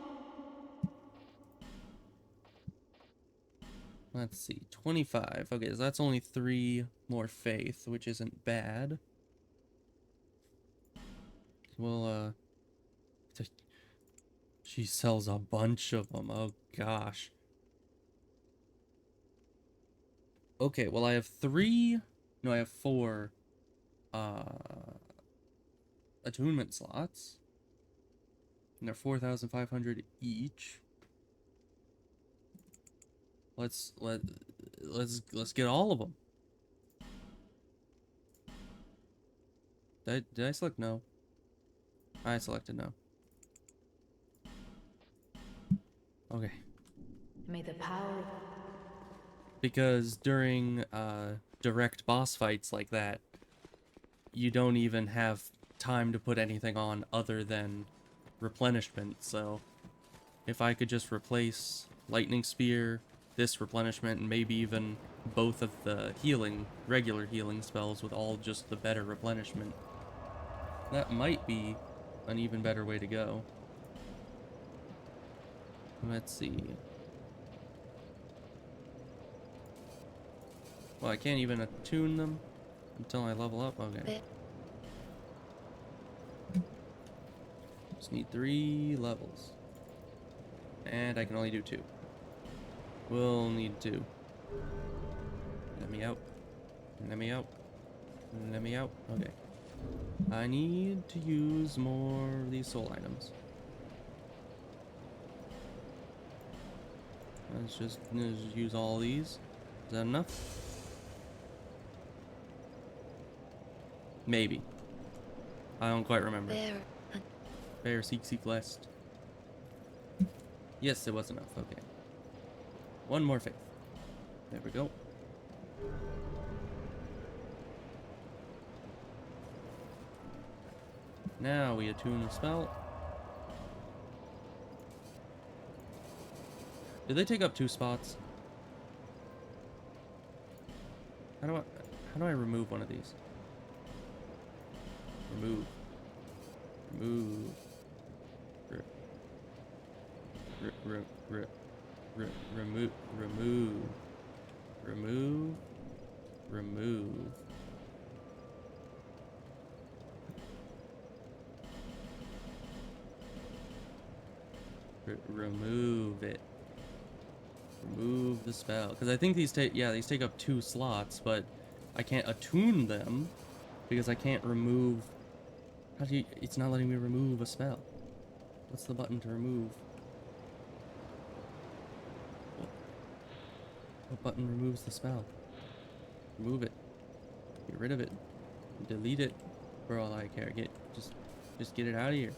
Speaker 1: Let's see, 25. Okay, so that's only 3 more faith, which isn't bad. Well, she sells a bunch of them. Oh, gosh. Okay, well, I have 3... No, I have 4, attunement slots. And they're 4,500 each. Let's get all of them. Did I select no? I selected no. Okay.
Speaker 2: May the power
Speaker 1: Because during direct boss fights like that, you don't even have time to put anything on other than replenishment. So if I could just replace lightning spear, this replenishment, and maybe even both of the regular healing spells with all just the better replenishment, that might be an even better way to go. Let's see. Well, I can't even attune them until I level up. Okay. Just need 3 levels. And I can only do 2. We'll need 2. Let me out. Let me out. Let me out. Okay. I need to use more of these soul items. Let's just use all these. Is that enough? Maybe. I don't quite remember. Bear, seek, lest. Yes, it was enough. Okay. 1 more faith. There we go. Now we attune the spell. Do they take up 2 spots? How do I remove one of these? Remove. Remove. Remove. Remove. Remove. Remove. Remove it. Remove the spell. Because I think these take up 2 slots, but I can't attune them because I can't remove. How do you? It's not letting me remove a spell. What's the button to remove? What button removes the spell? Remove it. Get rid of it. Delete it. For all I care. Just get it out of here.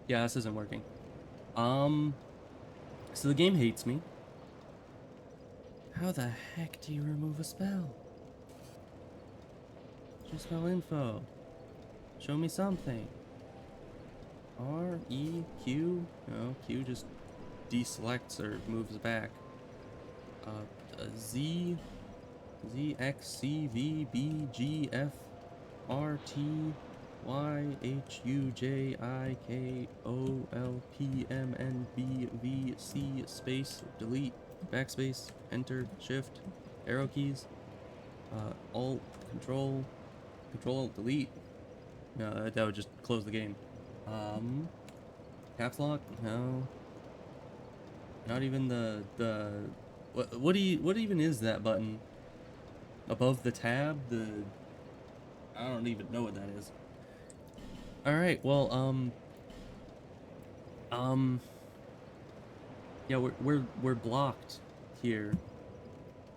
Speaker 1: Yeah, this isn't working. So the game hates me. How the heck do you remove a spell? Just spell info. Show me something. R, E, Q? No, Q just deselects or moves back. Z X C V B G F R T Y H U J I K O L P M N B V C space delete backspace enter shift arrow keys alt control alt delete. No, that would just close the game. Caps lock? No. Not even the what even is that button? Above the tab? I don't even know what that is. Alright, well, yeah, we're blocked here.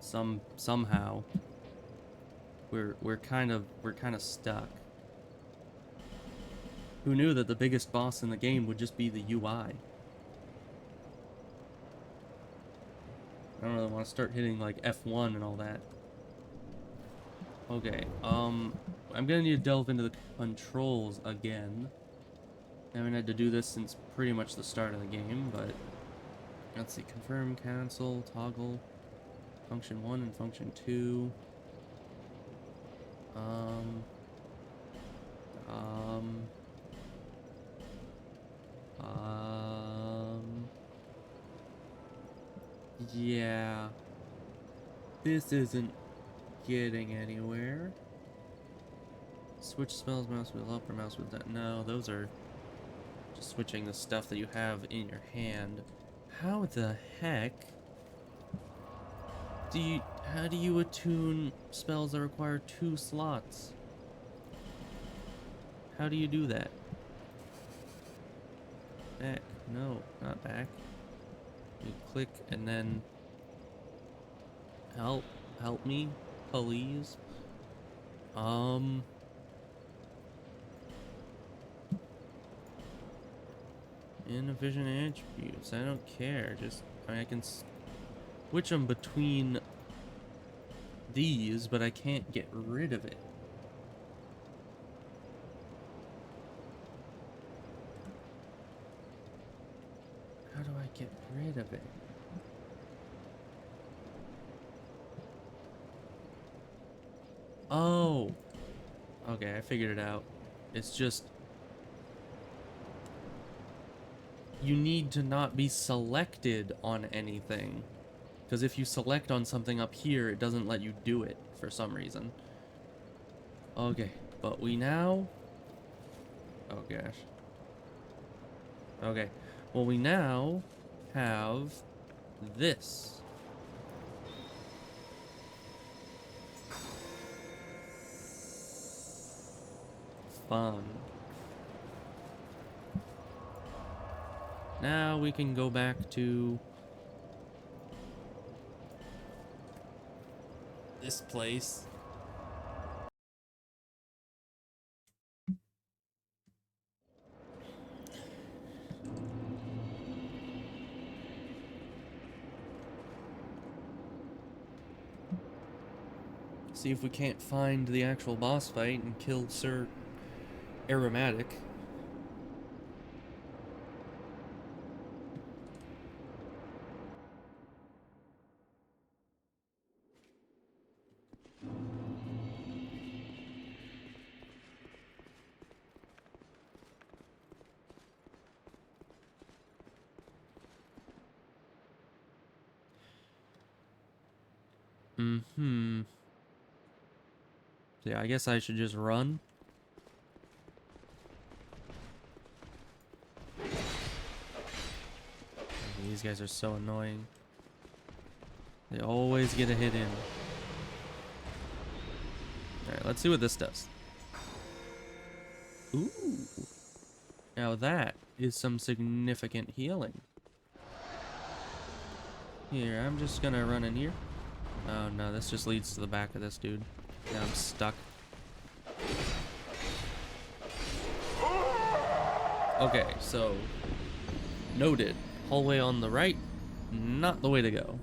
Speaker 1: Somehow. We're kind of stuck. Who knew that the biggest boss in the game would just be the UI? I don't really want to start hitting like F1 and all that. Okay, I'm gonna need to delve into the controls again. I haven't had to do this since pretty much the start of the game, but let's see, confirm, cancel, toggle, function 1 and function 2. Yeah. This isn't getting anywhere. Switch spells, mouse wheel up or mouse wheel down. No, those are just switching the stuff that you have in your hand. How the heck how do you attune spells that require 2 slots? How do you do that? Back. No, not back. You click and then help me, please. Vision attributes. I don't care. Just I can switch them between these, but I can't get rid of it. How do I get rid of it? Oh. Okay, I figured it out. It's just you need to not be selected on anything. Because if you select on something up here, it doesn't let you do it for some reason. Okay, but we now... Oh gosh. Okay, well we now have this. Fun. Now we can go back to this place. See if we can't find the actual boss fight and kill Sir Aromatic. Yeah, I guess I should just run. These guys are so annoying. They always get a hit in. Alright, let's see what this does. Ooh. Now that is some significant healing. Here, I'm just gonna run in here. Oh no, this just leads to the back of this dude. Yeah, I'm stuck. Okay, so noted. Hallway on the right, not the way to go.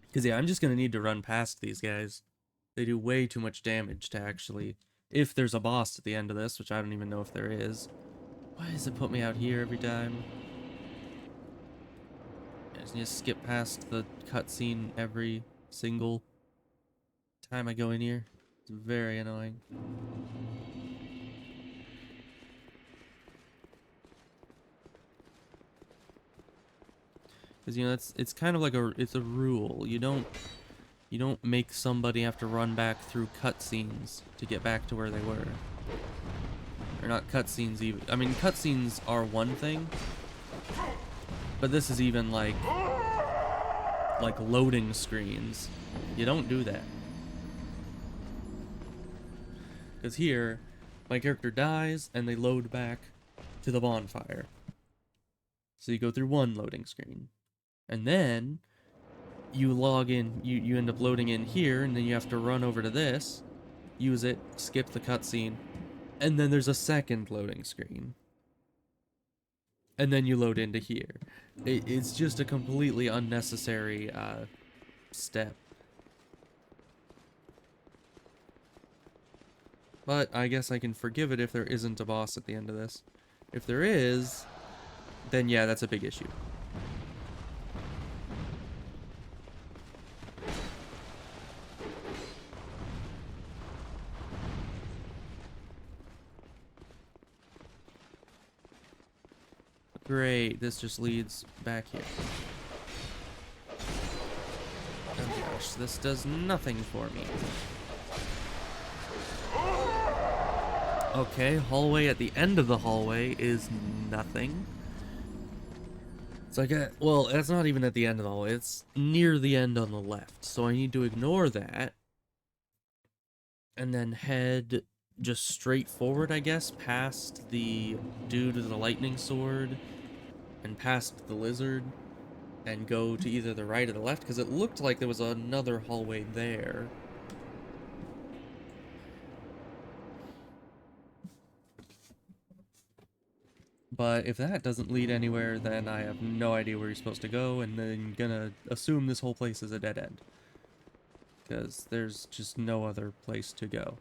Speaker 1: Because yeah, I'm just gonna need to run past these guys. They do way too much damage to actually... If there's a boss at the end of this, which I don't even know if there is. Why does it put me out here every time? I just need to skip past the cutscene every single time I go in here. It's very annoying. Because, you know, it's kind of like it's a rule. You don't make somebody have to run back through cutscenes to get back to where they were. Or not cutscenes even. I mean, cutscenes are one thing, but this is even like loading screens. You don't do that. Because here, my character dies and they load back to the bonfire. So you go through one loading screen. And then you log in, you end up loading in here, and then you have to run over to this, use it, skip the cutscene, and then there's a second loading screen. And then you load into here. It's just a completely unnecessary step. But I guess I can forgive it if there isn't a boss at the end of this. If there is, then yeah, that's a big issue. Great, this just leads back here. Oh gosh, this does nothing for me. Okay, hallway at the end of the hallway is nothing. It's like, well, that's not even at the end of the hallway, it's near the end on the left. So I need to ignore that. And then head just straight forward, I guess, past the dude with the lightning sword. And past the lizard. And go to either the right or the left, because it looked like there was another hallway there. But if that doesn't lead anywhere, then I have no idea where you're supposed to go, and then gonna assume this whole place is a dead end. Because there's just no other place to go.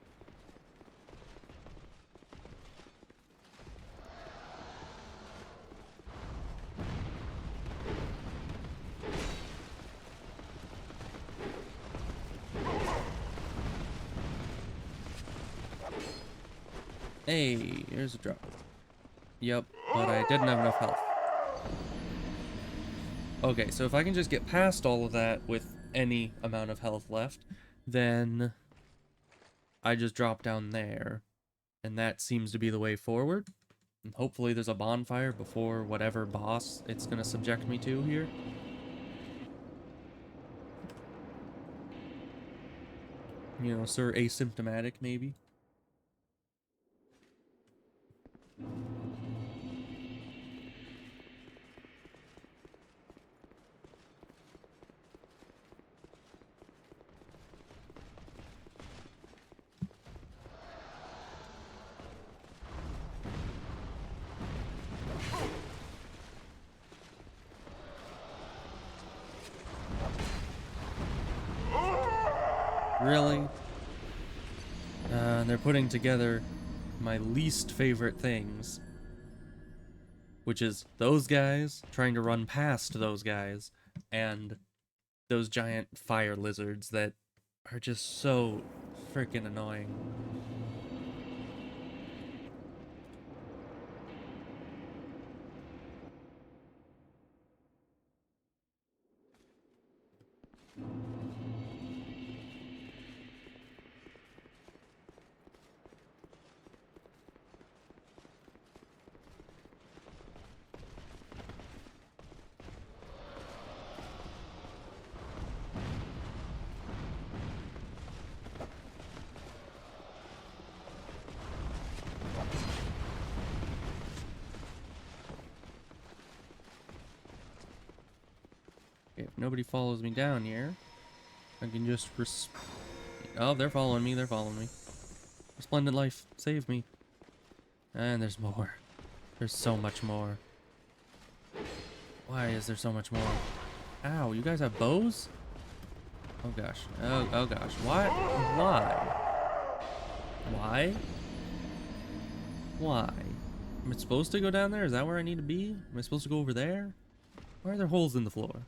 Speaker 1: Hey, here's a drop. Yep, but I didn't have enough health. Okay, so if I can just get past all of that with any amount of health left, then I just drop down there. And that seems to be the way forward. And hopefully there's a bonfire before whatever boss it's gonna subject me to here. You know, Sir Asymptomatic, maybe? Really? They're putting together my least favorite things. Which is those guys trying to run past those guys, and those giant fire lizards that are just so freaking annoying. If nobody follows me down here, I can just oh, they're following me, they're following me. Resplendent life, save me. And there's more. There's so much more. Why is there so much more? Ow, you guys have bows? Oh gosh. Oh gosh. Why? Why? Why? Am I supposed to go down there? Is that where I need to be? Am I supposed to go over there? Why are there holes in the floor?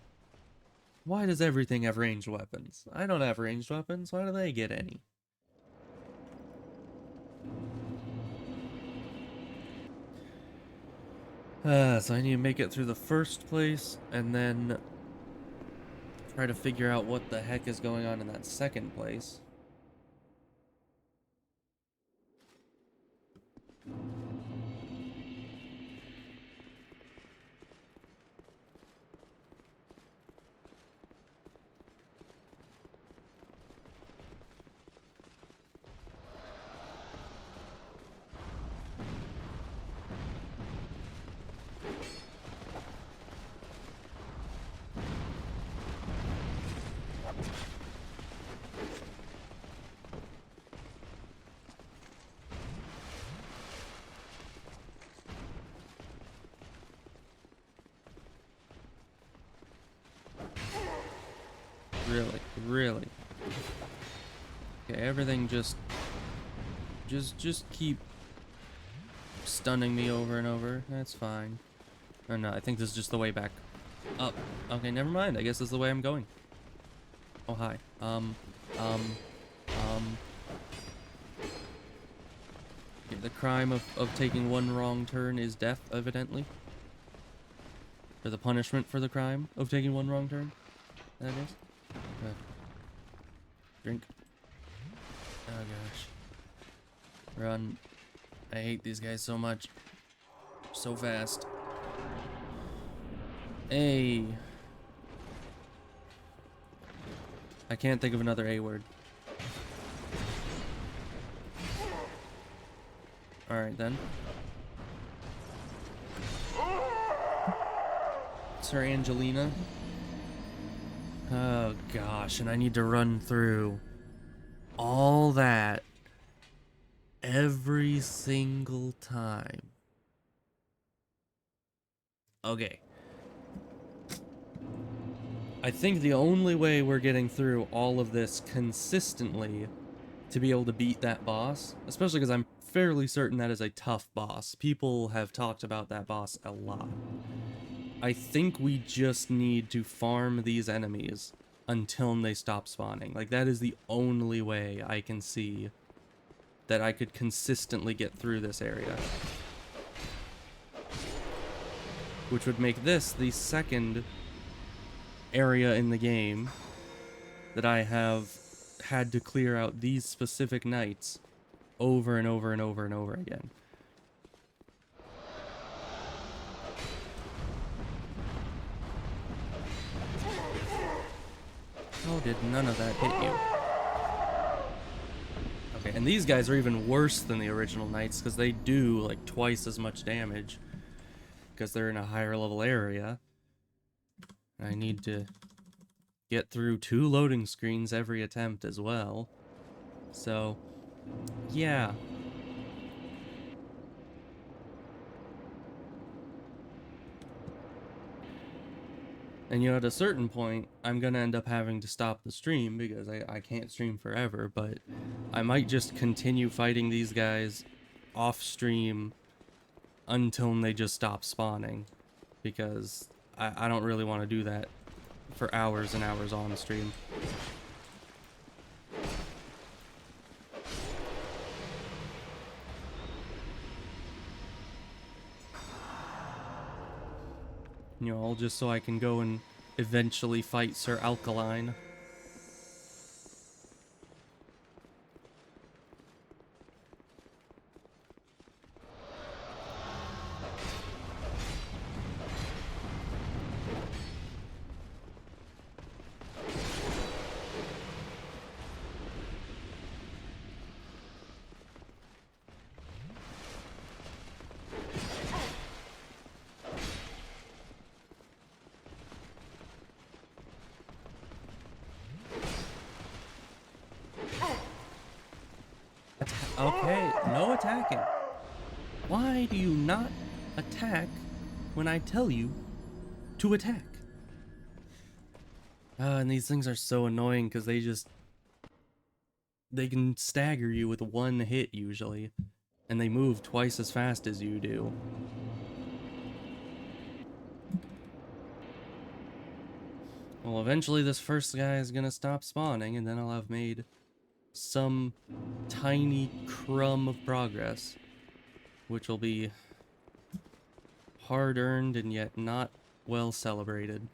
Speaker 1: Why does everything have ranged weapons? I don't have ranged weapons. Why do they get any? So I need to make it through the first place, and then try to figure out what the heck is going on in that second place. Really. Okay, everything just keep stunning me over and over. That's fine. Or no, I think this is just the way back up. Okay, never mind. I guess this is the way I'm going. Oh, hi. Okay, the crime of taking one wrong turn is death, evidently. Or the punishment for the crime of taking one wrong turn. That is. Drink. Oh gosh. Run. I hate these guys so much. So fast. Hey. I can't think of another A word. Alright then. Sir Angelina. Oh gosh, and I need to run through all that every single time. Okay. I think the only way we're getting through all of this consistently to be able to beat that boss, especially because I'm fairly certain that is a tough boss. People have talked about that boss a lot. I think we just need to farm these enemies until they stop spawning. Like, that is the only way I can see that I could consistently get through this area. Which would make this the second area in the game that I have had to clear out these specific nights over and over and over and over again. How did none of that hit you? Okay, and these guys are even worse than the original knights because they do like twice as much damage because they're in a higher level area. I need to get through 2 loading screens every attempt as well. So, yeah. And, you know, at a certain point, I'm going to end up having to stop the stream because I can't stream forever, but I might just continue fighting these guys off stream until they just stop spawning, because I don't really want to do that for hours and hours on stream. You know, all just so I can go and eventually fight Sir Alkaline. Okay, no attacking. Why do you not attack when I tell you to attack? And these things are so annoying because they can stagger you with one hit usually, and they move twice as fast as you do. Well, eventually this first guy is gonna stop spawning, and then I'll have made some tiny crumb of progress, which will be hard-earned and yet not well celebrated.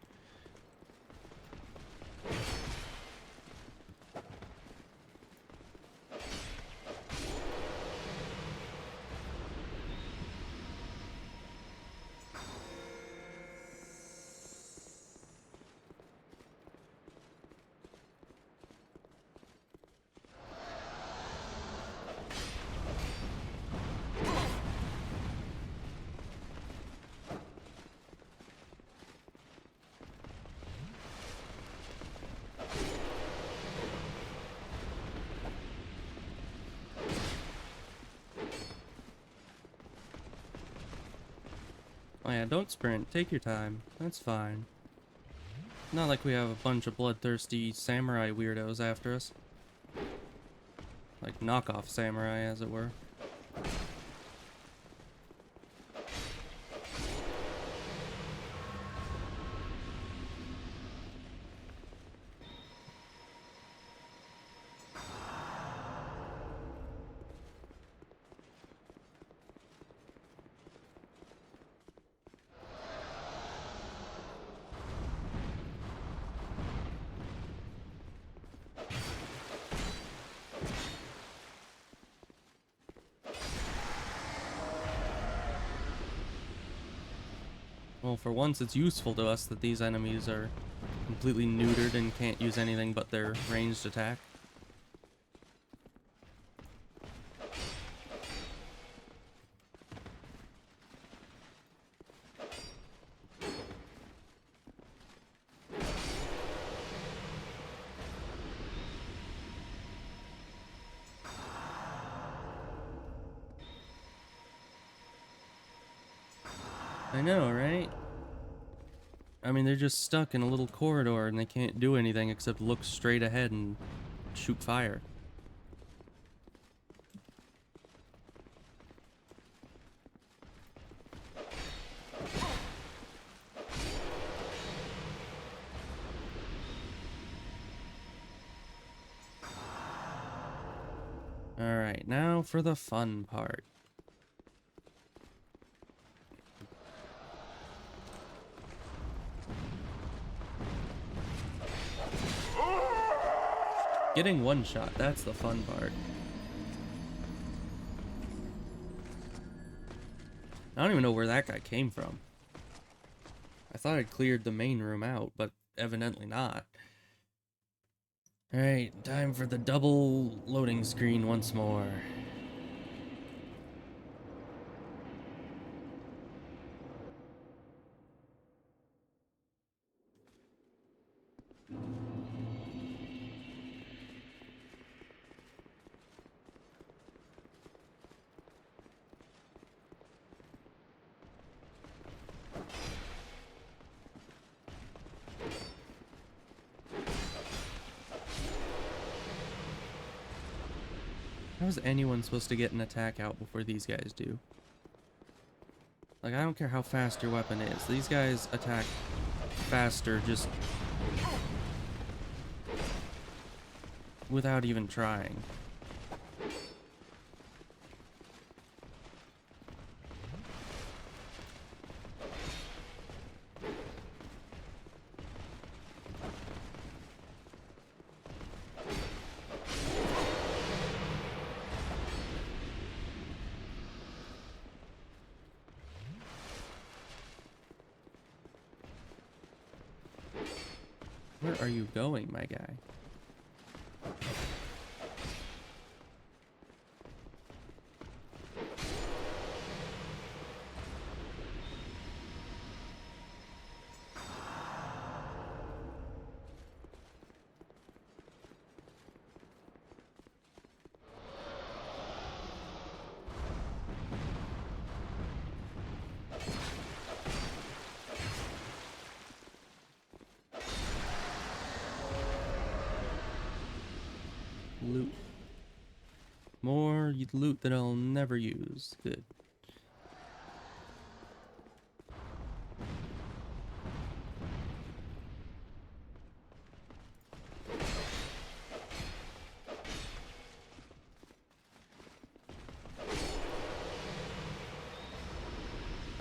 Speaker 1: Oh yeah, don't sprint. Take your time. That's fine. Not like we have a bunch of bloodthirsty samurai weirdos after us. Like knockoff samurai, as it were. Well, for once it's useful to us that these enemies are completely neutered and can't use anything but their ranged attack. I know, right? I mean, they're just stuck in a little corridor and they can't do anything except look straight ahead and shoot fire. Alright, now for the fun part. Getting one shot, that's the fun part. I don't even know where that guy came from. I thought I'd cleared the main room out, but evidently not. Alright, time for the double loading screen once more. How is anyone supposed to get an attack out before these guys do? Like, I don't care how fast your weapon is. These guys attack faster just without even trying. Where are you going, my guy? Loot. More loot that I'll never use. Good.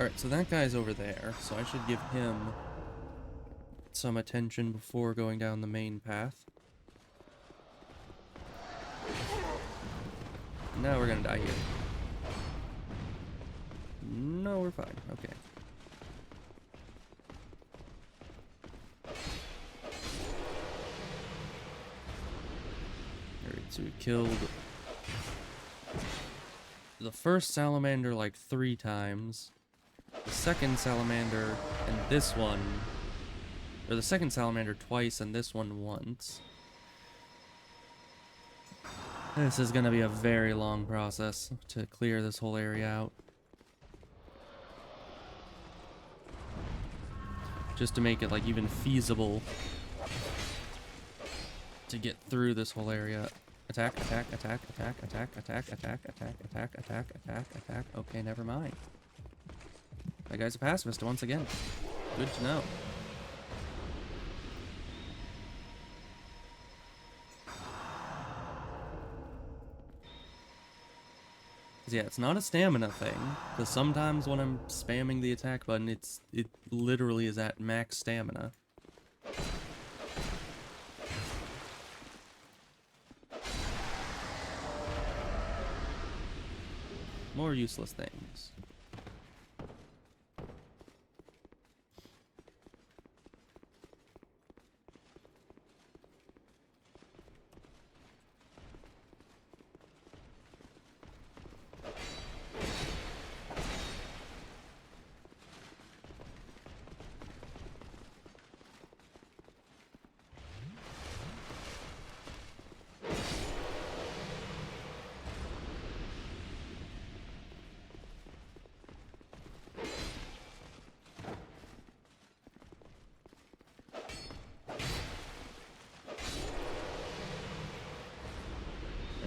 Speaker 1: Alright, so that guy's over there, so I should give him some attention before going down the main path. Now we're gonna die here. No, we're fine. Okay. Alright, so we killed the first salamander like 3 times. The second salamander and this one, or the second salamander twice and this one once. This is gonna be a very long process to clear this whole area out. Just to make it like even feasible to get through this whole area. Attack, attack, attack, attack, attack, attack, attack, attack, attack, attack, attack, attack. Okay, never mind. That guy's a pacifist once again. Good to know. Yeah, it's not a stamina thing, because sometimes when I'm spamming the attack button, it literally is at max stamina. More useless things.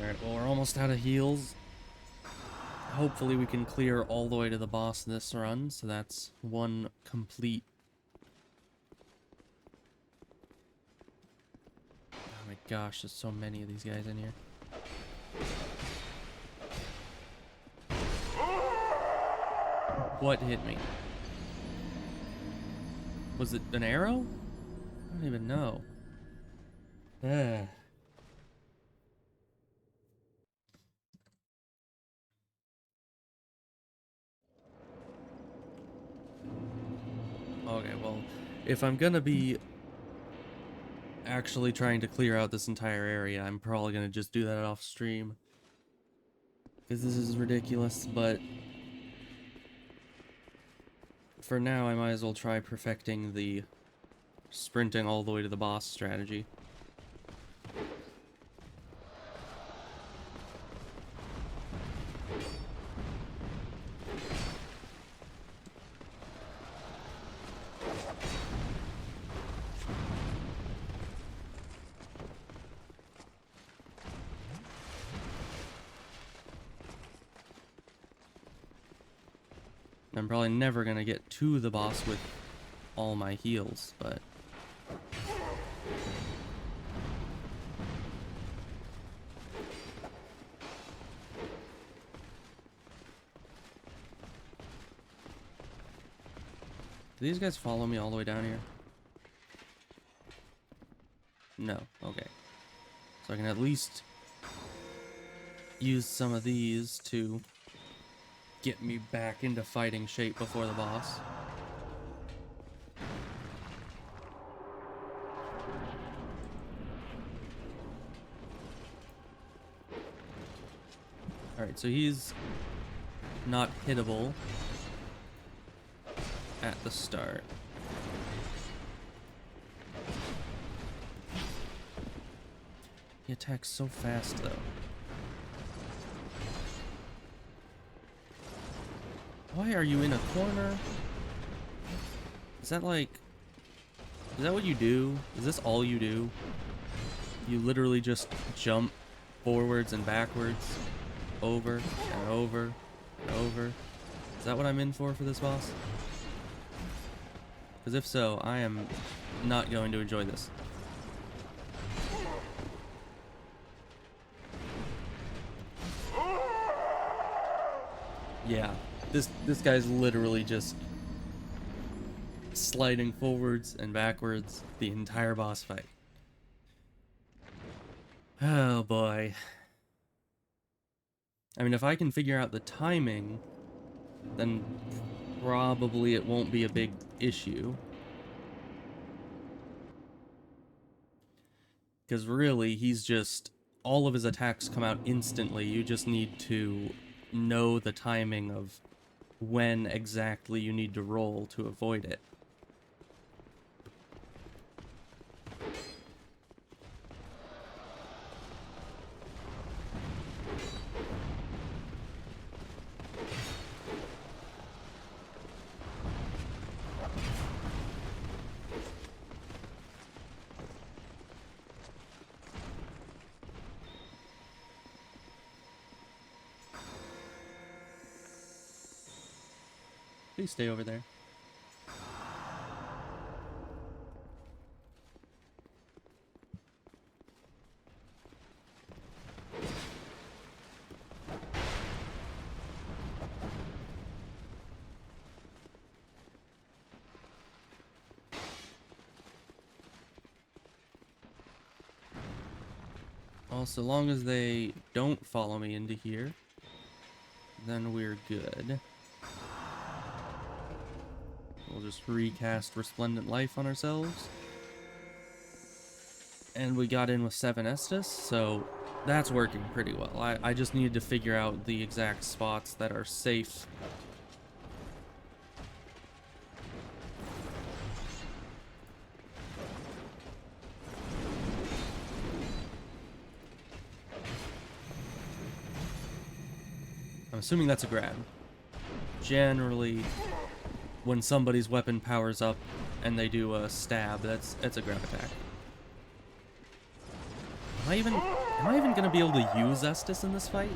Speaker 1: Alright, well, we're almost out of heals. Hopefully we can clear all the way to the boss this run, so that's one complete. Oh my gosh, there's so many of these guys in here. What hit me? Was it an arrow? I don't even know. Ugh. Okay, well, if I'm gonna be actually trying to clear out this entire area, I'm probably gonna just do that off stream. Because this is ridiculous, but for now I might as well try perfecting the sprinting all the way to the boss strategy. I'm probably never gonna get to the boss with all my heals, but do these guys follow me all the way down here? No. Okay. So I can at least use some of these to get me back into fighting shape before the boss. Alright, so he's not hittable at the start. He attacks so fast, though. Why are you in a corner? Is that like... Is that what you do? Is this all you do? You literally just jump forwards and backwards, over and over and over. Is that what I'm in for this boss? Because if so, I am not going to enjoy this. Yeah, This guy's literally just sliding forwards and backwards the entire boss fight. Oh boy. I mean, if I can figure out the timing, then probably it won't be a big issue. Because really, he's just... all of his attacks come out instantly. You just need to know the timing of when exactly you need to roll to avoid it. Please stay over there. Well, so long as they don't follow me into here, then we're good. We'll just recast Resplendent Life on ourselves. And we got in with 7 Estus, so that's working pretty well. I just need to figure out the exact spots that are safe. I'm assuming that's a grab. Generally, when somebody's weapon powers up and they do a stab, that's a grab attack. Am I even gonna be able to use Estus in this fight?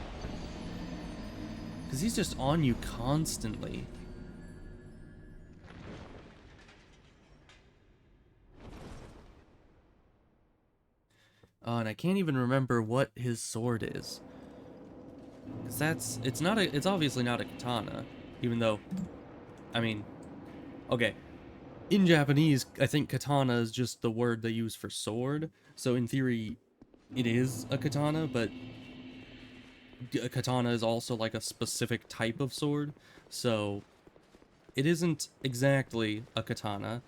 Speaker 1: Because he's just on you constantly. Oh, and I can't even remember what his sword is. Because it's obviously not a katana, even though, I mean, okay. In Japanese, I think katana is just the word they use for sword, so in theory, it is a katana, but a katana is also like a specific type of sword, so it isn't exactly a katana.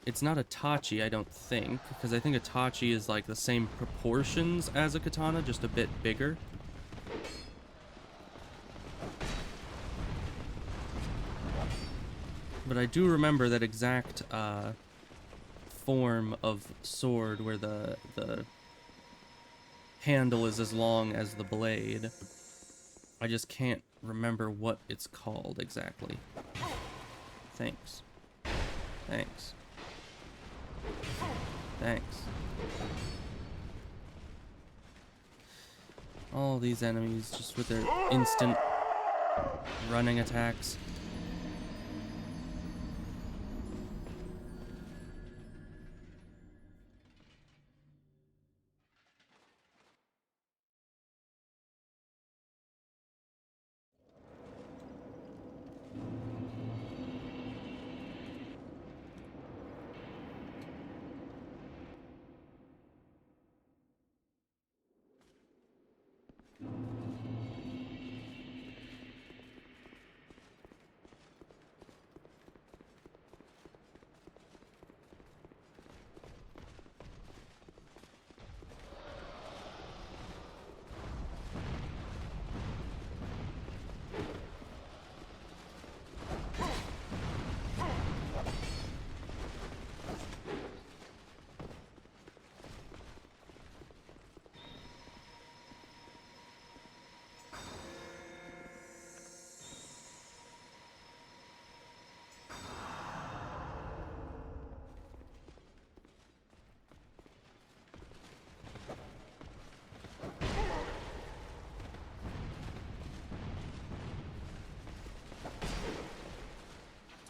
Speaker 1: It's not a tachi, I don't think, because I think a tachi is like the same proportions as a katana, just a bit bigger. But I do remember that exact form of sword where the handle is as long as the blade. I just can't remember what it's called exactly. Thanks. Thanks. Thanks. All these enemies just with their instant running attacks.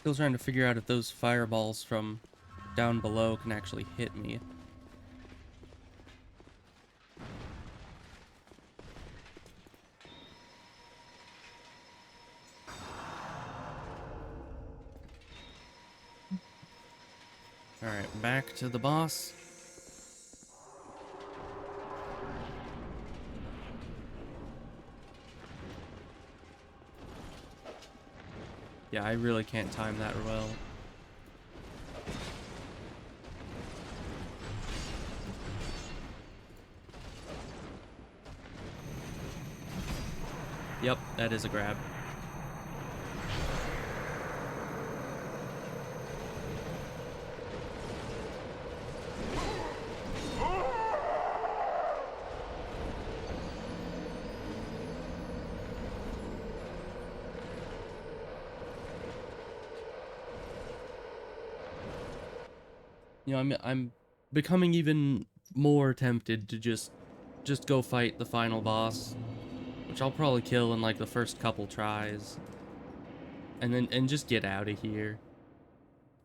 Speaker 1: Still trying to figure out if those fireballs from down below can actually hit me. Alright, back to the boss. Yeah, I really can't time that well. Yep, that is a grab. You know, I'm becoming even more tempted to just go fight the final boss, which I'll probably kill in like the first couple tries, and just get out of here.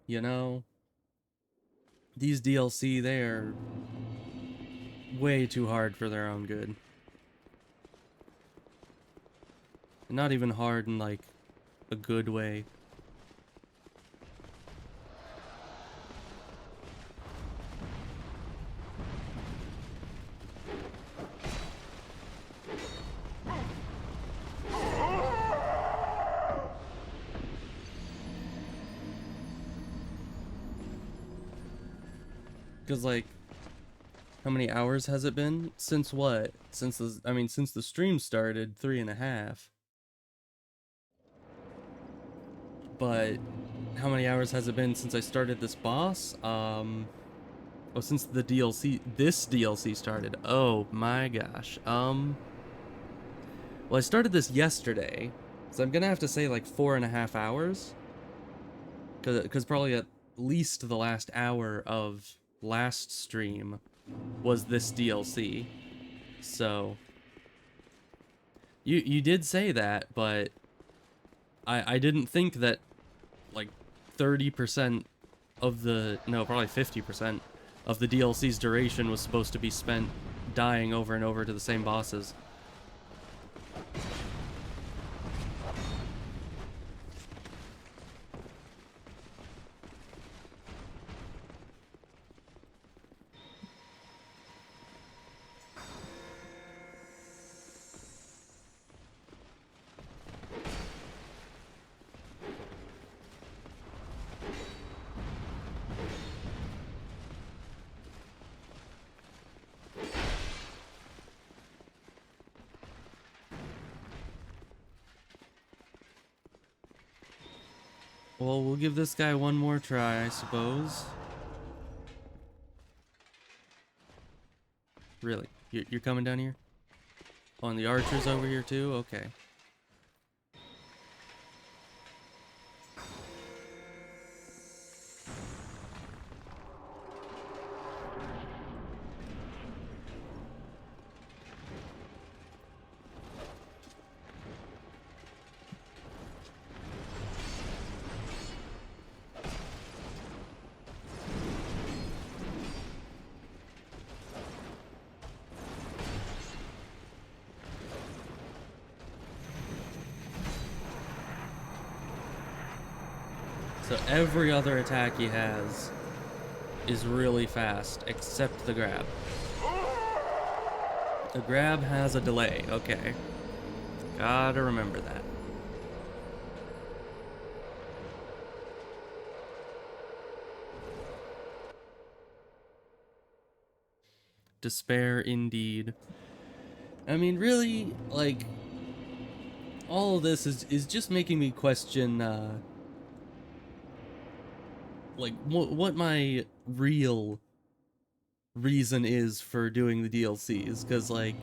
Speaker 1: You know, these DLC, they're way too hard for their own good. Not even hard in like a good way. Because, like, how many hours has it been? Since what? Since the stream started, 3.5. But how many hours has it been since I started this boss? Oh, since the this DLC started. Oh my gosh. Well, I started this yesterday, so I'm gonna have to say like 4.5 hours. Cause probably at least the last hour of last stream was this DLC. So you did say that, but I didn't think that like 30% of the, no, probably 50% of the DLC's duration was supposed to be spent dying over and over to the same bosses. Well, we'll give this guy one more try, I suppose. Really? You're coming down here? Oh, and the archer's over here too? Okay. So every other attack he has is really fast, except the grab. The grab has a delay, okay. Gotta remember that. Despair indeed. I mean, really, like, all of this is just making me question, like, what my real reason is for doing the DLCs, because, like,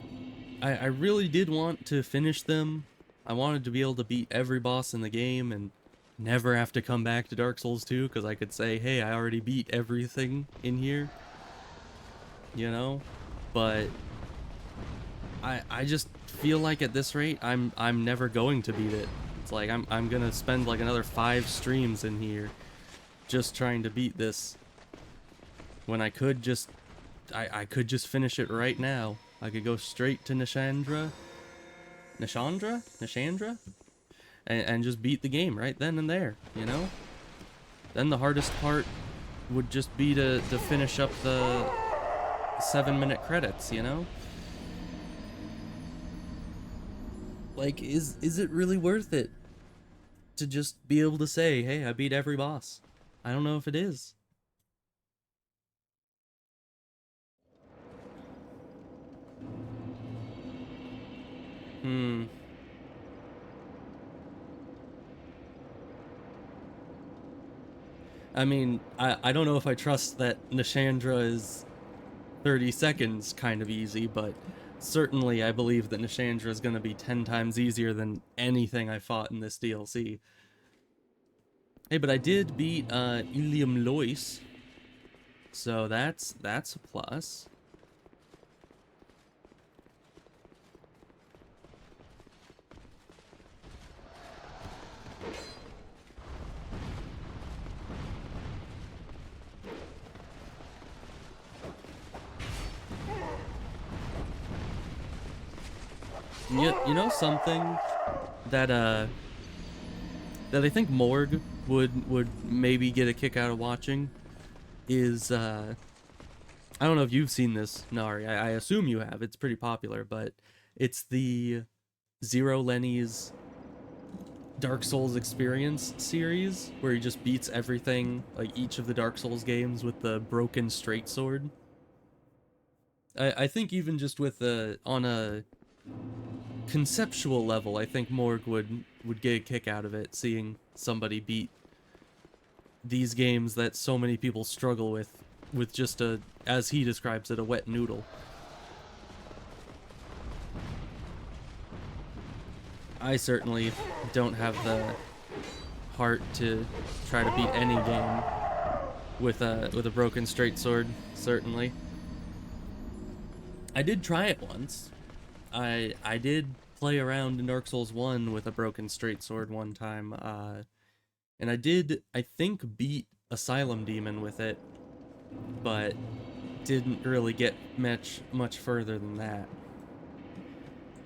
Speaker 1: I really did want to finish them. I wanted to be able to beat every boss in the game and never have to come back to Dark Souls 2, because I could say, hey, I already beat everything in here, you know? But I just feel like at this rate, I'm never going to beat it. It's like I'm gonna spend like another 5 streams in here just trying to beat this, when I could just I could just finish it right now. I could go straight to Nishandra, and just beat the game right then and there, you know? Then the hardest part would just be to finish up the 7-minute credits, you know? Like, is it really worth it to just be able to say, hey, I beat every boss? I don't know if it is. Hmm. I mean, I don't know if I trust that Nishandra is 30 seconds kind of easy, but certainly I believe that Nishandra is going to be 10 times easier than anything I fought in this DLC. Hey, but I did beat Ilium Lois, so that's a plus. You know something that that I think Morg would maybe get a kick out of watching is I don't know if you've seen this, Nari. I assume you have. It's pretty popular, but it's the Zero Lenny's Dark Souls Experience series where he just beats everything, like each of the Dark Souls games with the broken straight sword. I think even just with on a conceptual level, I think Morg would get a kick out of it, seeing somebody beat these games that so many people struggle with just a, as he describes it, a wet noodle. I certainly don't have the heart to try to beat any game with a broken straight sword, certainly. I did try it once. I did play around in Dark Souls 1 with a broken straight sword one time, and I did, I think, beat Asylum Demon with it, but didn't really get much further than that.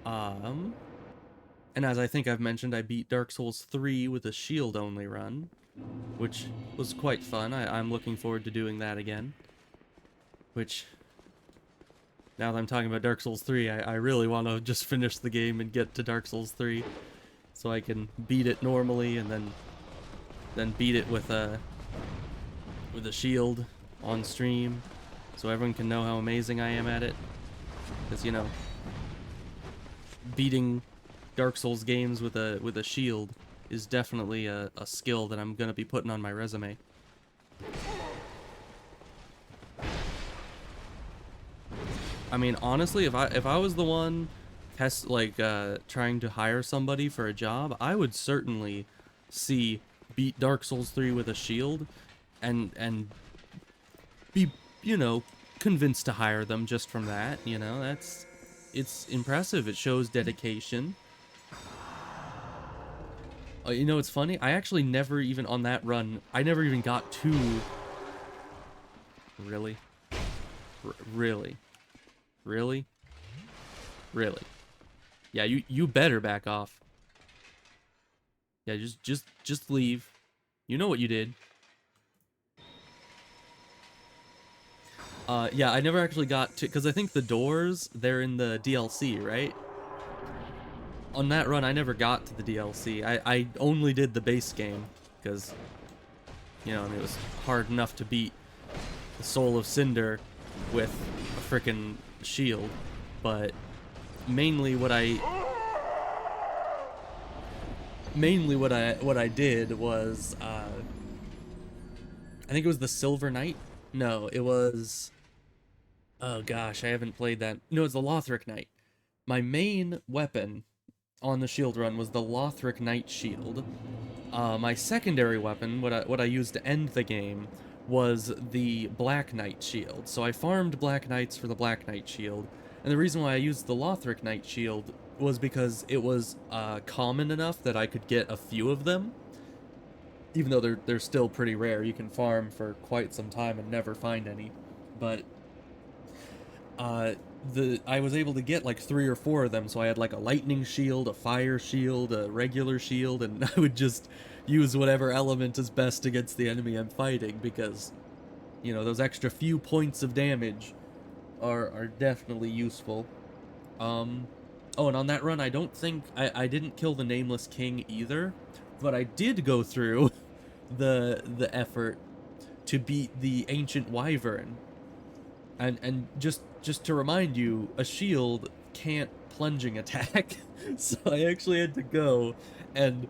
Speaker 1: And as I think I've mentioned, I beat Dark Souls 3 with a shield-only run, which was quite fun. I'm looking forward to doing that again. Which, now that I'm talking about Dark Souls 3, I really want to just finish the game and get to Dark Souls 3, so I can beat it normally and then beat it with a shield on stream, so everyone can know how amazing I am at it. Because, you know, beating Dark Souls games with a shield is definitely a skill that I'm gonna be putting on my resume. I mean, honestly, if I was the one trying to hire somebody for a job, I would certainly see beat Dark Souls 3 with a shield and be, you know, convinced to hire them just from that. You know, it's impressive. It shows dedication. You know, it's funny, I actually never even, on that run, I never even got to... Really? Really? Really? Really? Yeah, you better back off. Yeah, just leave. You know what you did. Yeah, I never actually got to, because I think the doors, they're in the DLC, right? On that run, I never got to the DLC. I only did the base game, because, you know, I mean, it was hard enough to beat the Soul of Cinder with a frickin' shield, but mainly what I did was, I think it was the Silver Knight? No, it was, oh gosh, I haven't played that. No, it's the Lothric Knight. My main weapon on the shield run was the Lothric Knight shield. My secondary weapon, what I used to end the game, was the Black Knight shield. So I farmed Black Knights for the Black Knight shield, and the reason why I used the Lothric Knight shield was because it was common enough that I could get a few of them. Even though they're still pretty rare, you can farm for quite some time and never find any. But I was able to get like 3 or 4 of them, so I had like a lightning shield, a fire shield, a regular shield, and I would just use whatever element is best against the enemy I'm fighting, because You know, those extra few points of damage are definitely useful. Oh, and on that run, I don't think I didn't kill the Nameless King either, but I did go through the effort to beat the Ancient Wyvern. And just to remind you, a shield can't plunging attack. So I actually had to go and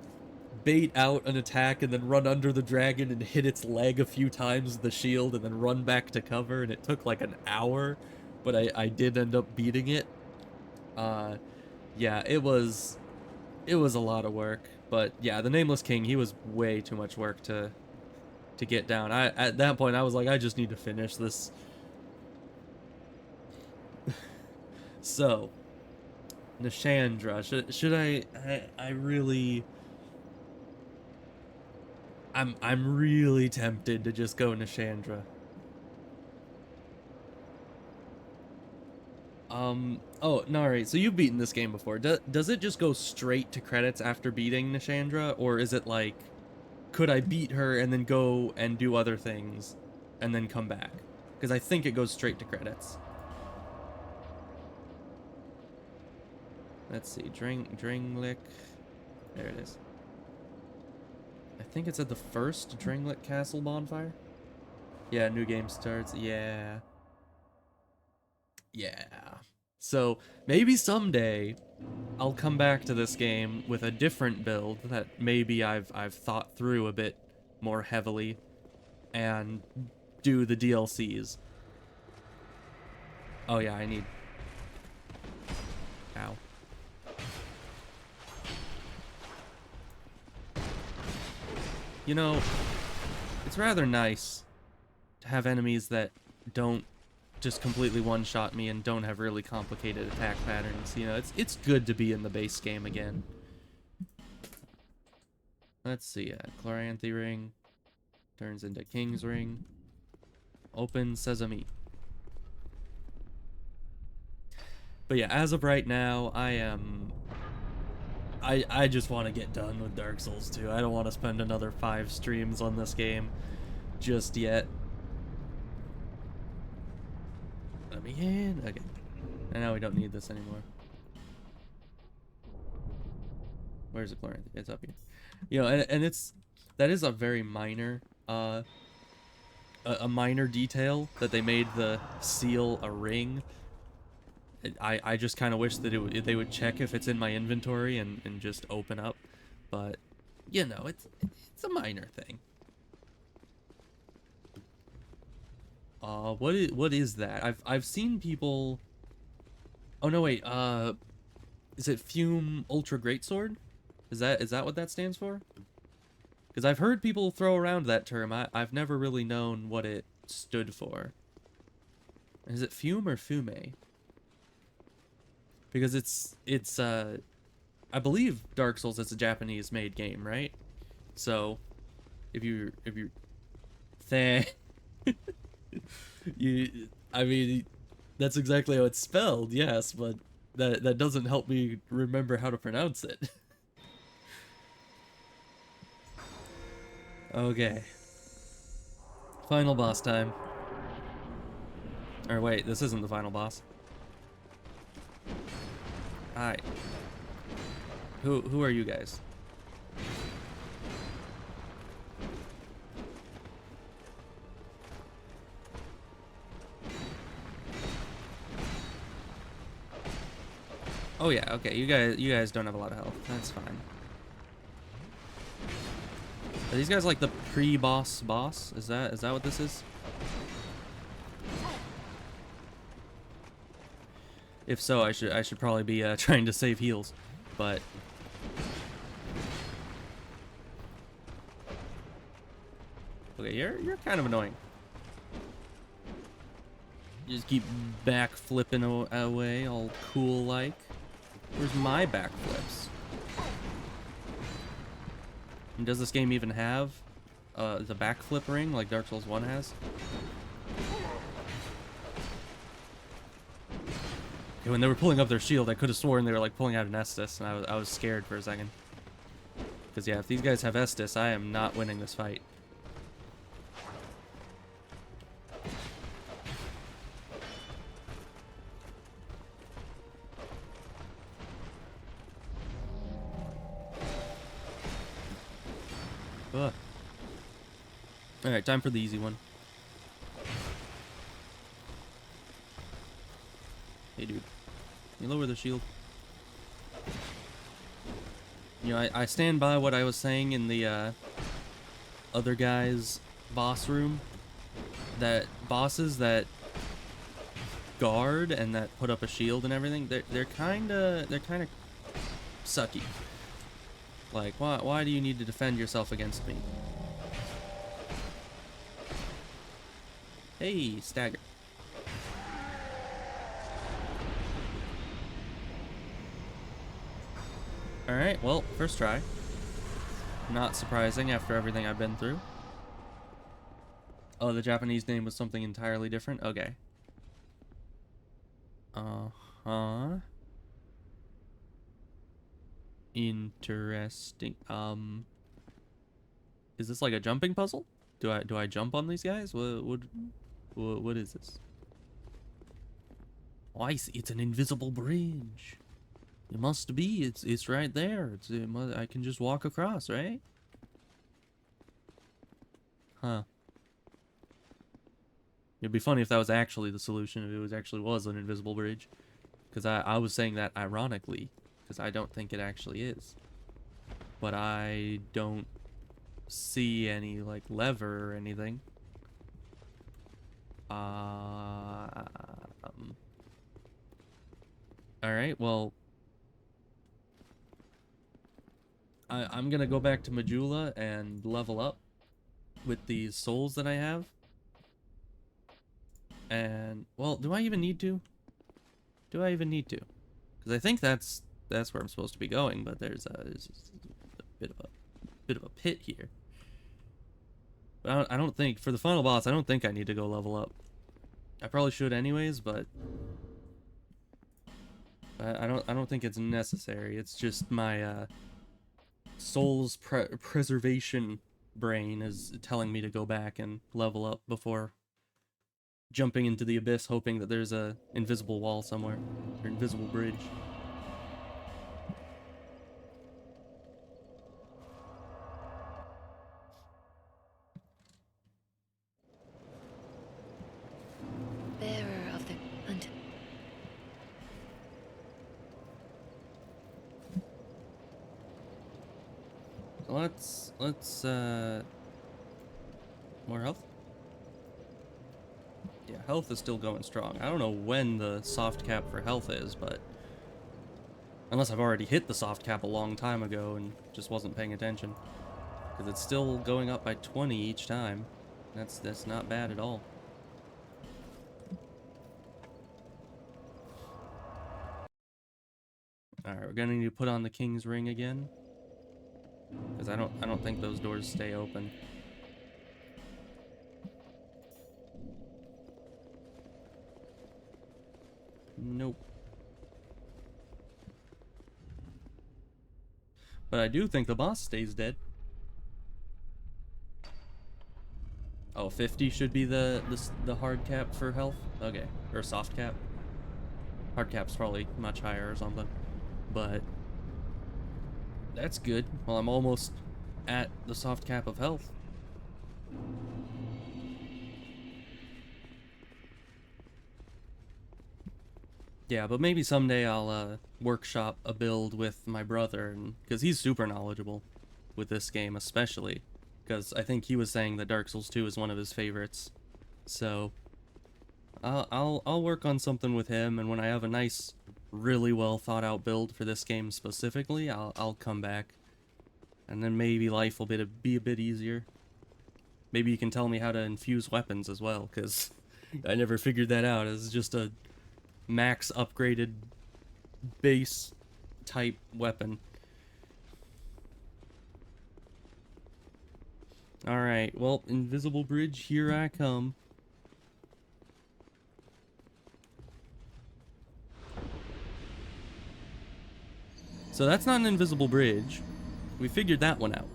Speaker 1: bait out an attack and then run under the dragon and hit its leg a few times with the shield and then run back to cover, and it took like an hour, but I did end up beating it. Yeah, it was a lot of work, but yeah, the Nameless King, he was way too much work to get down. At that point I was like, I just need to finish this. So, Nishandra, should I really I'm really tempted to just go Nishandra. Oh, no, alright, so you've beaten this game before. Does it just go straight to credits after beating Nishandra, or is it like, could I beat her and then go and do other things and then come back? Because I think it goes straight to credits. Let's see, Dringlik. There it is. I think it's at the first Dringlik Castle bonfire. Yeah, new game starts. Yeah. Yeah. So maybe someday I'll come back to this game with a different build that maybe I've thought through a bit more heavily and do the DLCs. Oh yeah, I need... Ow. You know, it's rather nice to have enemies that don't just completely one-shot me and don't have really complicated attack patterns. You know, it's good to be in the base game again. Let's see, Chloranthy Ring turns into King's Ring. Open Sesame. But yeah, as of right now, I just want to get done with Dark Souls 2. I don't want to spend another 5 streams on this game just yet. Let me in. Okay. And now we don't need this anymore. Where's the Chloranthy? It's up here. You know, and that is a very minor a minor detail that they made the seal a ring. I just kind of wish that they would check if it's in my inventory and just open up, but you know, it's a minor thing. What is that? I've seen people. Oh no, wait. Is it Fume Ultra Greatsword? Is that what that stands for? Because I've heard people throw around that term. I've never really known what it stood for. Is it Fume or Fume? Because it's I believe Dark Souls is a Japanese made game, right? So if you I mean, that's exactly how it's spelled, yes, but that doesn't help me remember how to pronounce it. Okay. Final boss time. Or wait, this isn't the final boss. Hi. Who are you guys? Oh yeah, okay. You guys don't have a lot of health. That's fine. Are these guys like the pre-boss boss? Is that what this is? If so, I should probably be trying to save heals, but okay, you're kind of annoying. You just keep back flipping away, all cool like. Where's my backflips? And does this game even have the backflip ring like Dark Souls 1 has? Okay, when they were pulling up their shield, I could have sworn they were like pulling out an Estus, and I was scared for a second. Because yeah, if these guys have Estus, I am not winning this fight. Ugh. Alright, time for the easy one. Hey, dude. Can you lower the shield? You know, I stand by what I was saying in the, other guy's boss room. That bosses that guard and that put up a shield and everything, they're kinda sucky. Like, why do you need to defend yourself against me? Hey, stagger. Alright, well, first try. Not surprising after everything I've been through. Oh, the Japanese name was something entirely different? Okay. Uh-huh. Interesting. Is this like a jumping puzzle? Do I jump on these guys? What is this? Oh, I see. It's an invisible bridge. It must be. It's right there. I can just walk across, right? Huh. It'd be funny if that was actually the solution, if it was an invisible bridge. Because I was saying that ironically, because I don't think it actually is. But I don't see any, like, lever or anything. Alright, well... I'm gonna go back to Majula and level up with these souls that I have. And, well, do I even need to? Do I even need to? Because I think that's where I'm supposed to be going, but there's a bit of a pit here. But I don't think, for the final boss, I don't think I need to go level up. I probably should anyways, but I don't think it's necessary. It's just my soul's preservation brain is telling me to go back and level up before jumping into the abyss, hoping that there's a invisible wall somewhere, or invisible bridge.
Speaker 2: Bearer of the unto.
Speaker 1: So let's more health. Yeah, health is still going strong. I don't know when the soft cap for health is, but unless I've already hit the soft cap a long time ago and just wasn't paying attention, because it's still going up by 20 each time. That's not bad at all. All right, we're gonna need to put on the king's ring again, because I don't think those doors stay open. Nope. But I do think the boss stays dead. Oh, 50 should be the hard cap for health? Okay. Or soft cap. Hard cap's probably much higher or something. But that's good. Well, I'm almost at the soft cap of health. Yeah, but maybe someday I'll workshop a build with my brother, and because he's super knowledgeable with this game, especially because I think he was saying that Dark Souls 2 is one of his favorites. So I'll work on something with him, and when I have a nice, really well thought out build for this game specifically, I'll come back, and then maybe life will be a bit easier. Maybe you can tell me how to infuse weapons as well, because I never figured that out. It's just a max upgraded base type weapon. Alright, well, invisible bridge, here I come. So that's not an invisible bridge. We figured that one out.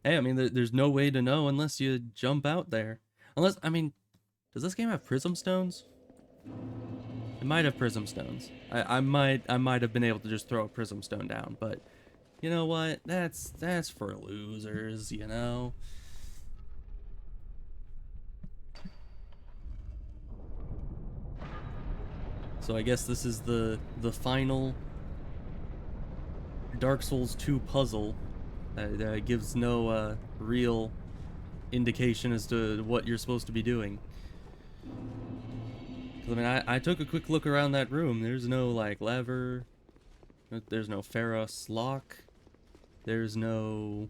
Speaker 1: Hey, I mean, there's no way to know unless you jump out there. Unless, I mean, does this game have prism stones? It might have prism stones. I might have been able to just throw a prism stone down, but You know what? That's for losers, you know? So I guess this is the final Dark Souls 2 puzzle that gives no real indication as to what you're supposed to be doing. 'Cause, I mean, I took a quick look around that room. There's no, like, lever. There's no Pharos lock. There's no...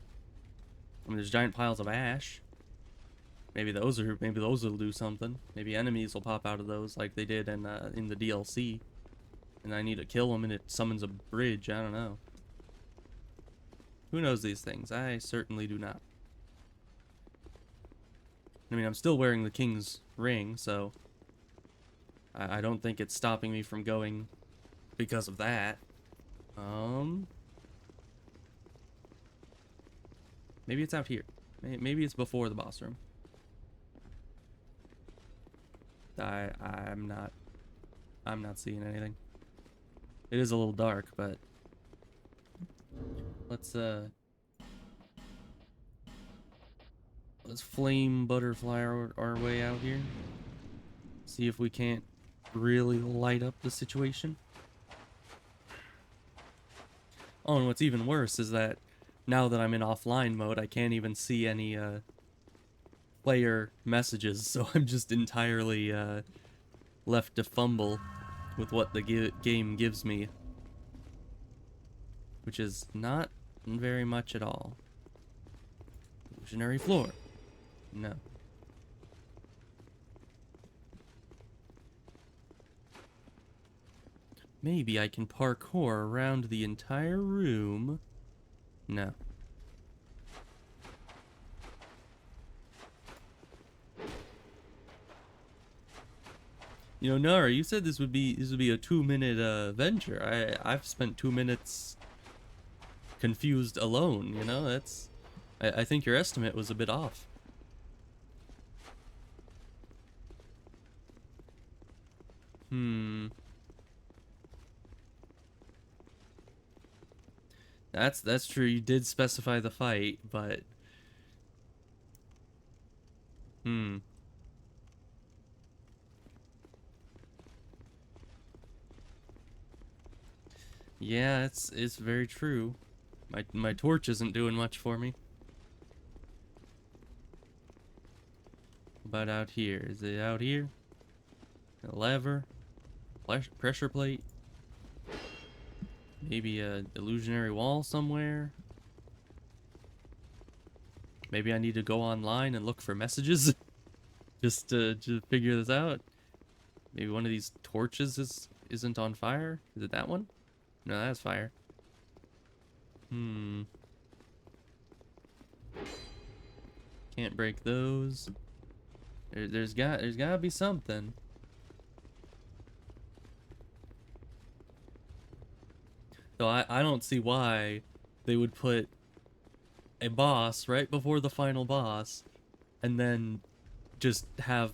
Speaker 1: I mean, there's giant piles of ash. Maybe those will do something. Maybe enemies will pop out of those like they did in the DLC. And I need to kill them and it summons a bridge. I don't know. Who knows these things? I certainly do not. I mean, I'm still wearing the king's ring, so I don't think it's stopping me from going because of that. Maybe it's out here. Maybe it's before the boss room. I'm not seeing anything. It is a little dark, but let's flame butterfly our way out here. See if we can't really light up the situation. Oh, and what's even worse is that now that I'm in offline mode, I can't even see any player messages, so I'm just entirely left to fumble with what the game gives me, which is not very much at all. Illusionary floor. No. Maybe I can parkour around the entire room. No. You know, Nara, you said this would be a 2-minute venture. I've spent 2 minutes confused alone, you know? I think your estimate was a bit off. That's true. You did specify the fight, but yeah, it's very true. My torch isn't doing much for me. What about out here? Is it out here? A lever? Pressure plate? Maybe a illusionary wall somewhere? Maybe I need to go online and look for messages just to figure this out. Maybe one of these torches isn't on fire? Is it that one? No, that's fire. Can't break those. There's gotta be something. So I don't see why they would put a boss right before the final boss and then just have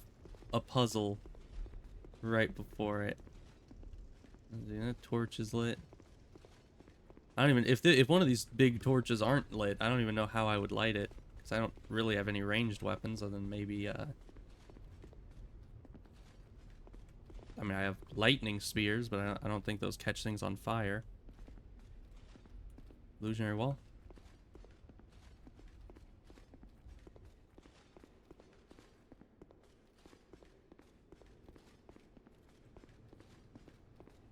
Speaker 1: a puzzle right before it. That torch is lit. I don't even, if one of these big torches aren't lit, I don't even know how I would light it, because I don't really have any ranged weapons other than maybe I mean, I have lightning spears, but I don't think those catch things on fire. Illusionary wall.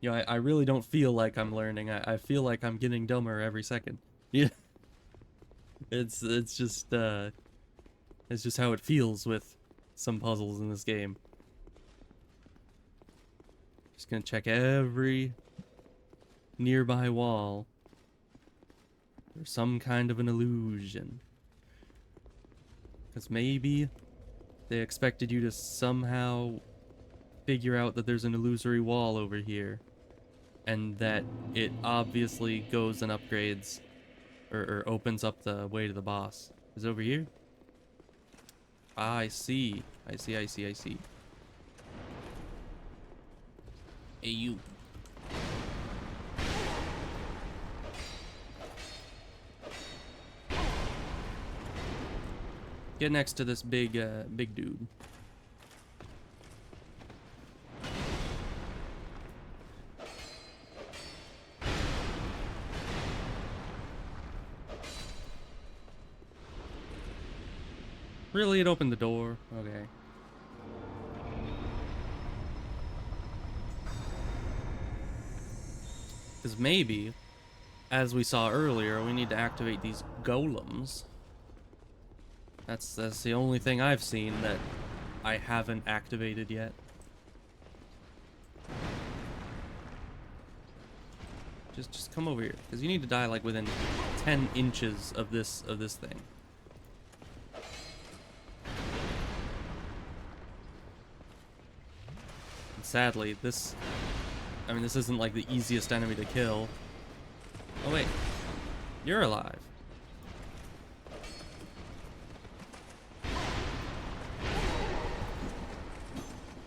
Speaker 1: You know, I really don't feel like I'm learning. I feel like I'm getting dumber every second. Yeah. It's just how it feels with some puzzles in this game. Just gonna check every nearby wall for some kind of an illusion. Because maybe they expected you to somehow figure out that there's an illusory wall over here. And that it obviously goes and upgrades or opens up the way to the boss. Is it over here? Ah, I see. I see. Hey, you. Get next to this big dude. Really, it opened the door? Okay. Because maybe, as we saw earlier, we need to activate these golems. That's the only thing I've seen that I haven't activated yet. Just come over here, because you need to die like within 10 inches of this thing. And sadly, this isn't like the easiest enemy to kill. Oh wait, you're alive.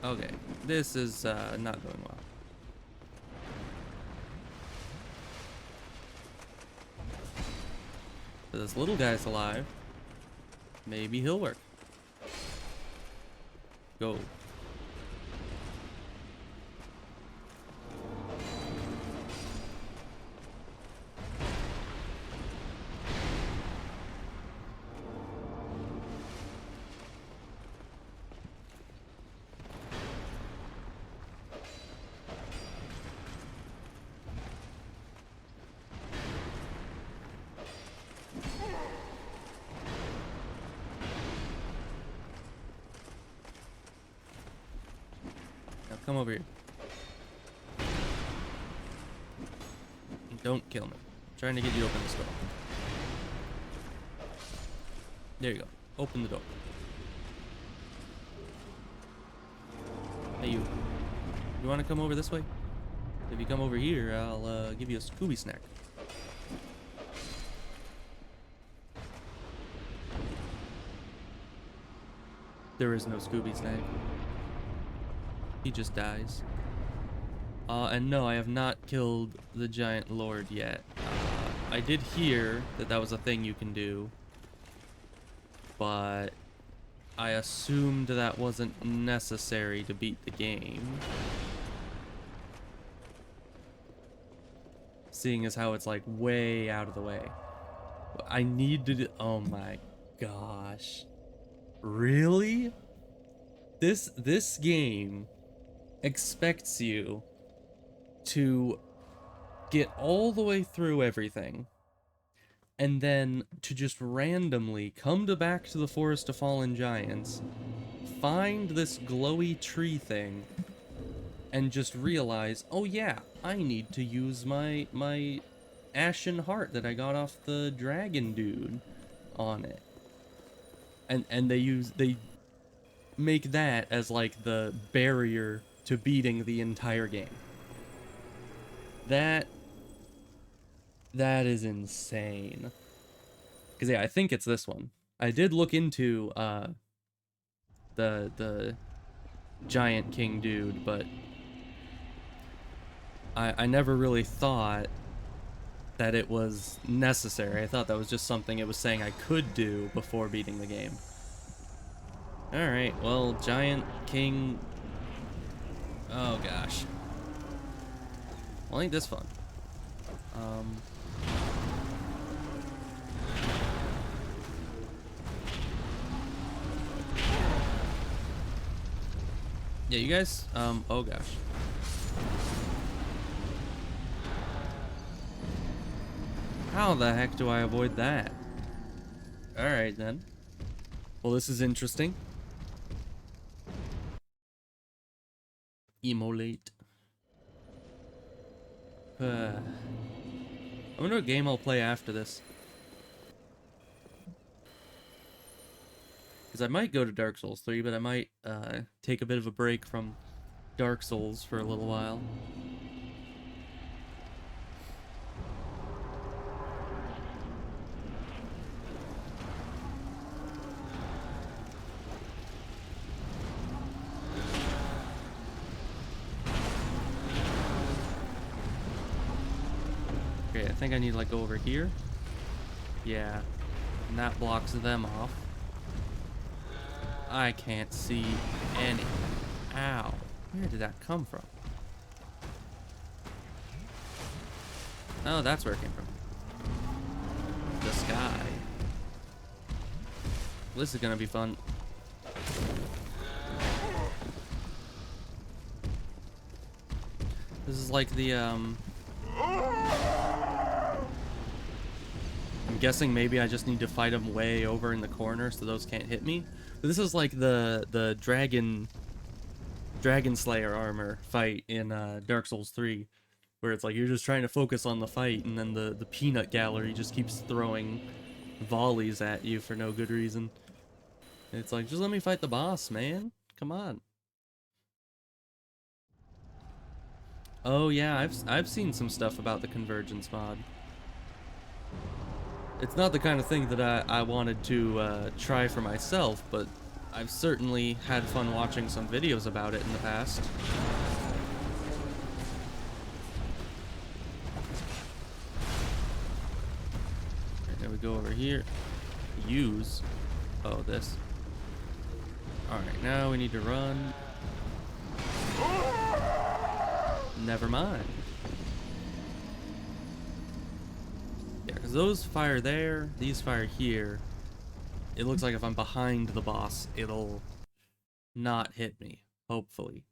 Speaker 1: Okay, this is not going well. So this little guy's alive. Maybe he'll work. Go. Come over here. Don't kill me. I'm trying to get you to open this door. There you go. Open the door. Hey, you. You want to come over this way? If you come over here, I'll give you a Scooby snack. There is no Scooby snack. He just dies. And no, I have not killed the giant lord yet. I did hear that that was a thing you can do, but I assumed that wasn't necessary to beat the game. Seeing as how it's like way out of the way. I need to do, oh my gosh. Really? This game expects you to get all the way through everything and then to just randomly come back to the Forest of Fallen Giants, find this glowy tree thing, and just realize, oh yeah, I need to use my ashen heart that I got off the dragon dude on it. And they make that as like the barrier to beating the entire game. That is insane. Cause yeah, I think it's this one. I did look into the giant king dude, but I never really thought that it was necessary. I thought that was just something it was saying I could do before beating the game. Alright, well, giant king... Oh gosh. Well, ain't this fun. Yeah, you guys, oh gosh. How the heck do I avoid that? Alright then. Well, this is interesting. Immolate. I wonder what game I'll play after this. Because I might go to Dark Souls 3, but I might take a bit of a break from Dark Souls for a little while. Okay, I think I need to like go over here. Yeah, and that blocks them off. I can't see any. Ow. Where did that come from? Oh, that's where it came from. The sky. This is gonna be fun. This is like the, I'm guessing maybe I just need to fight them way over in the corner so those can't hit me. But this is like the Dragon Slayer armor fight in Dark Souls 3. Where it's like you're just trying to focus on the fight and then the peanut gallery just keeps throwing volleys at you for no good reason. And it's like, just let me fight the boss, man. Come on. Oh yeah, I've seen some stuff about the Convergence mod. It's not the kind of thing that I wanted to try for myself, but I've certainly had fun watching some videos about it in the past. There we go over here. Use. Oh, this. Alright, now we need to run. Never mind. Yeah, because those fire there, these fire here. It looks like if I'm behind the boss, it'll not hit me, hopefully.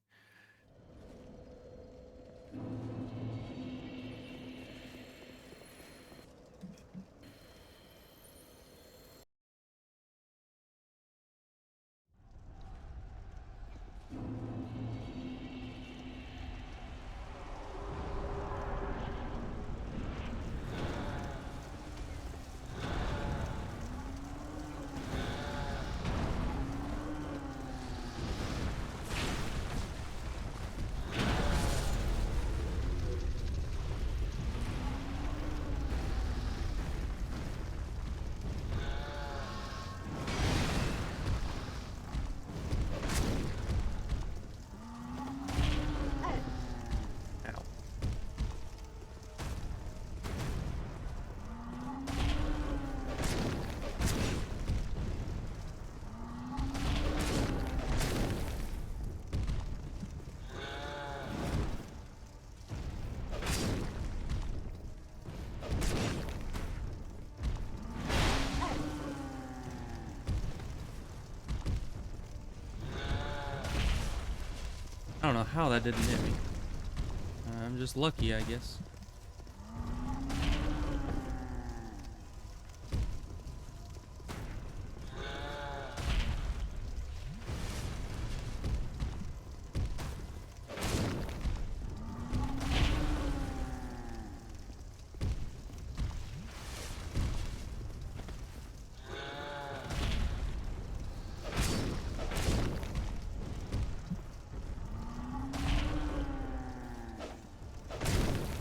Speaker 1: I don't know how that didn't hit me. I'm just lucky, I guess.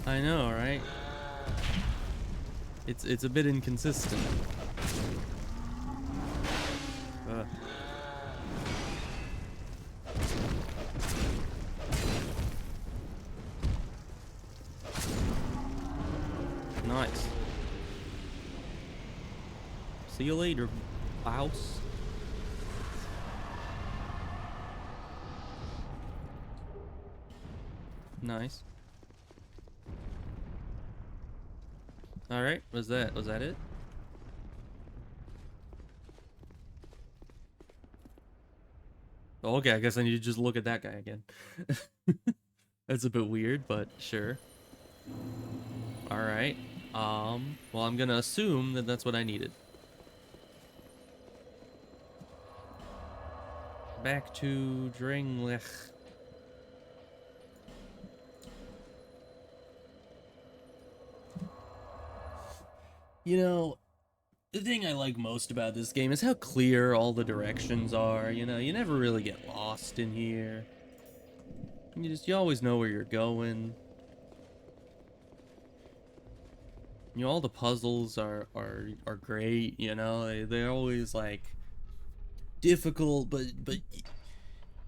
Speaker 1: I know, right? It's a bit inconsistent. Nice. See you later, boss. Nice. Alright, was that it? Oh, okay, I guess I need to just look at that guy again. That's a bit weird, but sure. Alright. Well, I'm gonna assume that that's what I needed. Back to Dringlich. You know, the thing I like most about this game is how clear all the directions are. You know, you never really get lost in here. You always know where you're going. You know, all the puzzles are great, you know. They're always like difficult, but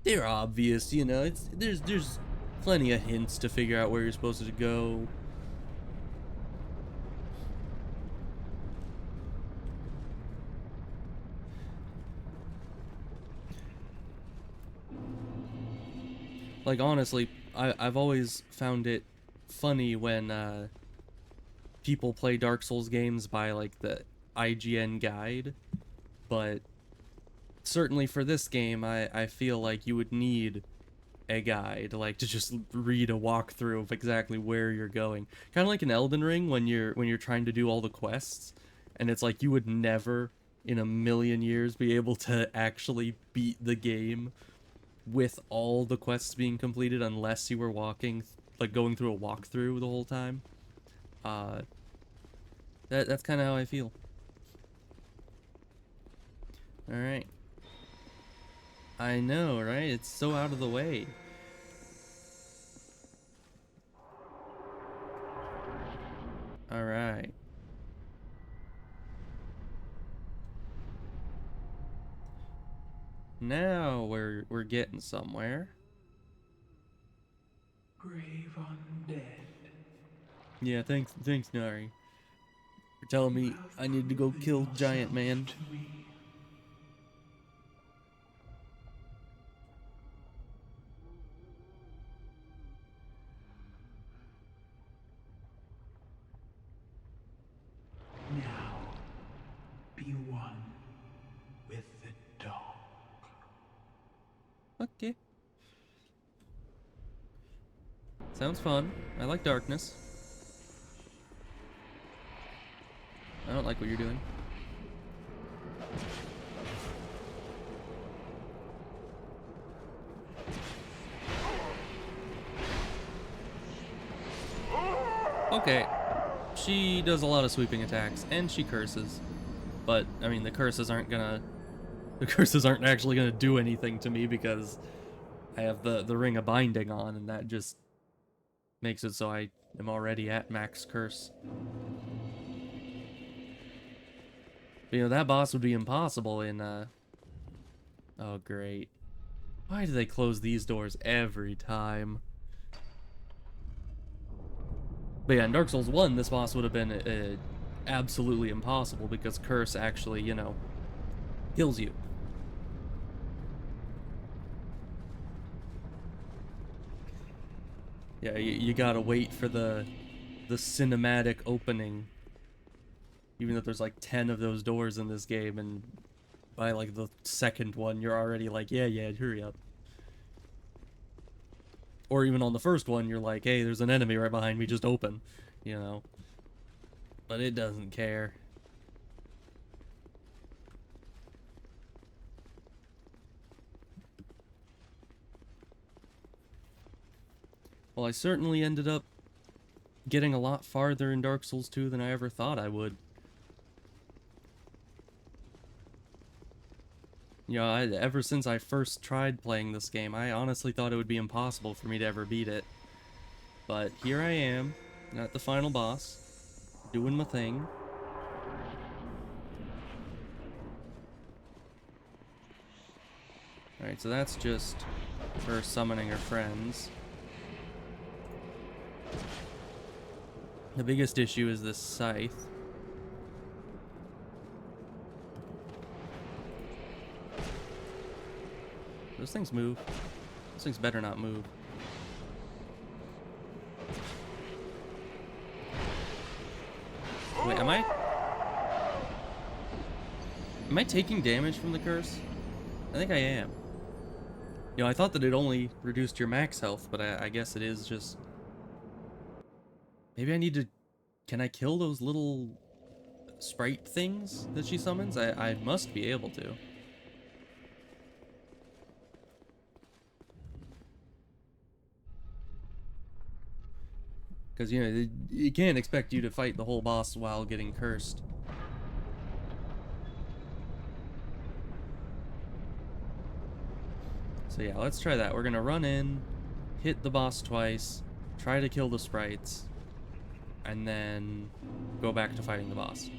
Speaker 1: they're obvious, you know. There's plenty of hints to figure out where you're supposed to go. Like, honestly, I've always found it funny when people play Dark Souls games by, like, the IGN guide, but certainly for this game, I feel like you would need a guide, like, to just read a walkthrough of exactly where you're going. Kind of like in Elden Ring when you're trying to do all the quests, and it's like you would never in a million years be able to actually beat the game with all the quests being completed unless you were like going through a walkthrough the whole time. Uh, that's kind of how I feel. All right. I know, right? It's so out of the way. All right. Now we're getting somewhere.
Speaker 3: Grave undead.
Speaker 1: Yeah, thanks, Nari, for telling
Speaker 3: You
Speaker 1: me
Speaker 3: have
Speaker 1: I need to go
Speaker 3: proven
Speaker 1: kill Giant
Speaker 3: yourself
Speaker 1: Man.
Speaker 3: to me. Now, be one with the dark.
Speaker 1: Okay. Sounds fun. I like darkness. I don't like what you're doing. Okay. She does a lot of sweeping attacks, and she curses. But, I mean, the curses aren't actually gonna do anything to me because I have the Ring of Binding on, and that just makes it so I am already at max curse. But, you know, that boss would be impossible in, oh, great. Why do they close these doors every time? But yeah, in Dark Souls 1, this boss would have been absolutely impossible because curse actually, you know, kills you. Yeah, you gotta wait for the cinematic opening. Even though there's like 10 of those doors in this game, and by like the second one, you're already like, yeah, hurry up. Or even on the first one, you're like, hey, there's an enemy right behind me, just open, you know. But it doesn't care. Well, I certainly ended up getting a lot farther in Dark Souls 2 than I ever thought I would. You know, ever since I first tried playing this game, I honestly thought it would be impossible for me to ever beat it. But here I am, at the final boss, doing my thing. Alright, so that's just her summoning her friends. The biggest issue is this scythe. Those things move. Those things better not move. Wait, am I taking damage from the curse? I think I am. You know, I thought that it only reduced your max health, but I guess it is just... Maybe I need to... Can I kill those little sprite things that she summons? I must be able to. Because, you know, you can't expect you to fight the whole boss while getting cursed. So yeah, let's try that. We're gonna run in, hit the boss twice, try to kill the sprites, and then go back to fighting the boss.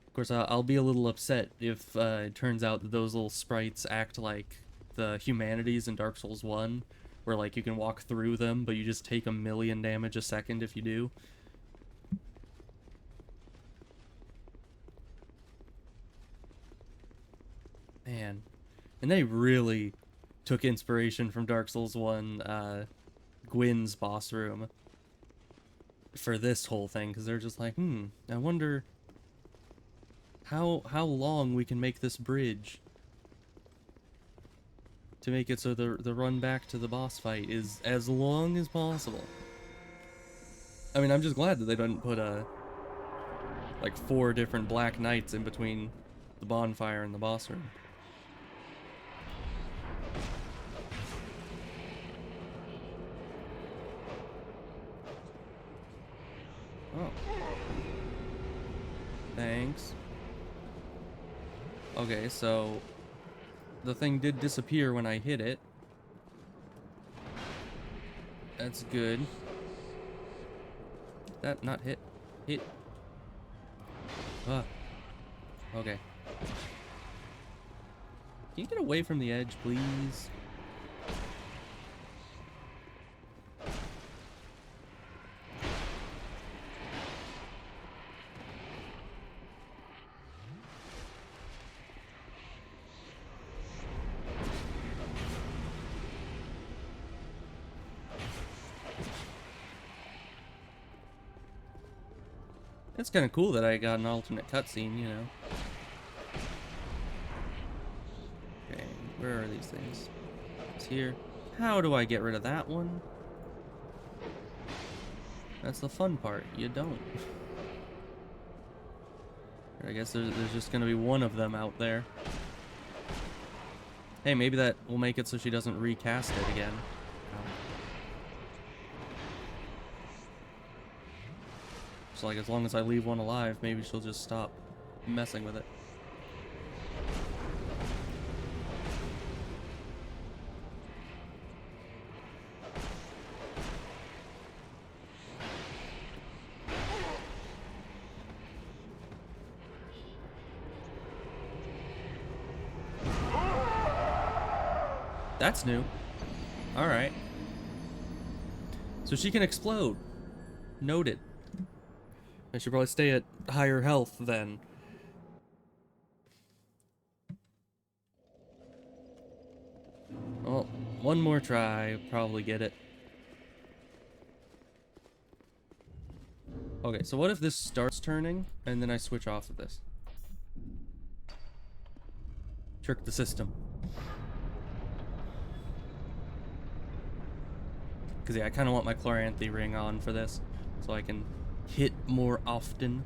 Speaker 1: Of course, I'll be a little upset if it turns out that those little sprites act like the humanities in Dark Souls 1, where like you can walk through them, but you just take 1,000,000 damage a second if you do. Man, And they really took inspiration from Dark Souls 1, Gwyn's boss room for this whole thing, because they're just like, I wonder how long we can make this bridge to make it so the run back to the boss fight is as long as possible. I mean, I'm just glad that they didn't put like 4 different Black Knights in between the bonfire and the boss room. Oh. Thanks. Okay, so the thing did disappear when I hit it. That's good. That not hit. Hit. Okay. Can you get away from the edge, please? It's kind of cool that I got an alternate cutscene, you know. Okay, where are these things? It's here. How do I get rid of that one? That's the fun part. You don't. I guess there's just gonna be one of them out there. Hey, maybe that will make it so she doesn't recast it again. So like, as long as I leave one alive, maybe she'll just stop messing with it. That's new. Alright. So she can explode. Noted. I should probably stay at higher health then. Well, one more try, probably get it. Okay, so what if this starts turning, and then I switch off of this? Trick the system. Because yeah, I kind of want my Chloranthy ring on for this, so I can hit more often.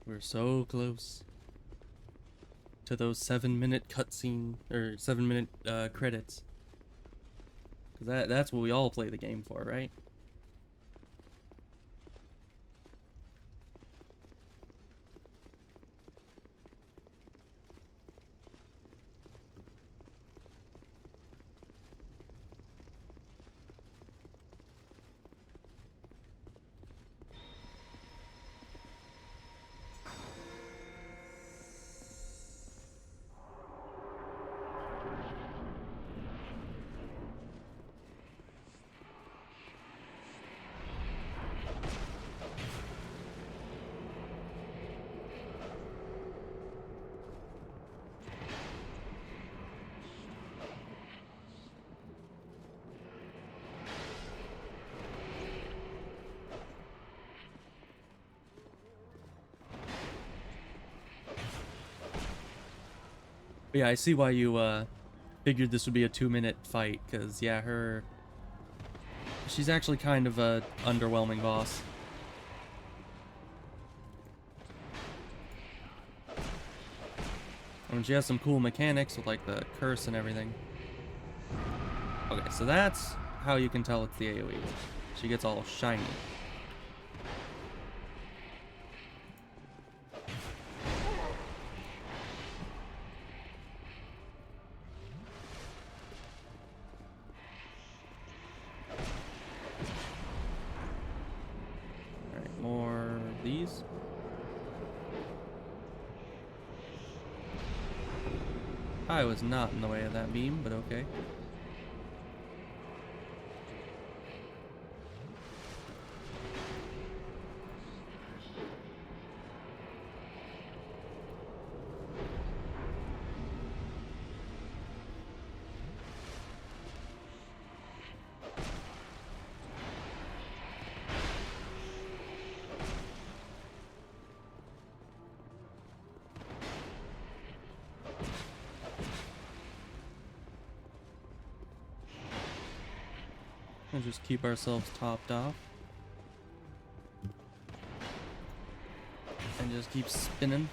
Speaker 1: We're so close to those 7-minute cutscene, or 7-minute credits. Because that's what we all play the game for, right? But yeah, I see why you figured this would be a 2-minute fight, because yeah, she's actually kind of a underwhelming boss. I mean, she has some cool mechanics with like the curse and everything. Okay, so that's how you can tell it's the AoE. She gets all shiny. Alright, more of these. I was not in the way of that beam, but okay. And just keep ourselves topped off. And just keep spinning.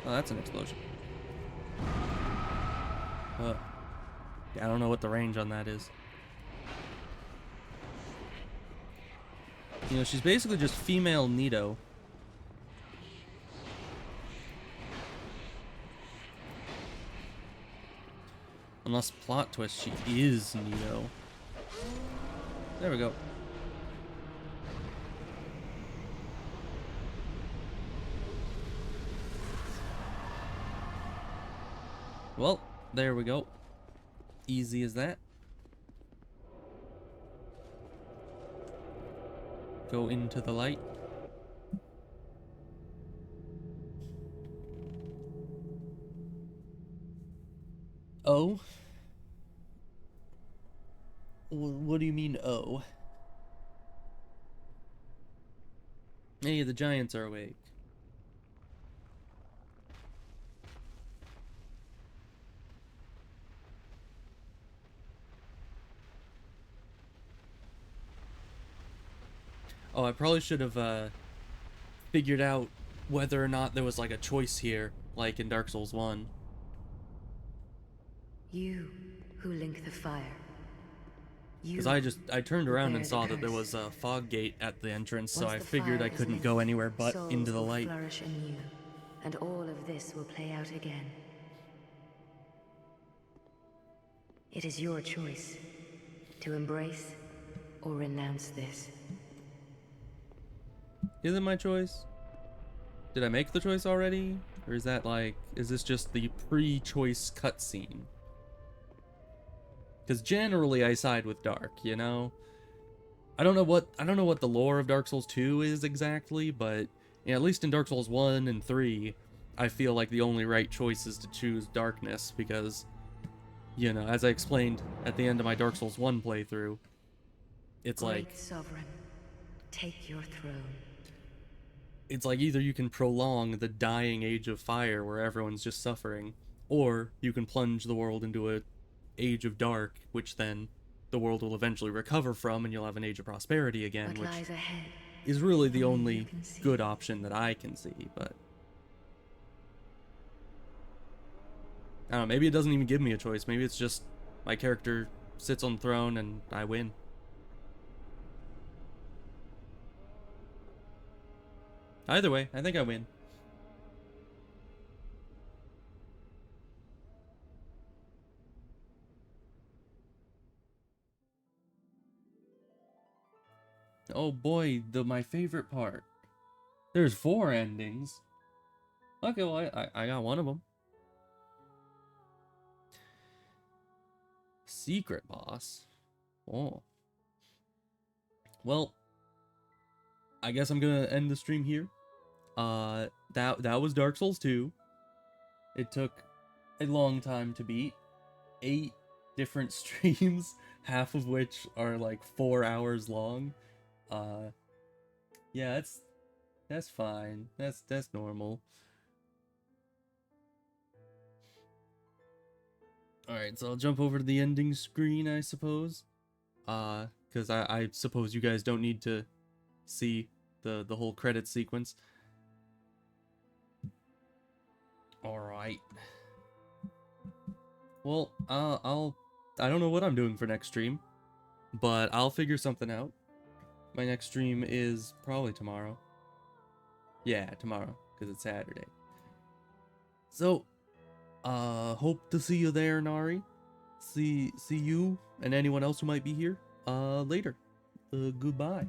Speaker 1: Oh, that's an explosion. Yeah, I don't know what the range on that is. You know, she's basically just female Nito. Unless plot twist, she is Neo. There we go. Well, there we go. Easy as that. Go into the light. Oh? What do you mean, oh? Hey, the giants are awake. Oh, I probably should have figured out whether or not there was like a choice here, like in Dark Souls 1.
Speaker 2: You who link the fire.
Speaker 1: Because I turned around and saw that there was a fog gate at the entrance, so I figured I couldn't go anywhere but into the light.
Speaker 2: Flourish anew, and all of this will play out again. It is your choice to embrace or renounce this.
Speaker 1: Is it my choice? Did I make the choice already? Or is that like, is this just the pre-choice cutscene? Because generally I side with Dark, you know? I don't know what the lore of Dark Souls 2 is exactly, but yeah, at least in Dark Souls 1 and 3, I feel like the only right choice is to choose darkness because, you know, as I explained at the end of my Dark Souls 1 playthrough, it's like,
Speaker 2: Sovereign, take your throne.
Speaker 1: It's like either you can prolong the dying age of fire where everyone's just suffering, or you can plunge the world into a age of dark, which then the world will eventually recover from and you'll have an age of prosperity again,
Speaker 2: What
Speaker 1: which
Speaker 2: lies ahead?
Speaker 1: is really the
Speaker 2: Only you
Speaker 1: only
Speaker 2: can see.
Speaker 1: good option that I can see, but I don't know, maybe it doesn't even give me a choice. Maybe it's just my character sits on the throne and I win. Either way, I think I win. Oh boy, my favorite part. There's 4 endings. Okay, well, I got one of them. Secret boss. Oh. Well, I guess I'm gonna end the stream here. That was Dark Souls 2. It took a long time to beat. 8 different streams, half of which are like 4 hours long. Yeah, that's fine. That's normal. Alright, so I'll jump over to the ending screen, I suppose. Because I suppose you guys don't need to see the whole credit sequence. Alright. Well, I don't know what I'm doing for next stream, but I'll figure something out. My next stream is probably tomorrow. Yeah, tomorrow, because it's Saturday. So, hope to see you there, Nari. See you and anyone else who might be here, later. Goodbye.